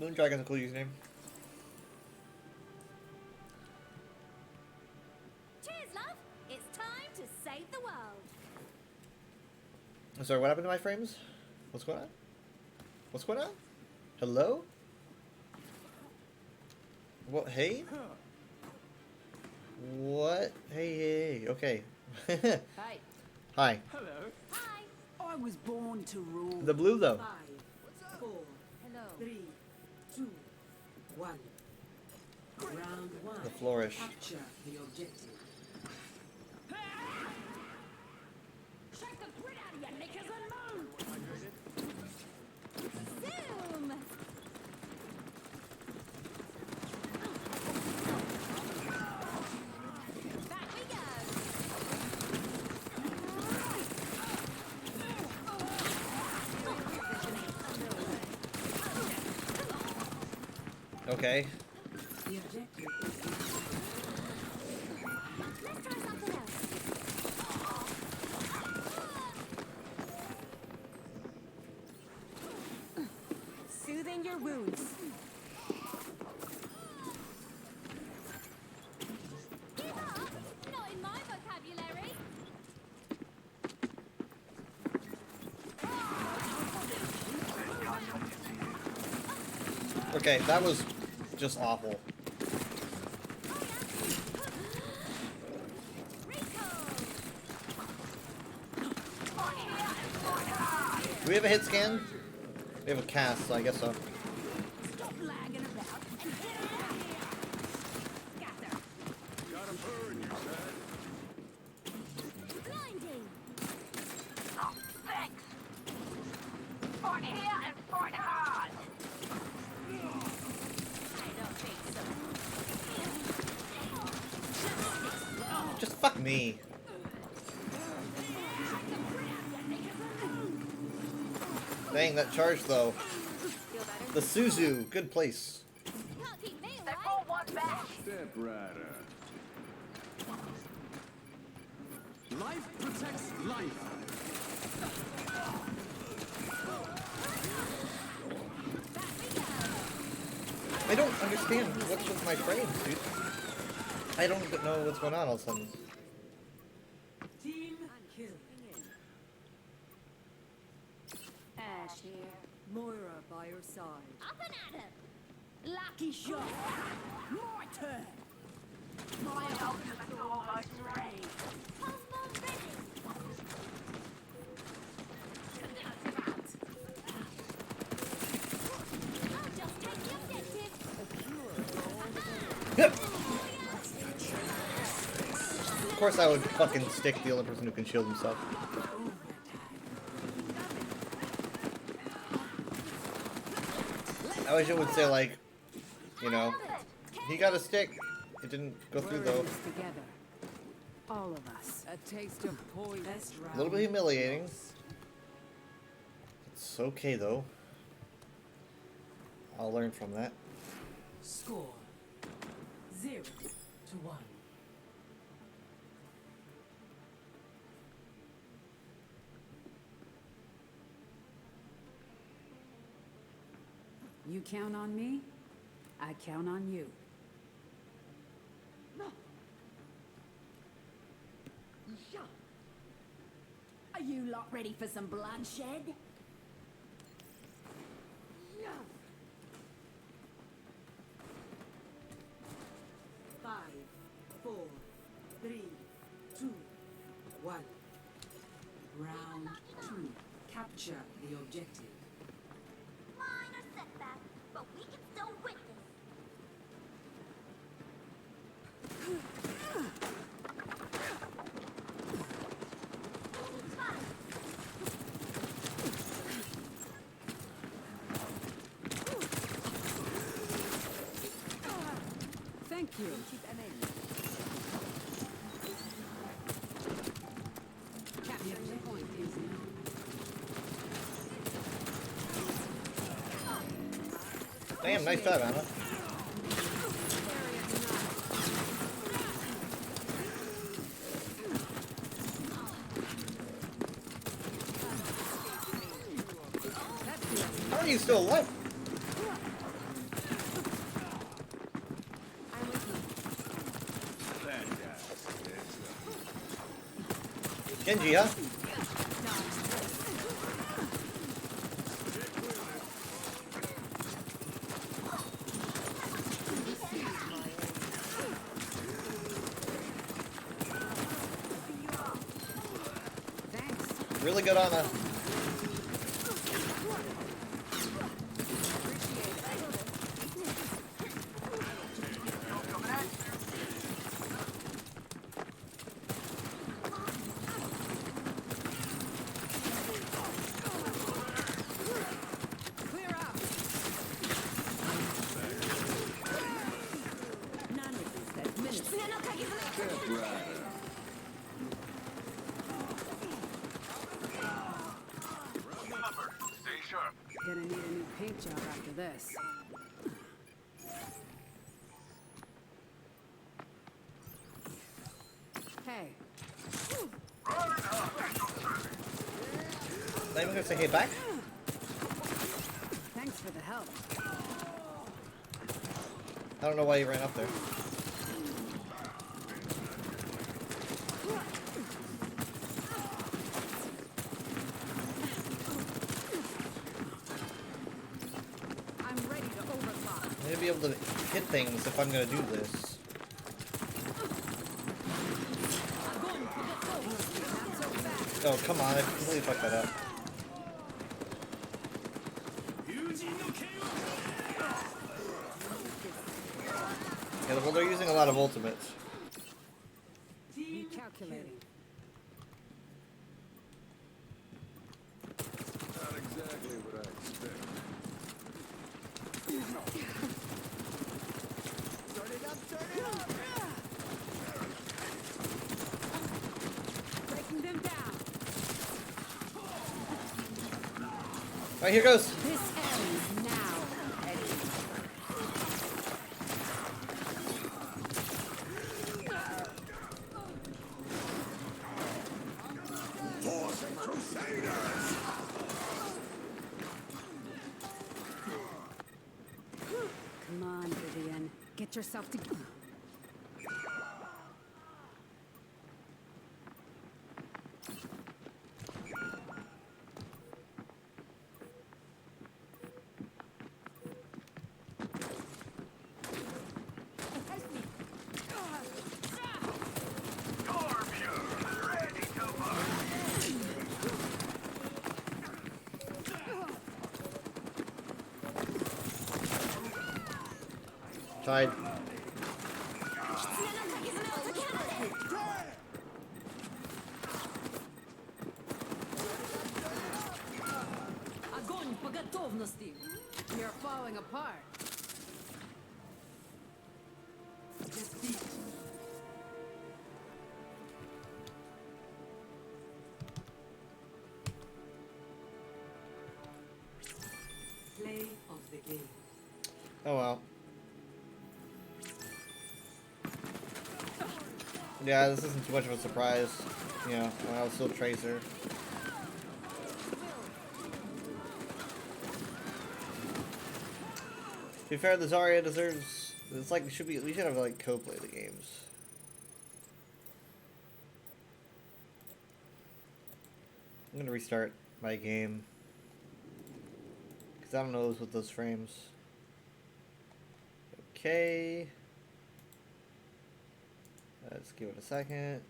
Moondragon's a cool username. Cheers, love! It's time to save the world. I'm sorry, what happened to my frames? What's going on? What's going on? Hello? What? Hey? What? Hey, okay. Hey. Hi. Hello. Hi. I was born to rule. The blue, though. 5, 4, Hello. 3, 2, 1. Round 1. The flourish. Capture the objective. Shake the grit out of you, knickers, and move! Zoom! Back we go! Okay. The objective is Let's try something else. Soothing your wounds. Give up? Not in my vocabulary. Okay, that was just awful. Do we have a hit scan? We have a cast, so I guess so. Stop lagging about and get out of here. Scatter. Blinding. Oh, thanks. Fort here and fort hard. I don't think so. Just fuck me. Dang, that charge though. Feel better? The Suzu, good place. Can't keep me They away. pull one back. Step rider. Life protects life. I don't understand what's with my frames, dude. I don't even know what's going on all of a sudden. team kill. Ash here. Moira by your side. Up and at 'em. Lucky shot. My turn. My ultimate is almost ready. Pulse bomb ready. I'll just take the objective. Of course I would fucking stick the only person who can shield himself. I wish it would say like, you know, he got a stick. It didn't go through though. Together. All of us. A taste of poison. Best A round. little bit humiliating. It's okay though. I'll learn from that. Score 0-1. You count on me, I count on you. Are you lot ready for some bloodshed? 5, 4, 3, 2, 1. Round 2. Capture the objective. Minor setback, but we can still win this. Damn, nice job, Anna. How are you still alive? Genji, huh? Really good on that. Clear out. None of this has minutes. Gonna need a new paint job after this. Hey, Not even gonna say hey back? thanks for the help. I don't know why you ran up there. I'm ready to overclock. I need to be able to hit things if I'm gonna do this. Oh, come on, I completely fucked that up. Yeah, well, they're using a lot of ultimates. Recalculating. Not exactly what I expected. Breaking them down. Alright, here goes. This ends now, Eddie. Come on, Vivian. Get yourself together. Tried. Огонь по готовности. You're falling apart. Play of the game. Oh well. Yeah, this isn't too much of a surprise. You know, when I was still Tracer. To be fair, the Zarya deserves. It's like we should have like co-play the games. I'm gonna restart my game because I don't know what's with those frames. Okay. Let's give it a second.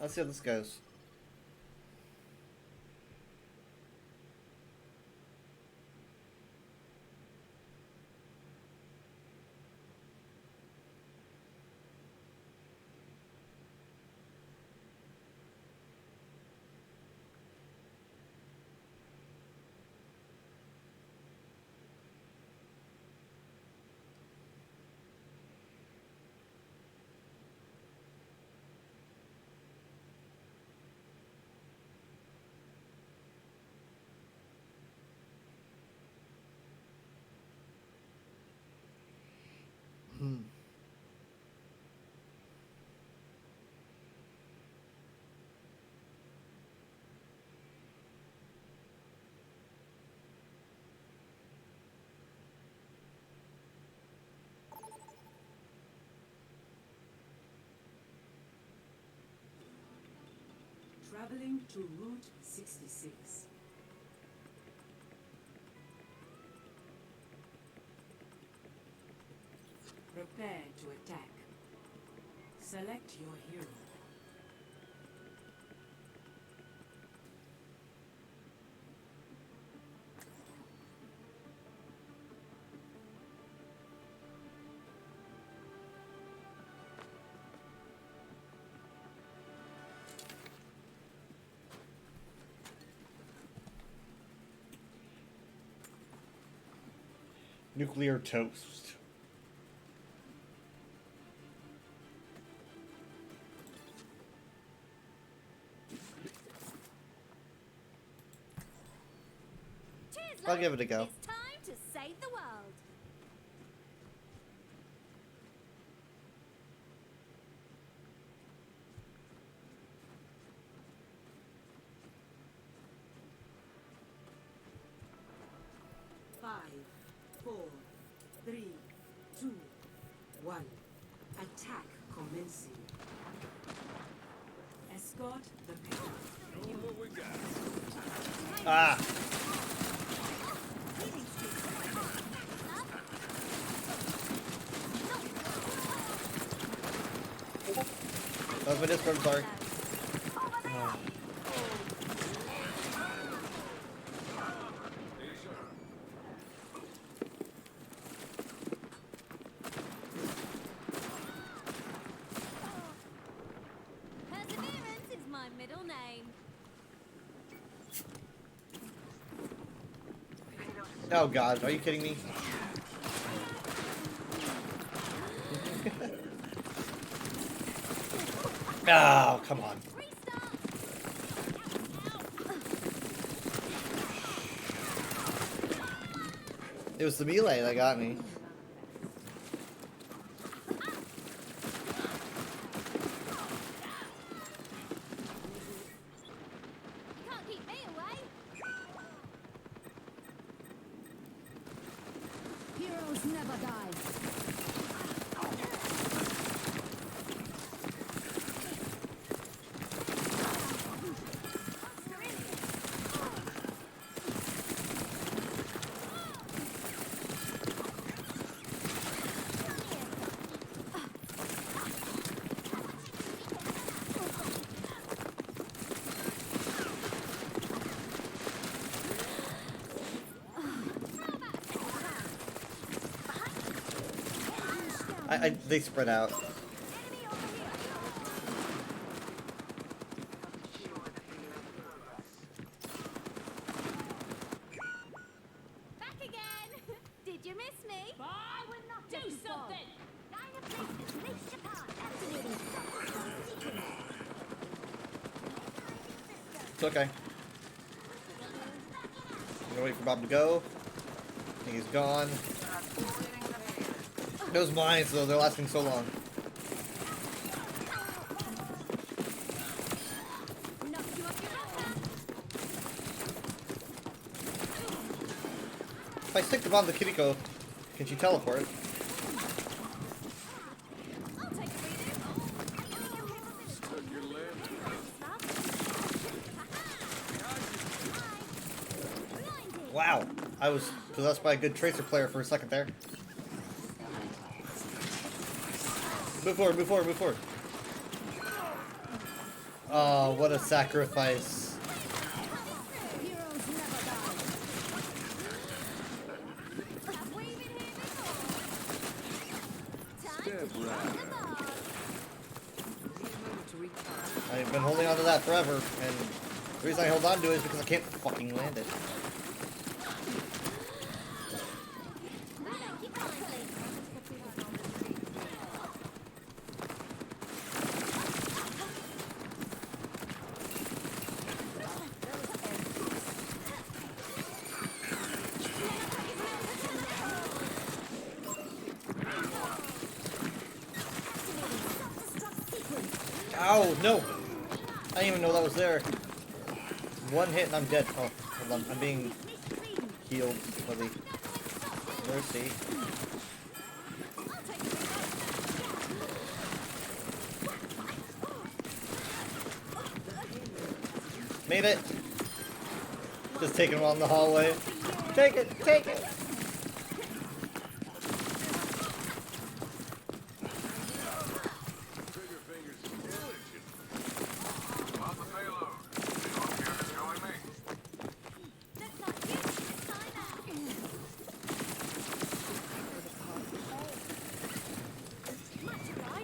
Let's see how this goes. Traveling to Route 66. Prepare to attack. Select your hero. Nuclear toast. Cheers, I'll love. give it a go. It's time to save the world. Five, 4, 3, 2, 1. Attack commencing. Escort the pair. Ah! That was my Discord, sorry. Perseverance is my middle name. Oh god, are you kidding me? Oh, come on. It was the melee that got me. You can't keep me away. Heroes never die. They spread out. Back again. Did you miss me? I would not do something! Dire places, reach apart. Activating It's okay. I'm gonna wait for Bob to go. I think he's gone. Those mines, though, they're lasting so long. knock you off your rocker. If I stick the bomb to Kiriko, can she teleport? I'll take a reading. Wow, I was possessed by a good Tracer player for a second there. Move forward, move forward, move forward. Oh, what a sacrifice. Heroes never die. I've been holding on to that forever, and the reason I hold on to it is because I can't fucking land it. Ow, no! I didn't even know that was there. One hit and I'm dead. Oh, hold on. I'm being healed, buddy. Mercy. Made it! Just taking him on the hallway. Take it! Take it!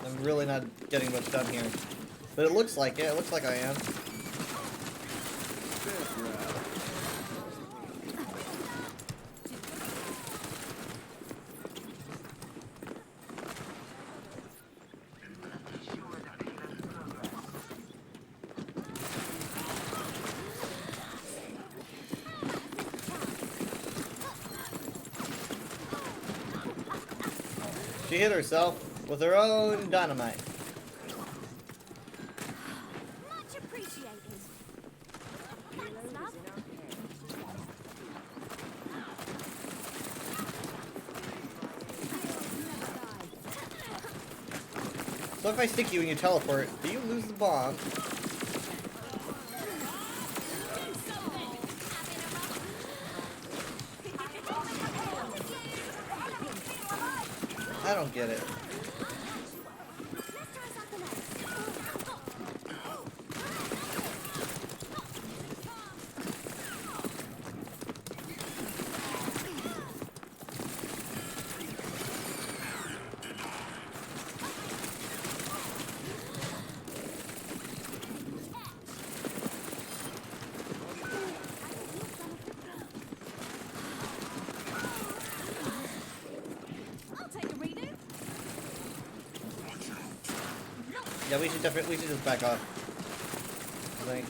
I'm really not getting much done here. But it looks like it. It looks like I am. She hit herself with her own dynamite. Much appreciated. Thanks, love. So if I stick you and you teleport, do you lose the bomb? I don't get it. Yeah, we should just back off. I think.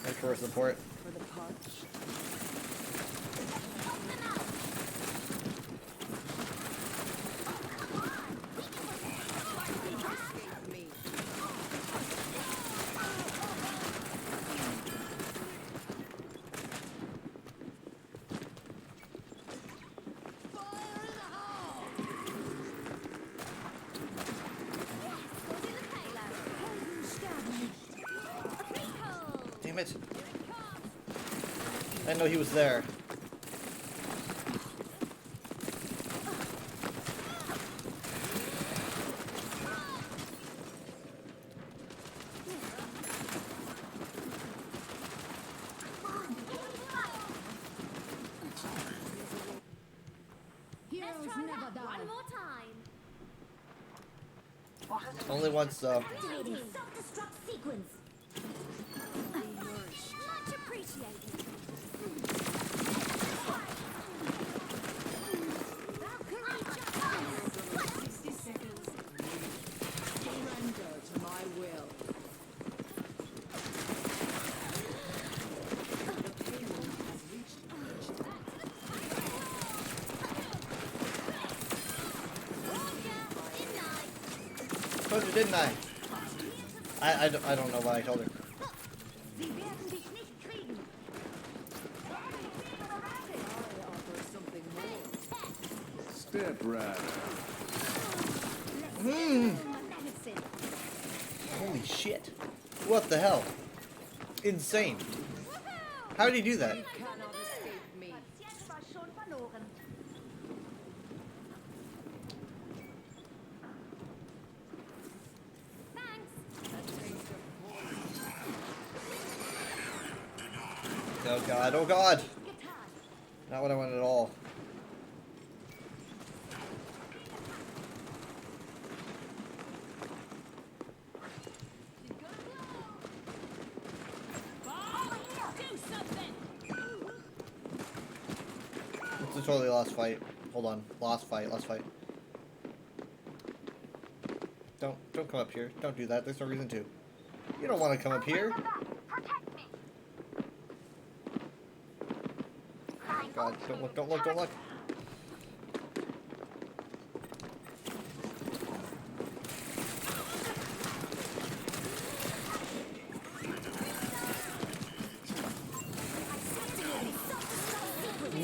Wait for support. For the punch. Damn it. I didn't know he was there. Let's try that one more time. Only once though. Activating self-destruct sequence. Much appreciated. Valkyrie 60 seconds. Surrender to my will. The payload has reached Told you, didn't I? I don't know why I told her. Sie werden dich nicht kriegen. Step right. Holy shit. What the hell? Insane. How did he do that? Cannot escape me. Jetzt war schon verloren. Thanks. Oh god, oh god! Not what I wanted at all. Do something! It's a totally lost fight. Hold on. Lost fight, lost fight. Don't come up here. Don't do that. There's no reason to. You don't want to come up here. God, don't look, don't look, don't look.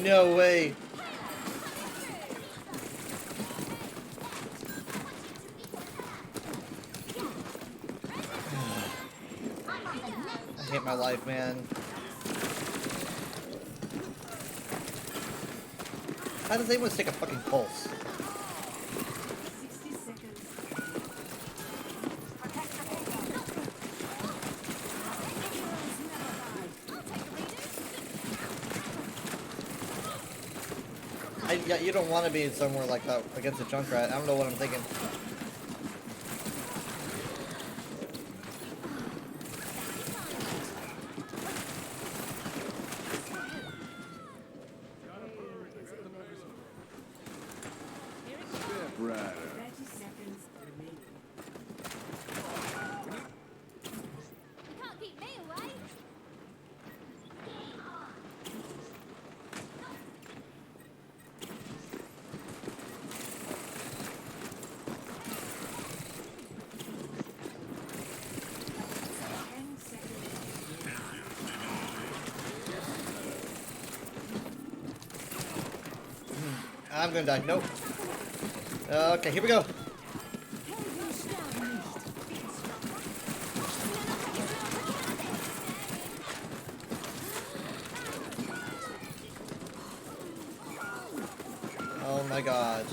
No way. I hate my life, man. How does anyone take a fucking pulse? 60 seconds. Yeah, you don't want to be somewhere like that against a Junkrat. I don't know what I'm thinking. Right. 30 seconds remaining. You can't keep me away. I'm gonna die. Nope. Okay, here we go. Oh my god.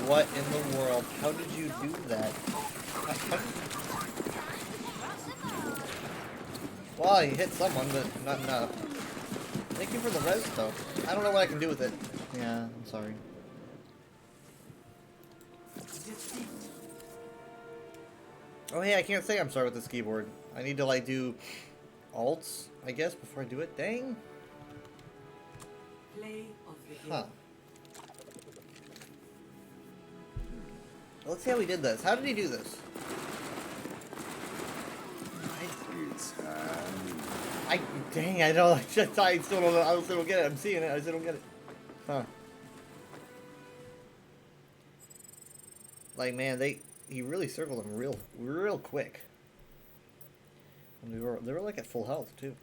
What in the world? How did you do that? Well, he hit someone, but not enough. Thank you for the res, though. I don't know what I can do with it. Yeah, I'm sorry. Oh hey, I can't say I'm sorry with this keyboard. I need to like do alts, I guess, before I do it. Dang. Play of the game. Huh. Let's see how he did this. How did he do this? Dang, I don't. I still don't know. I still don't get it. I'm seeing it. I still don't get it. Huh. Like man, he really circled them real quick. And they were like at full health too.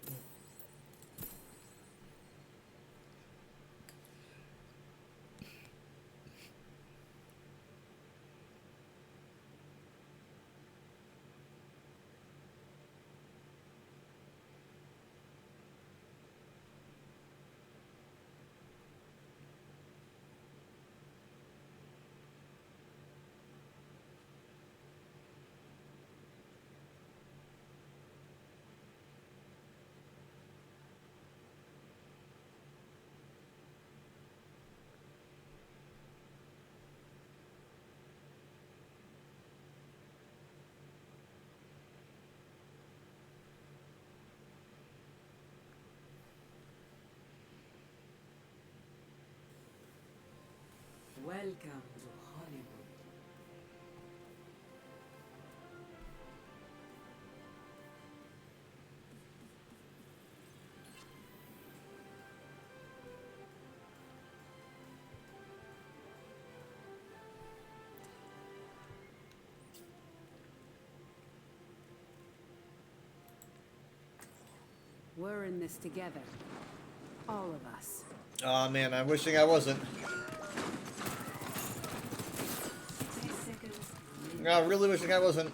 Welcome to Hollywood. We're in this together. All of us. Oh man, I'm wishing I wasn't. 60 seconds. I'm really wishing I wasn't.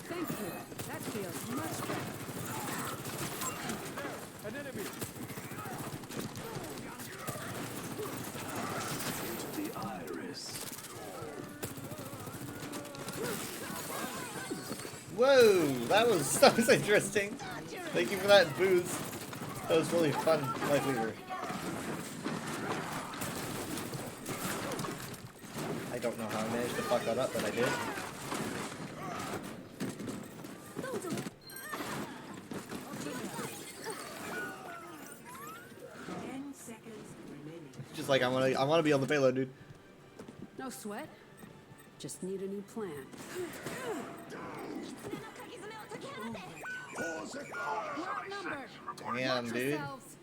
Thank you. That feels much better. An enemy. Whoa, that was interesting. Thank you for that boost. That was really fun, Life Weaver. I don't know how I managed to fuck that up, but I did. Just like I wanna be on the payload, dude. No sweat. Just need a new plan. We're outnumbered. Damn, Watch dude. yourselves.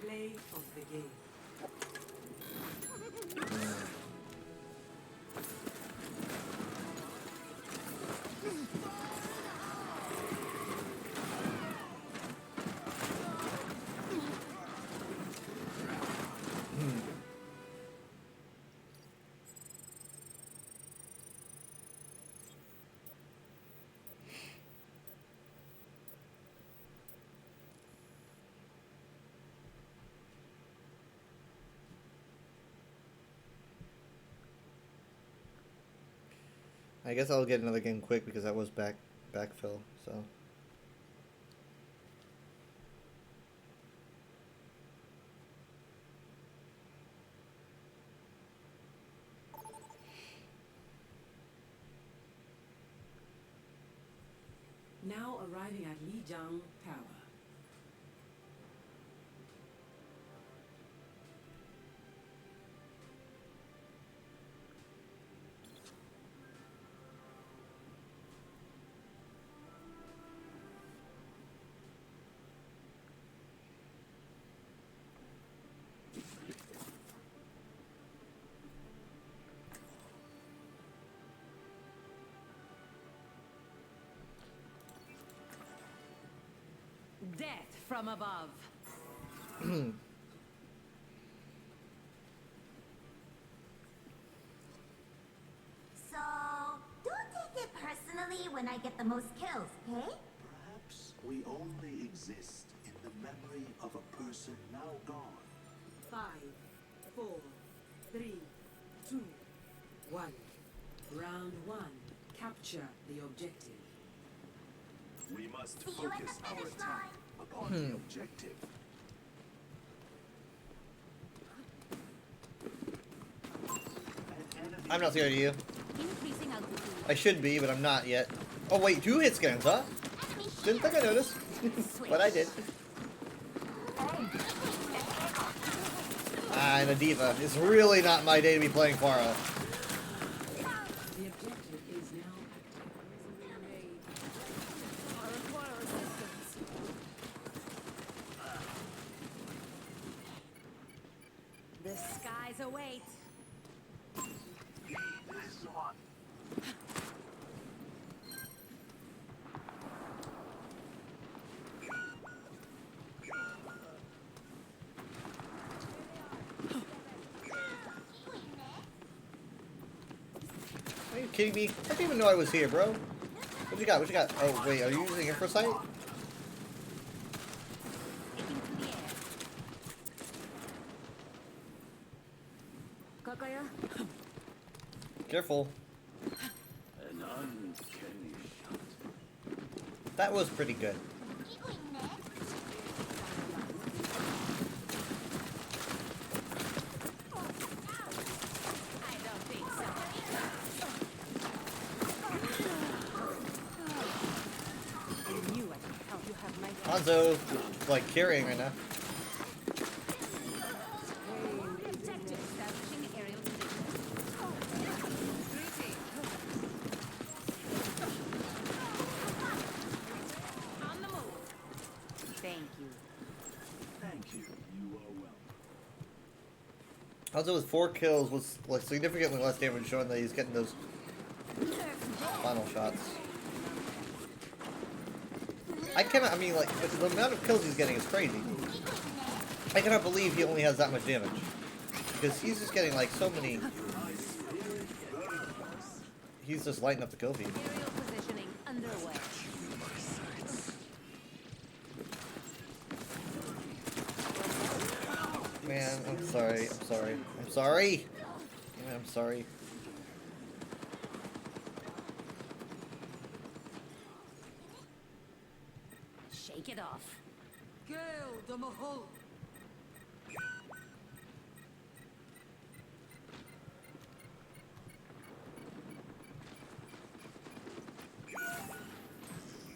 Play of the game. I guess I'll get another game quick because that was backfill, so. Now arriving at Lijiang Tower. Death from above. So, don't take it personally when I get the most kills, okay? Perhaps we only exist in the memory of a person now gone. 5, 4, 3, 2, 1. Round 1. Capture the objective. We must See you at focus the our finish attack line. upon the objective. I'm not scared of you. Increasing altitude. I should be, but I'm not yet. Oh wait, 2 hit scans, huh? Didn't think I noticed. But I did. Ah, and a diva. It's really not my day to be playing Pharah. The objective is now I require assistance. The skies await. Are you kidding me? I didn't even know I was here, bro. What you got? What you got? Oh wait, are you using Infrasight? Taking to the air. Kakaya? Careful. An uncanny shot. That was pretty good. I don't think so. I knew I could help you have my Hanzo, like, carrying right now. objective. Establishing aerial on the move. Thank you. Thank you. You are welcome. Hanzo with 4 kills was like significantly less damage, showing that he's getting those final shots. I cannot, I mean, like, the amount of kills he's getting is crazy. I cannot believe he only has that much damage. Because he's just getting, like, so many... He's just lighting up the kill feed. Aerial positioning underway. Man, I'm sorry. I'm sorry. I'm sorry. Man, I'm sorry. Shake it off. Gale the Mahal.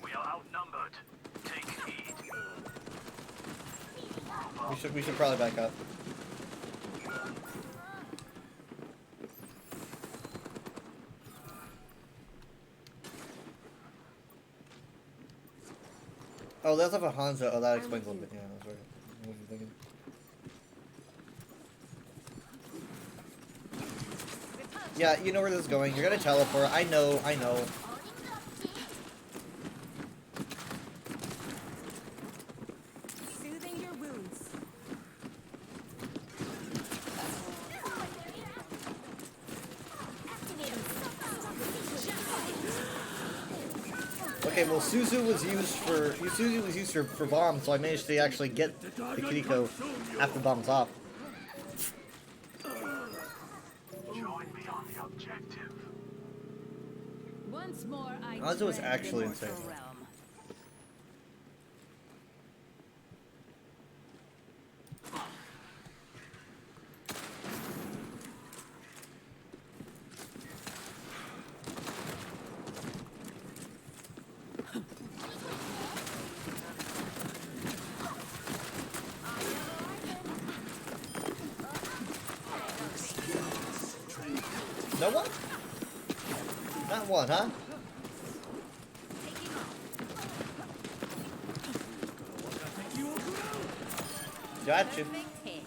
We are outnumbered. Take heed. We should probably back up. Oh, that's off of Hanzo. Oh, that explains a little bit. Yeah, that's right. What was I thinking? Yeah, you know where this is going. You're gonna teleport. I know. I know. Soothing your wounds. Okay, well, Suzu was used for bombs, so I managed to actually get the Kiriko after the bombs off. Join me on the objective. Once more, I Hanzo is tread actually the mortal insane. realm. No one? Not one, huh? Got you. Perfect hit.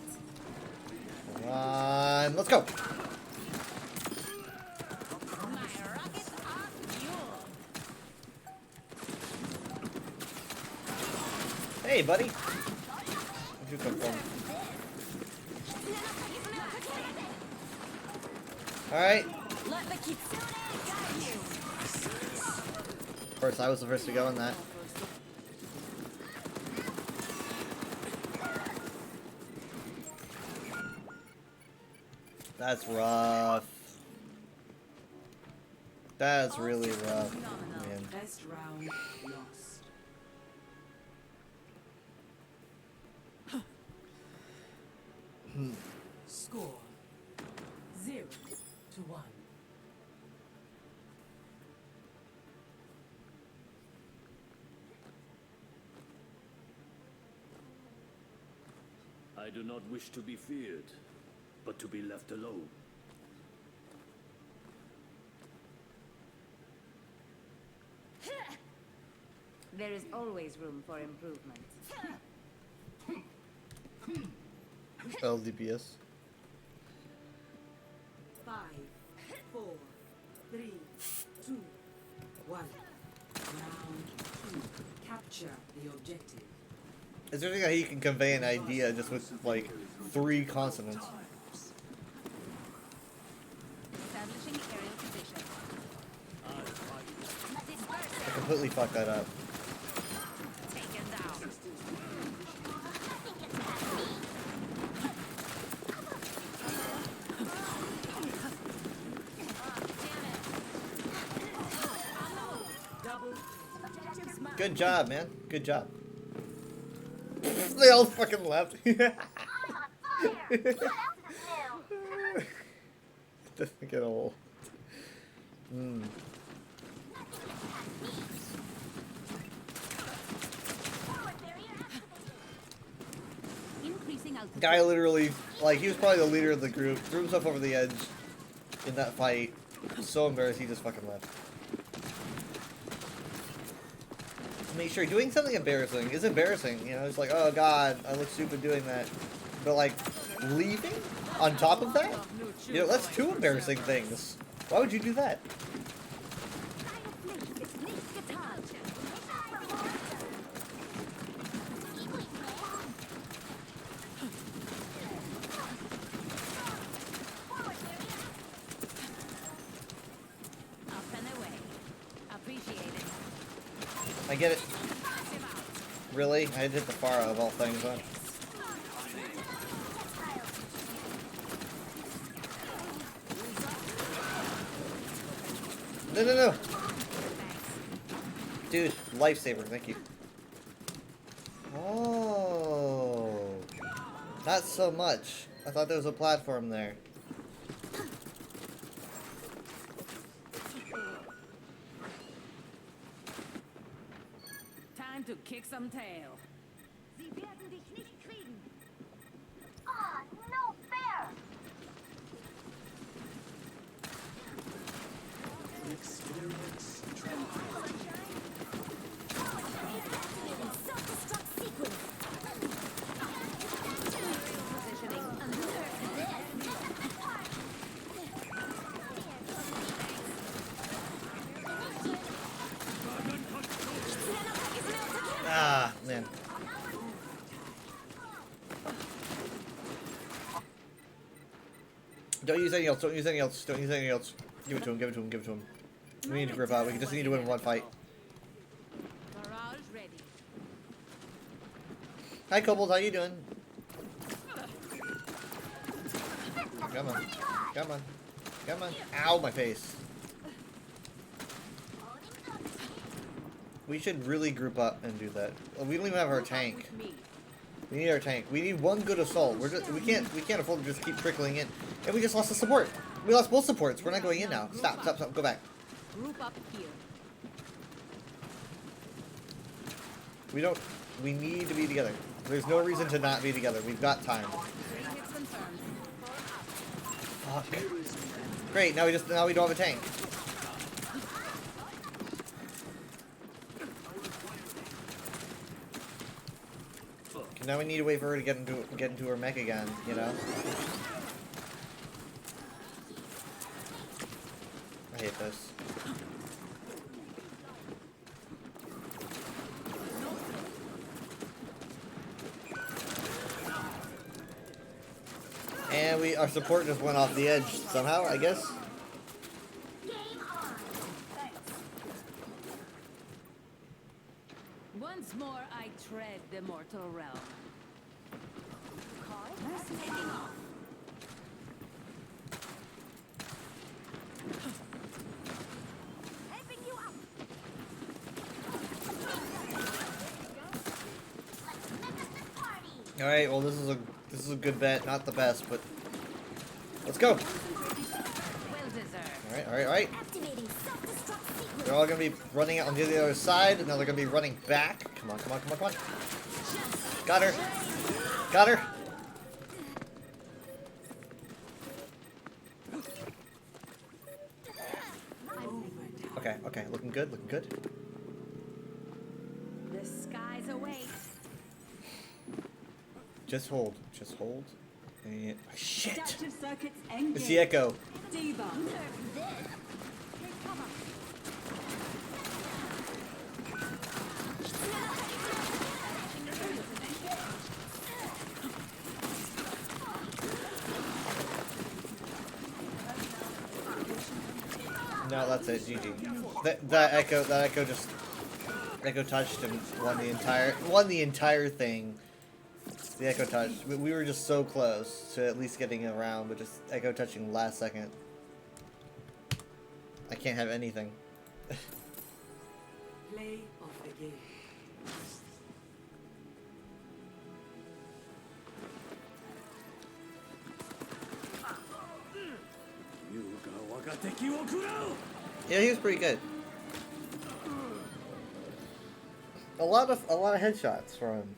Come on, let's go. My rockets are fuel. Hey, buddy. Where'd you come from? Alright. Let the kitsune guide you. Of course, I was the first to go on that. That's rough. That's really rough, man. Best round lost. Score 0-1. I do not wish to be feared, but to be left alone. There is always room for improvement. LDPS. 5, 4, 3, 2, 1. Round 2. Capture the objective. Is there anything how you can convey an idea just with, like, 3 consonants? Establishing aerial position. I completely fucked that up. Taken down. Good job, man. Good job. They all fucking left. Doesn't get old. Increasing altitude. Guy literally, like, he was probably the leader of the group, threw himself over the edge in that fight. So embarrassed, he just fucking left. Make sure doing something embarrassing is embarrassing, you know, it's like, oh god, I look stupid doing that. But like, leaving on top of that? You know, that's 2 embarrassing things. Why would you do that? Up and away. Appreciate it. I get it. Really? I hit the far of all things, huh? No, no, no. Dude, lifesaver, thank you. Oh. Not so much. I thought there was a platform there. Time to kick some tail. Sie werden dich nicht kriegen. Ah, no fair. Self-destruct sequence. Positioning. Ah, man. Don't use anything else, don't use anything else, don't use anything else. Give it to him, give it to him, give it to him. We need to grip out, we just need to win one fight. Barrage ready. Hi Kobold, how you doing? Come on, come on, come on. Ow, my face. We should really group up and do that. Well, we don't even have our tank. We need our tank. We need one good assault. We can't afford to just keep trickling in. And we just lost the support. We lost both supports. We're not going in now. Stop, stop, stop. Go back. Group up here. We need to be together. There's no reason to not be together. We've got time. Three hits confirmed. Fuck. Great, now we don't have a tank. Now we need to wait for her to get into her mech again, you know? I hate this. And our support just went off the edge somehow, I guess. Once more I tread the mortal realm. Taking off. Helping you up. All right, well this is a good bet, not the best, but let's go. Well deserved. All right. Activating self-destruct sequence. They're all gonna be running out on the other side, and now they're gonna be running back. Come on, come on, come on, come on. Got her. Got her. Okay, okay, looking good, looking good. The skies await. Just hold, just hold. And shit! Adaptive circuits engaged. It's the echo. Diva. No, that's it. GG. That echo just touched and won the entire thing. The echo touch. We were just so close to at least getting around, but just echo touching last second. I can't have anything. Play of the game. Yeah, he was pretty good. A lot of headshots from him.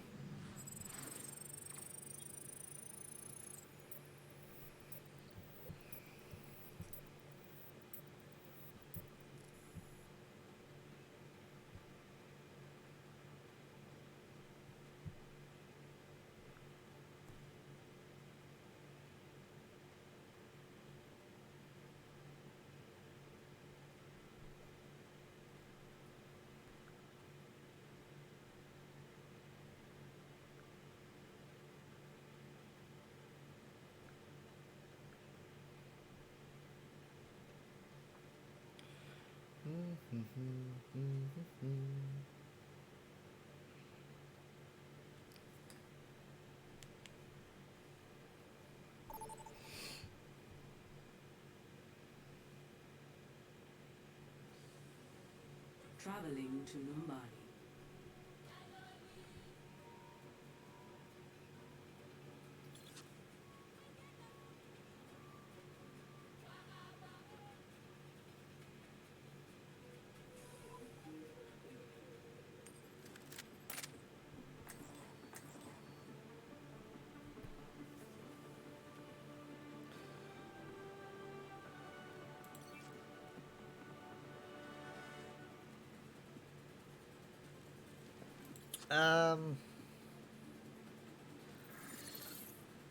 traveling to Numbani.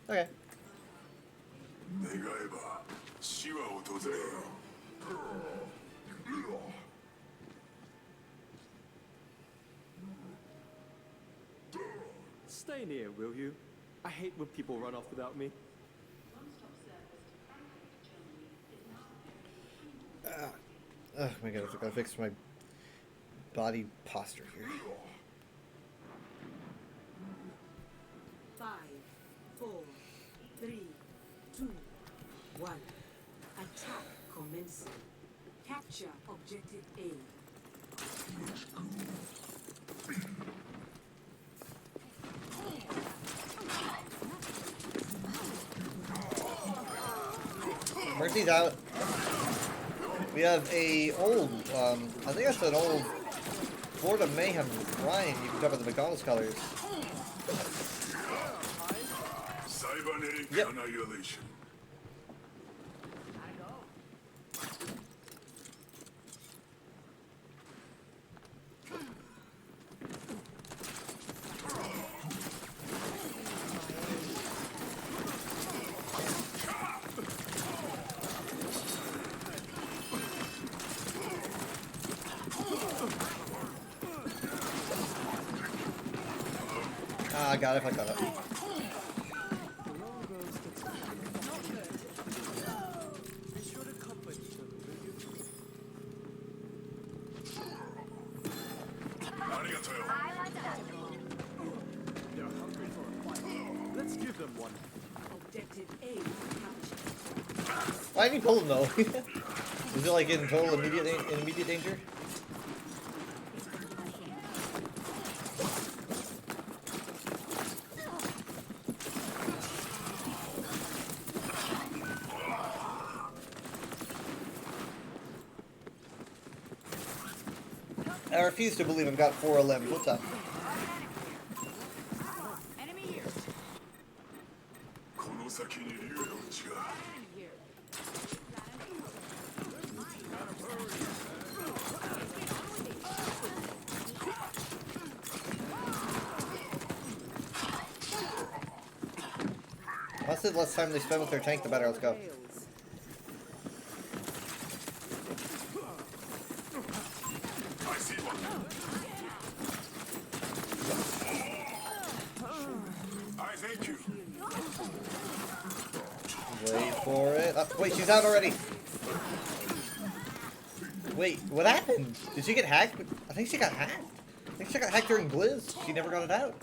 Okay. 願えば死は訪れよ。Stay near, will you? I hate when people run off without me. Oh my god, I gotta fix my body posture here. 5, 4, 3, 2, 1. Attack commencing. Capture objective A. Mercy's out. We have a old, I think that's an old Florida Mayhem Ryan you can cover the McDonald's colors. Cybernetic Yep. annihilation. Ah, I got it, I got it. Be sure to comfort each other, will you? ありがとうよ。 They're hungry for a fight. Let's give them one. Objective A captured. Why didn't he pull him though? Is it like in total immediate danger? I refuse to believe I've got 4 limbs. What's up? Enemy here. この先に竜の内が。 Enemy here. Honestly, the less time they spend with their tank, the better. Let's go. I see one. I thank you. Wait for it. Wait, she's out already. Wait, what happened? Did she get hacked? I think she got hacked. I think she got hacked during Blizz. She never got it out.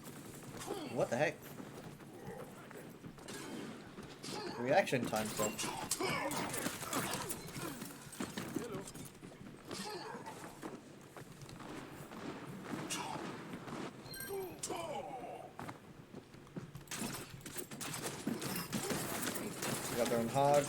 What the heck? Reaction time stuff. They got their own hog.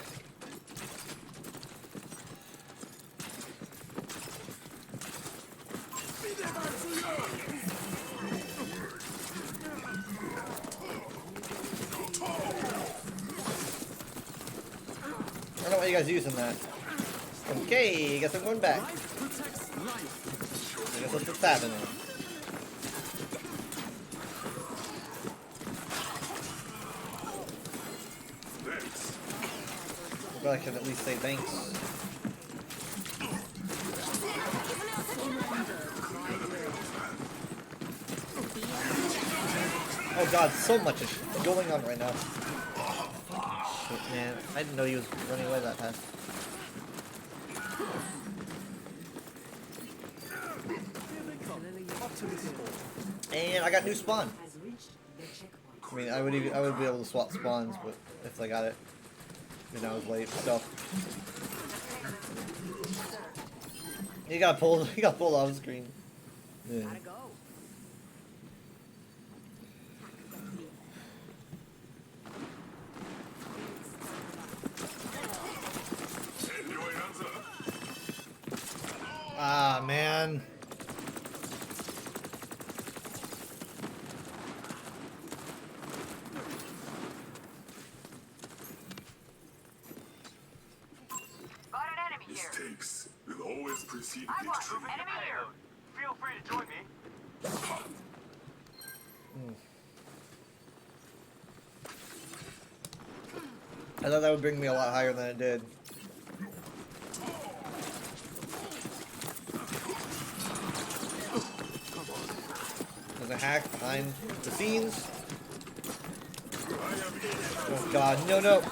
I don't know why you guys using that. Okay, guess I'm going back. Life protects life. I guess that's what's happening. Thanks. Well, I can at least say thanks. Oh god, so much is going on right now. Shit, man. I didn't know he was running away that fast. Here they come. Up to the hill. And I got new spawn. Has reached the checkpoint. I mean, I would be able to swap spawns, but if I got it, then I was late. So He got pulled. He got pulled off screen. Yeah. Gotta go. Ah, man. Got an enemy here. Mistakes will always precede I want victory. enemy here. Feel free to join me. I thought that would bring me a lot higher than it did. There's a hack behind the scenes. Oh god, no, no.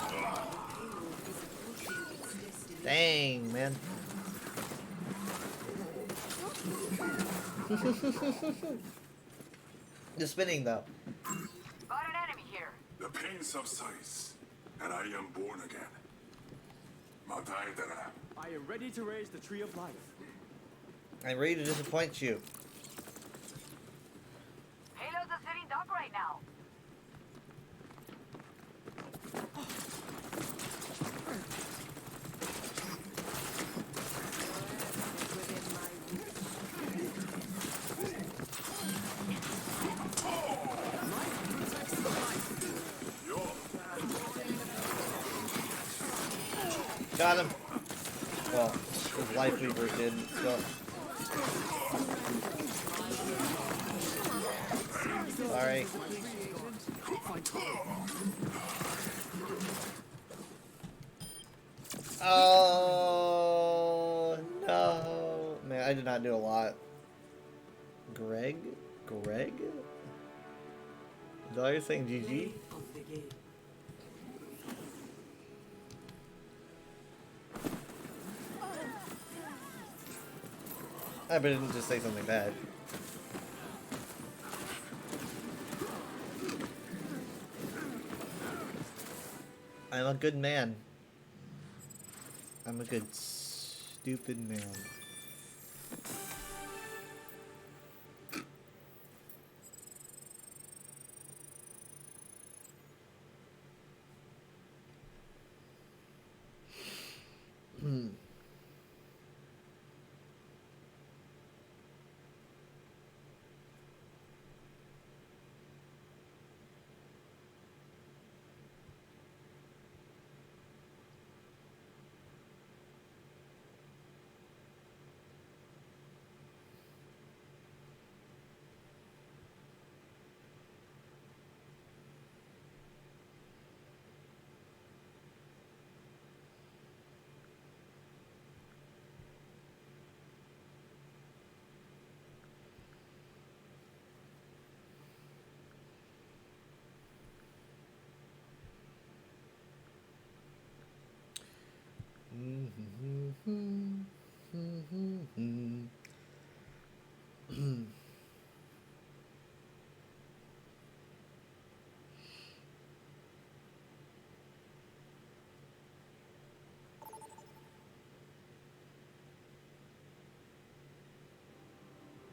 Dang, man. The spinning, though. Got an enemy here. The pain subsides, and I am born again. Mataidara. I am ready to raise the tree of life. I'm ready to disappoint you. Halo's a sitting duck right now. Got him. Well, his life weaver didn't, so. Sorry. Oh no. Man, I did not do a lot. Greg? Greg? Is that all you're saying, GG? I bet I didn't just say something bad. I'm a good man. I'm a good stupid man.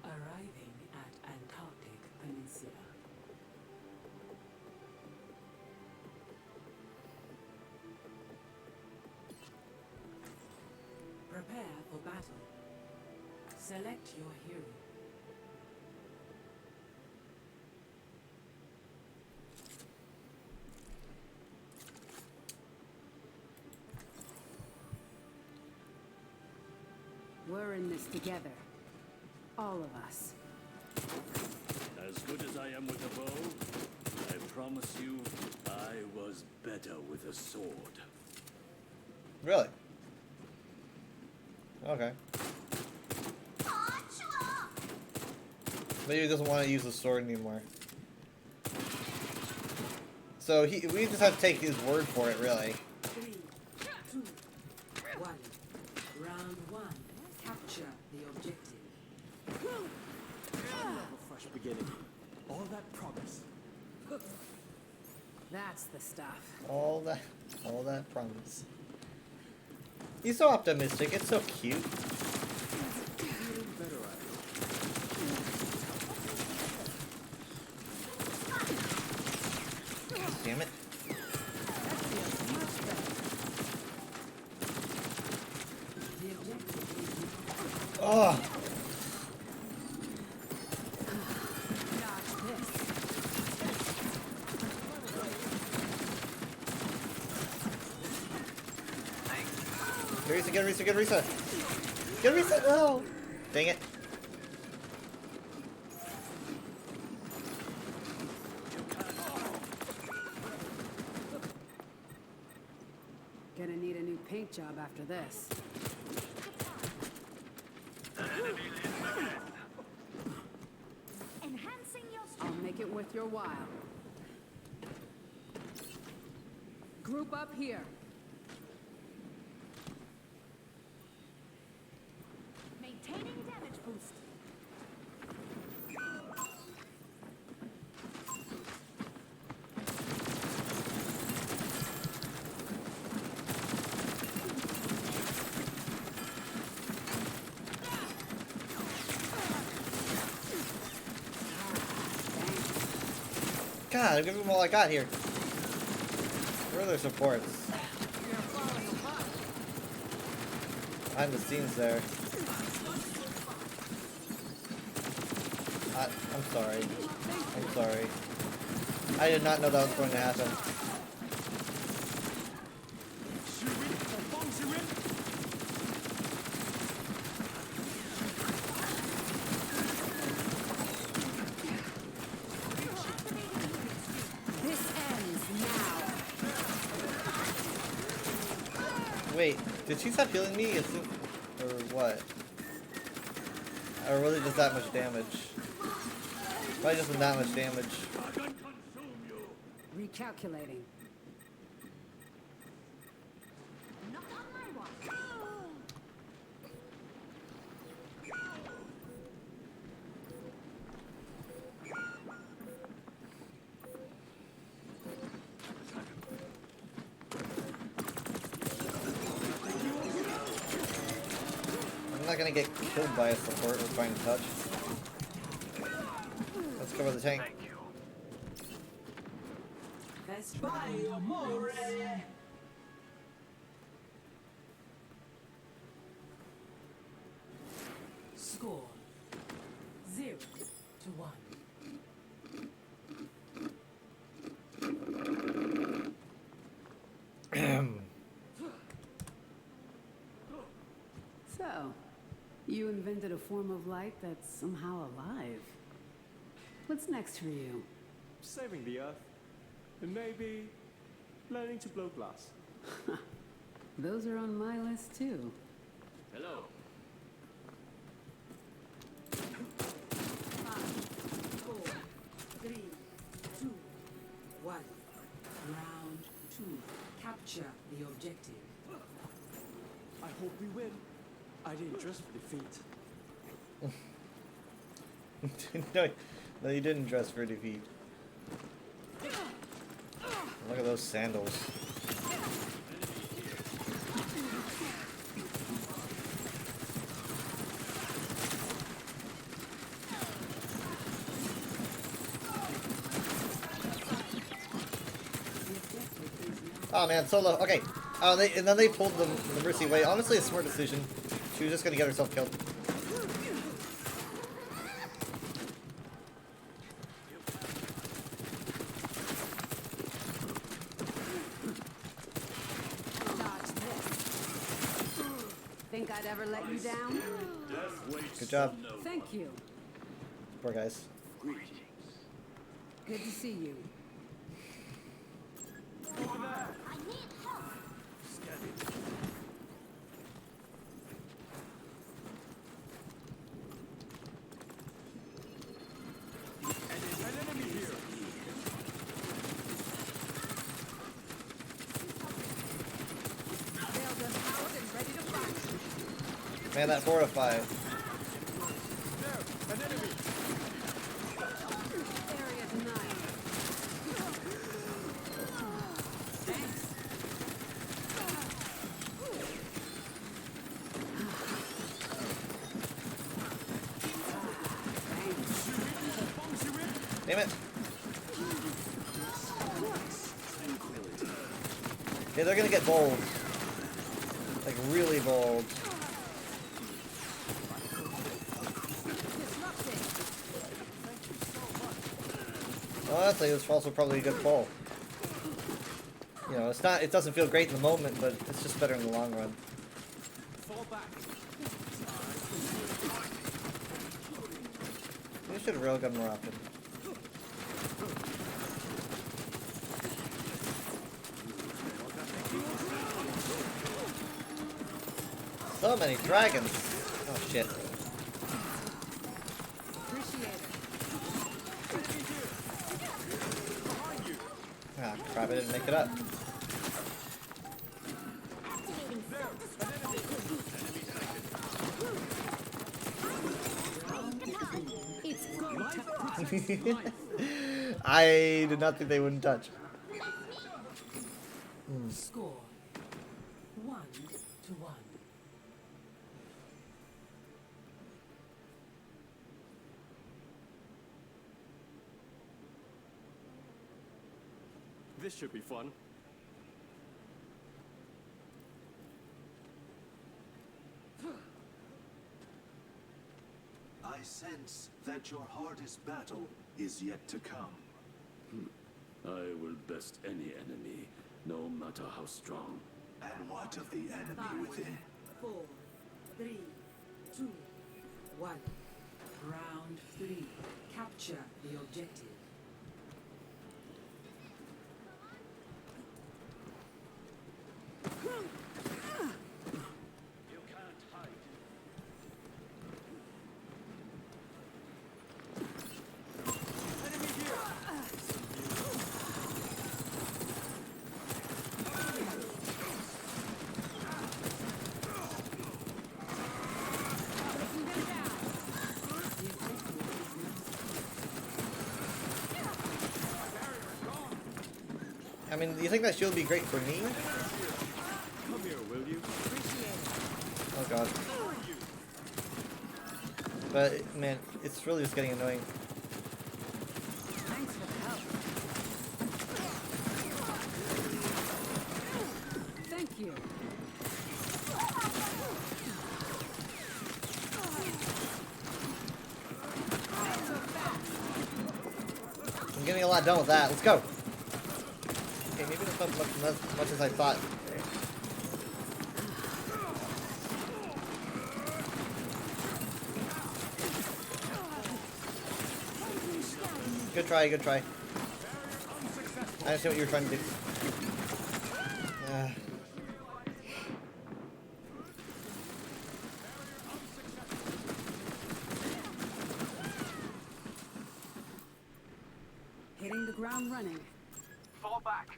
Arriving at Antarctic Peninsula. Prepare for battle. Select your hero. We're in this together. All of us. As good as I am with a bow, I promise you, I was better with a sword. Really? Okay. Maybe he doesn't want to use the sword anymore. So we just have to take his word for it, really. 3, 2, 1. Round 1. Capture the objective. A fresh beginning. All that promise. That's the stuff. All that promise. He's so optimistic. It's so cute. Damn it. That feels much better. The objective is Oh! dodge this. Get Risa, get Risa! Get Risa! Oh! Dang it. Gonna need a new paint job after this. Enhancing your I'll make it worth your while. Group up here. maintaining damage boost. God, I'm giving them all I got here. Where are their supports? Behind the scenes there. I'm sorry. I'm sorry. I did not know that was going to happen. This ends now. Wait, did she stop healing me? Or what? Or was it just that much damage? Probably just that much damage. Recalculating. Not on my watch. I'm not gonna get killed by a support we're trying to touch. Let's cover the tank. Best Score 0-1. So, you invented a form of light that's somehow alive. What's next for you? Saving the Earth. And maybe learning to blow glass. Those are on my list too. Hello. 5, 4, 3, 2, 1. Round 2. Capture the objective. I hope we win. I didn't dress for defeat. No, you didn't dress for defeat. Look at those sandals. Oh man, Solo. Okay. And then they pulled the Mercy away. Honestly, a smart decision. She was just gonna get herself killed. Dodge this. Think I'd ever let you down? Good job. Thank you. Poor guys. Good to see you. I need help. Man, that fortify. Area's nice. Thanks. Damn it. Okay, they're gonna get bold. Like, really bold. Well, I'd say it's also probably a good pull. You know, it doesn't feel great in the moment, but it's just better in the long run. You should have railgun more often. So many dragons! Oh shit. Ah, crap, I didn't make it up. I did not think they wouldn't touch. Score 1-1. This should be fun. I sense that your hardest battle is yet to come. I will best any enemy, no matter how strong. And what of the enemy within? 4, 3, 2, 1. Round 3. Capture the objective. I mean, do you think that shield would be great for me? Come here, will you? Oh god. But, man, it's really just getting annoying. Thanks for the help. Thank you. I'm getting a lot done with that. Let's go. Okay, maybe that's not much as I thought. Good try, good try. I understand what you were trying to do. Hitting the ground running. Fall back.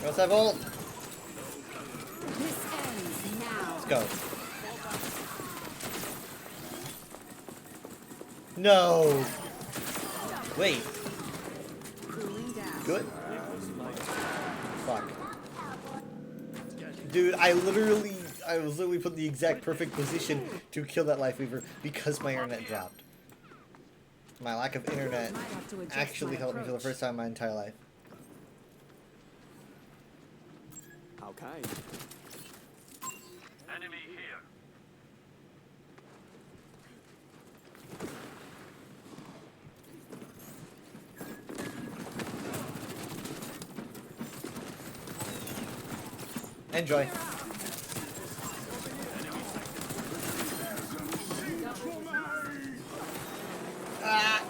What's that vault? This ends now. Let's go. No. Wait. Cooling down. Good. Fuck. Dude, I was literally put in the exact perfect position to kill that Life Weaver because my internet dropped. My lack of internet actually helped me for the first time in my entire life. Okay. Enemy here. Enjoy. Ah.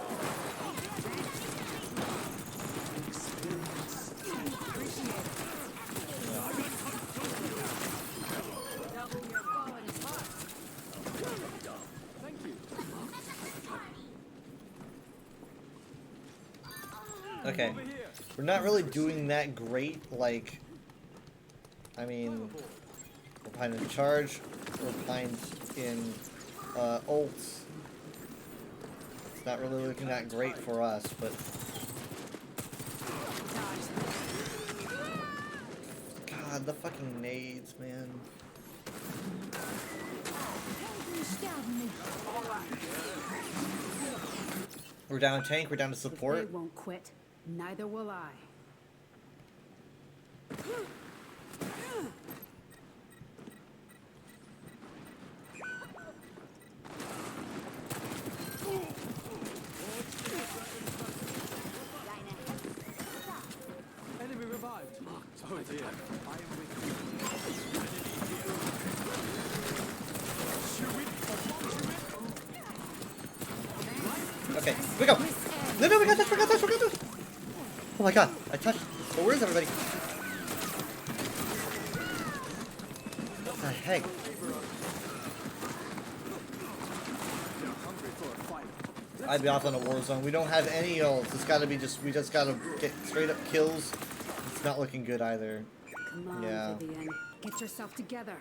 Okay, we're not really doing that great, like, I mean, We're behind in charge. We're behind in ults. It's not really looking that great for us, but God, the fucking nades, man. We're down a tank. We're down to If they support. won't quit, neither will I. Enemy revived. Oh dear. I am with Okay, we go. No, no, we got this. We got this. We got this. Oh my God, I touched. Oh, where's everybody? What the heck? I'd be off on a war zone. We don't have any ults. It's gotta be just, we just gotta get straight up kills. It's not looking good either. Come on, Yeah. Vivian. Get yourself together.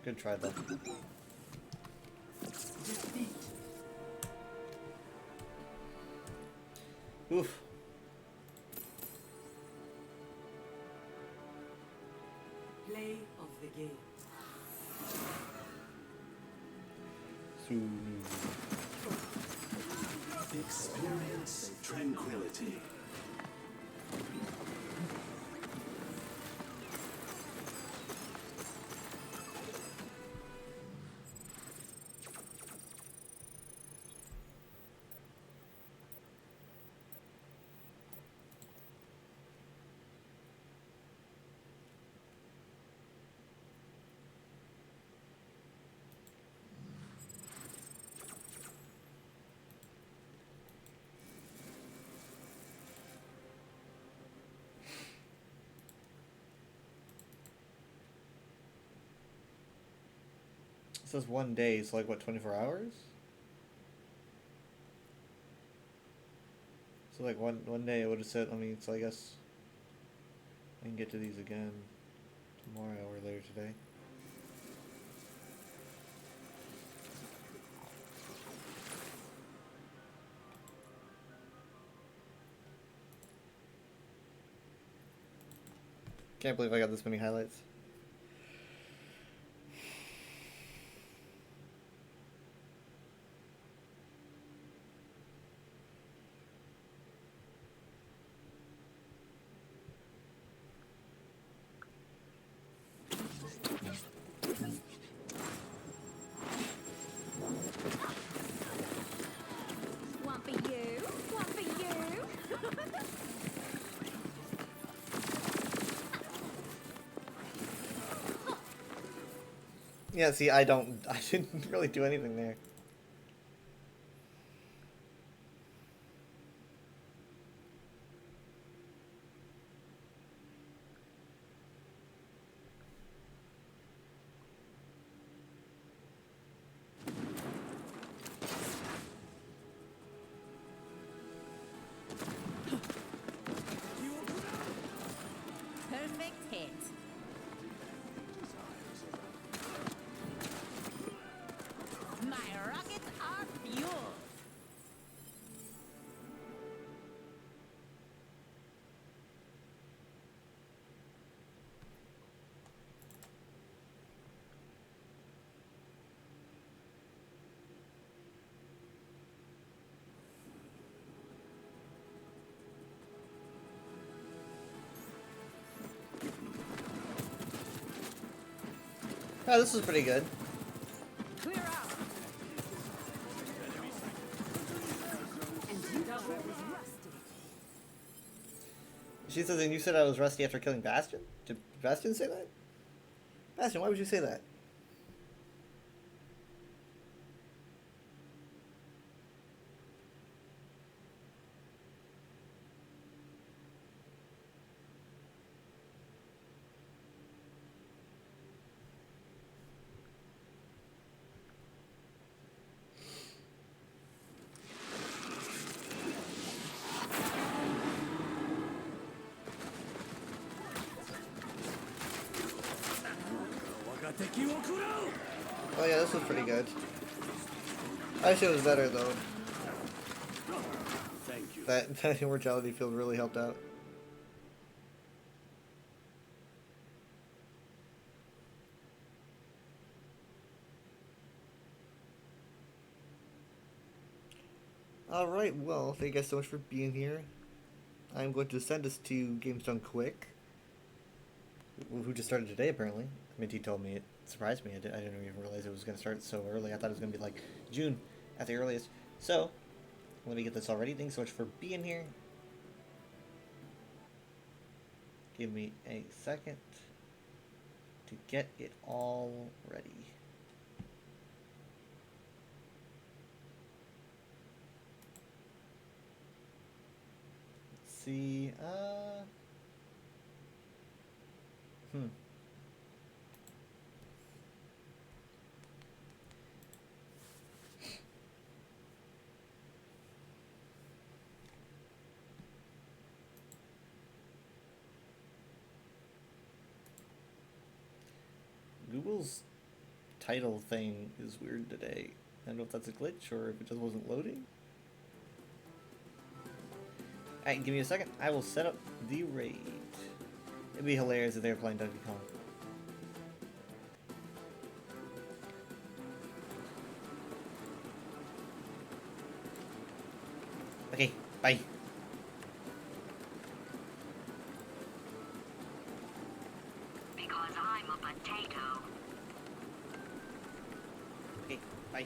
Good try though. Oof. Play of the game. Experience tranquility. It says 1 day, so like what, 24 hours? So like one day it would have said, I mean, so I guess I can get to these again tomorrow or later today. Can't believe I got this many highlights. One for you, one for you. Yeah, see, I didn't really do anything there. Perfect hit. My rockets are fueled. Oh, this is pretty good. Clear out. And you thought I was rusty. She says, and you said I was rusty after killing Bastion? Did Bastion say that? Bastion, why would you say that? Oh yeah, this was pretty good. I wish it was better though. Thank you. That immortality field really helped out. Alright, well, thank you guys so much for being here. I'm going to send this to Games Done Quick, who just started today apparently. Minty told me, it surprised me. I didn't even realize it was going to start so early. I thought it was going to be like June at the earliest. So, let me get this all ready. Thanks so much for being here. Give me a second to get it all ready. Let's see, Google's title thing is weird today. I don't know if that's a glitch or if it just wasn't loading. Alright, give me a second. I will set up the raid. It'd be hilarious if they were playing Donkey Kong. Okay, bye. Because I'm a potato. Okay, bye.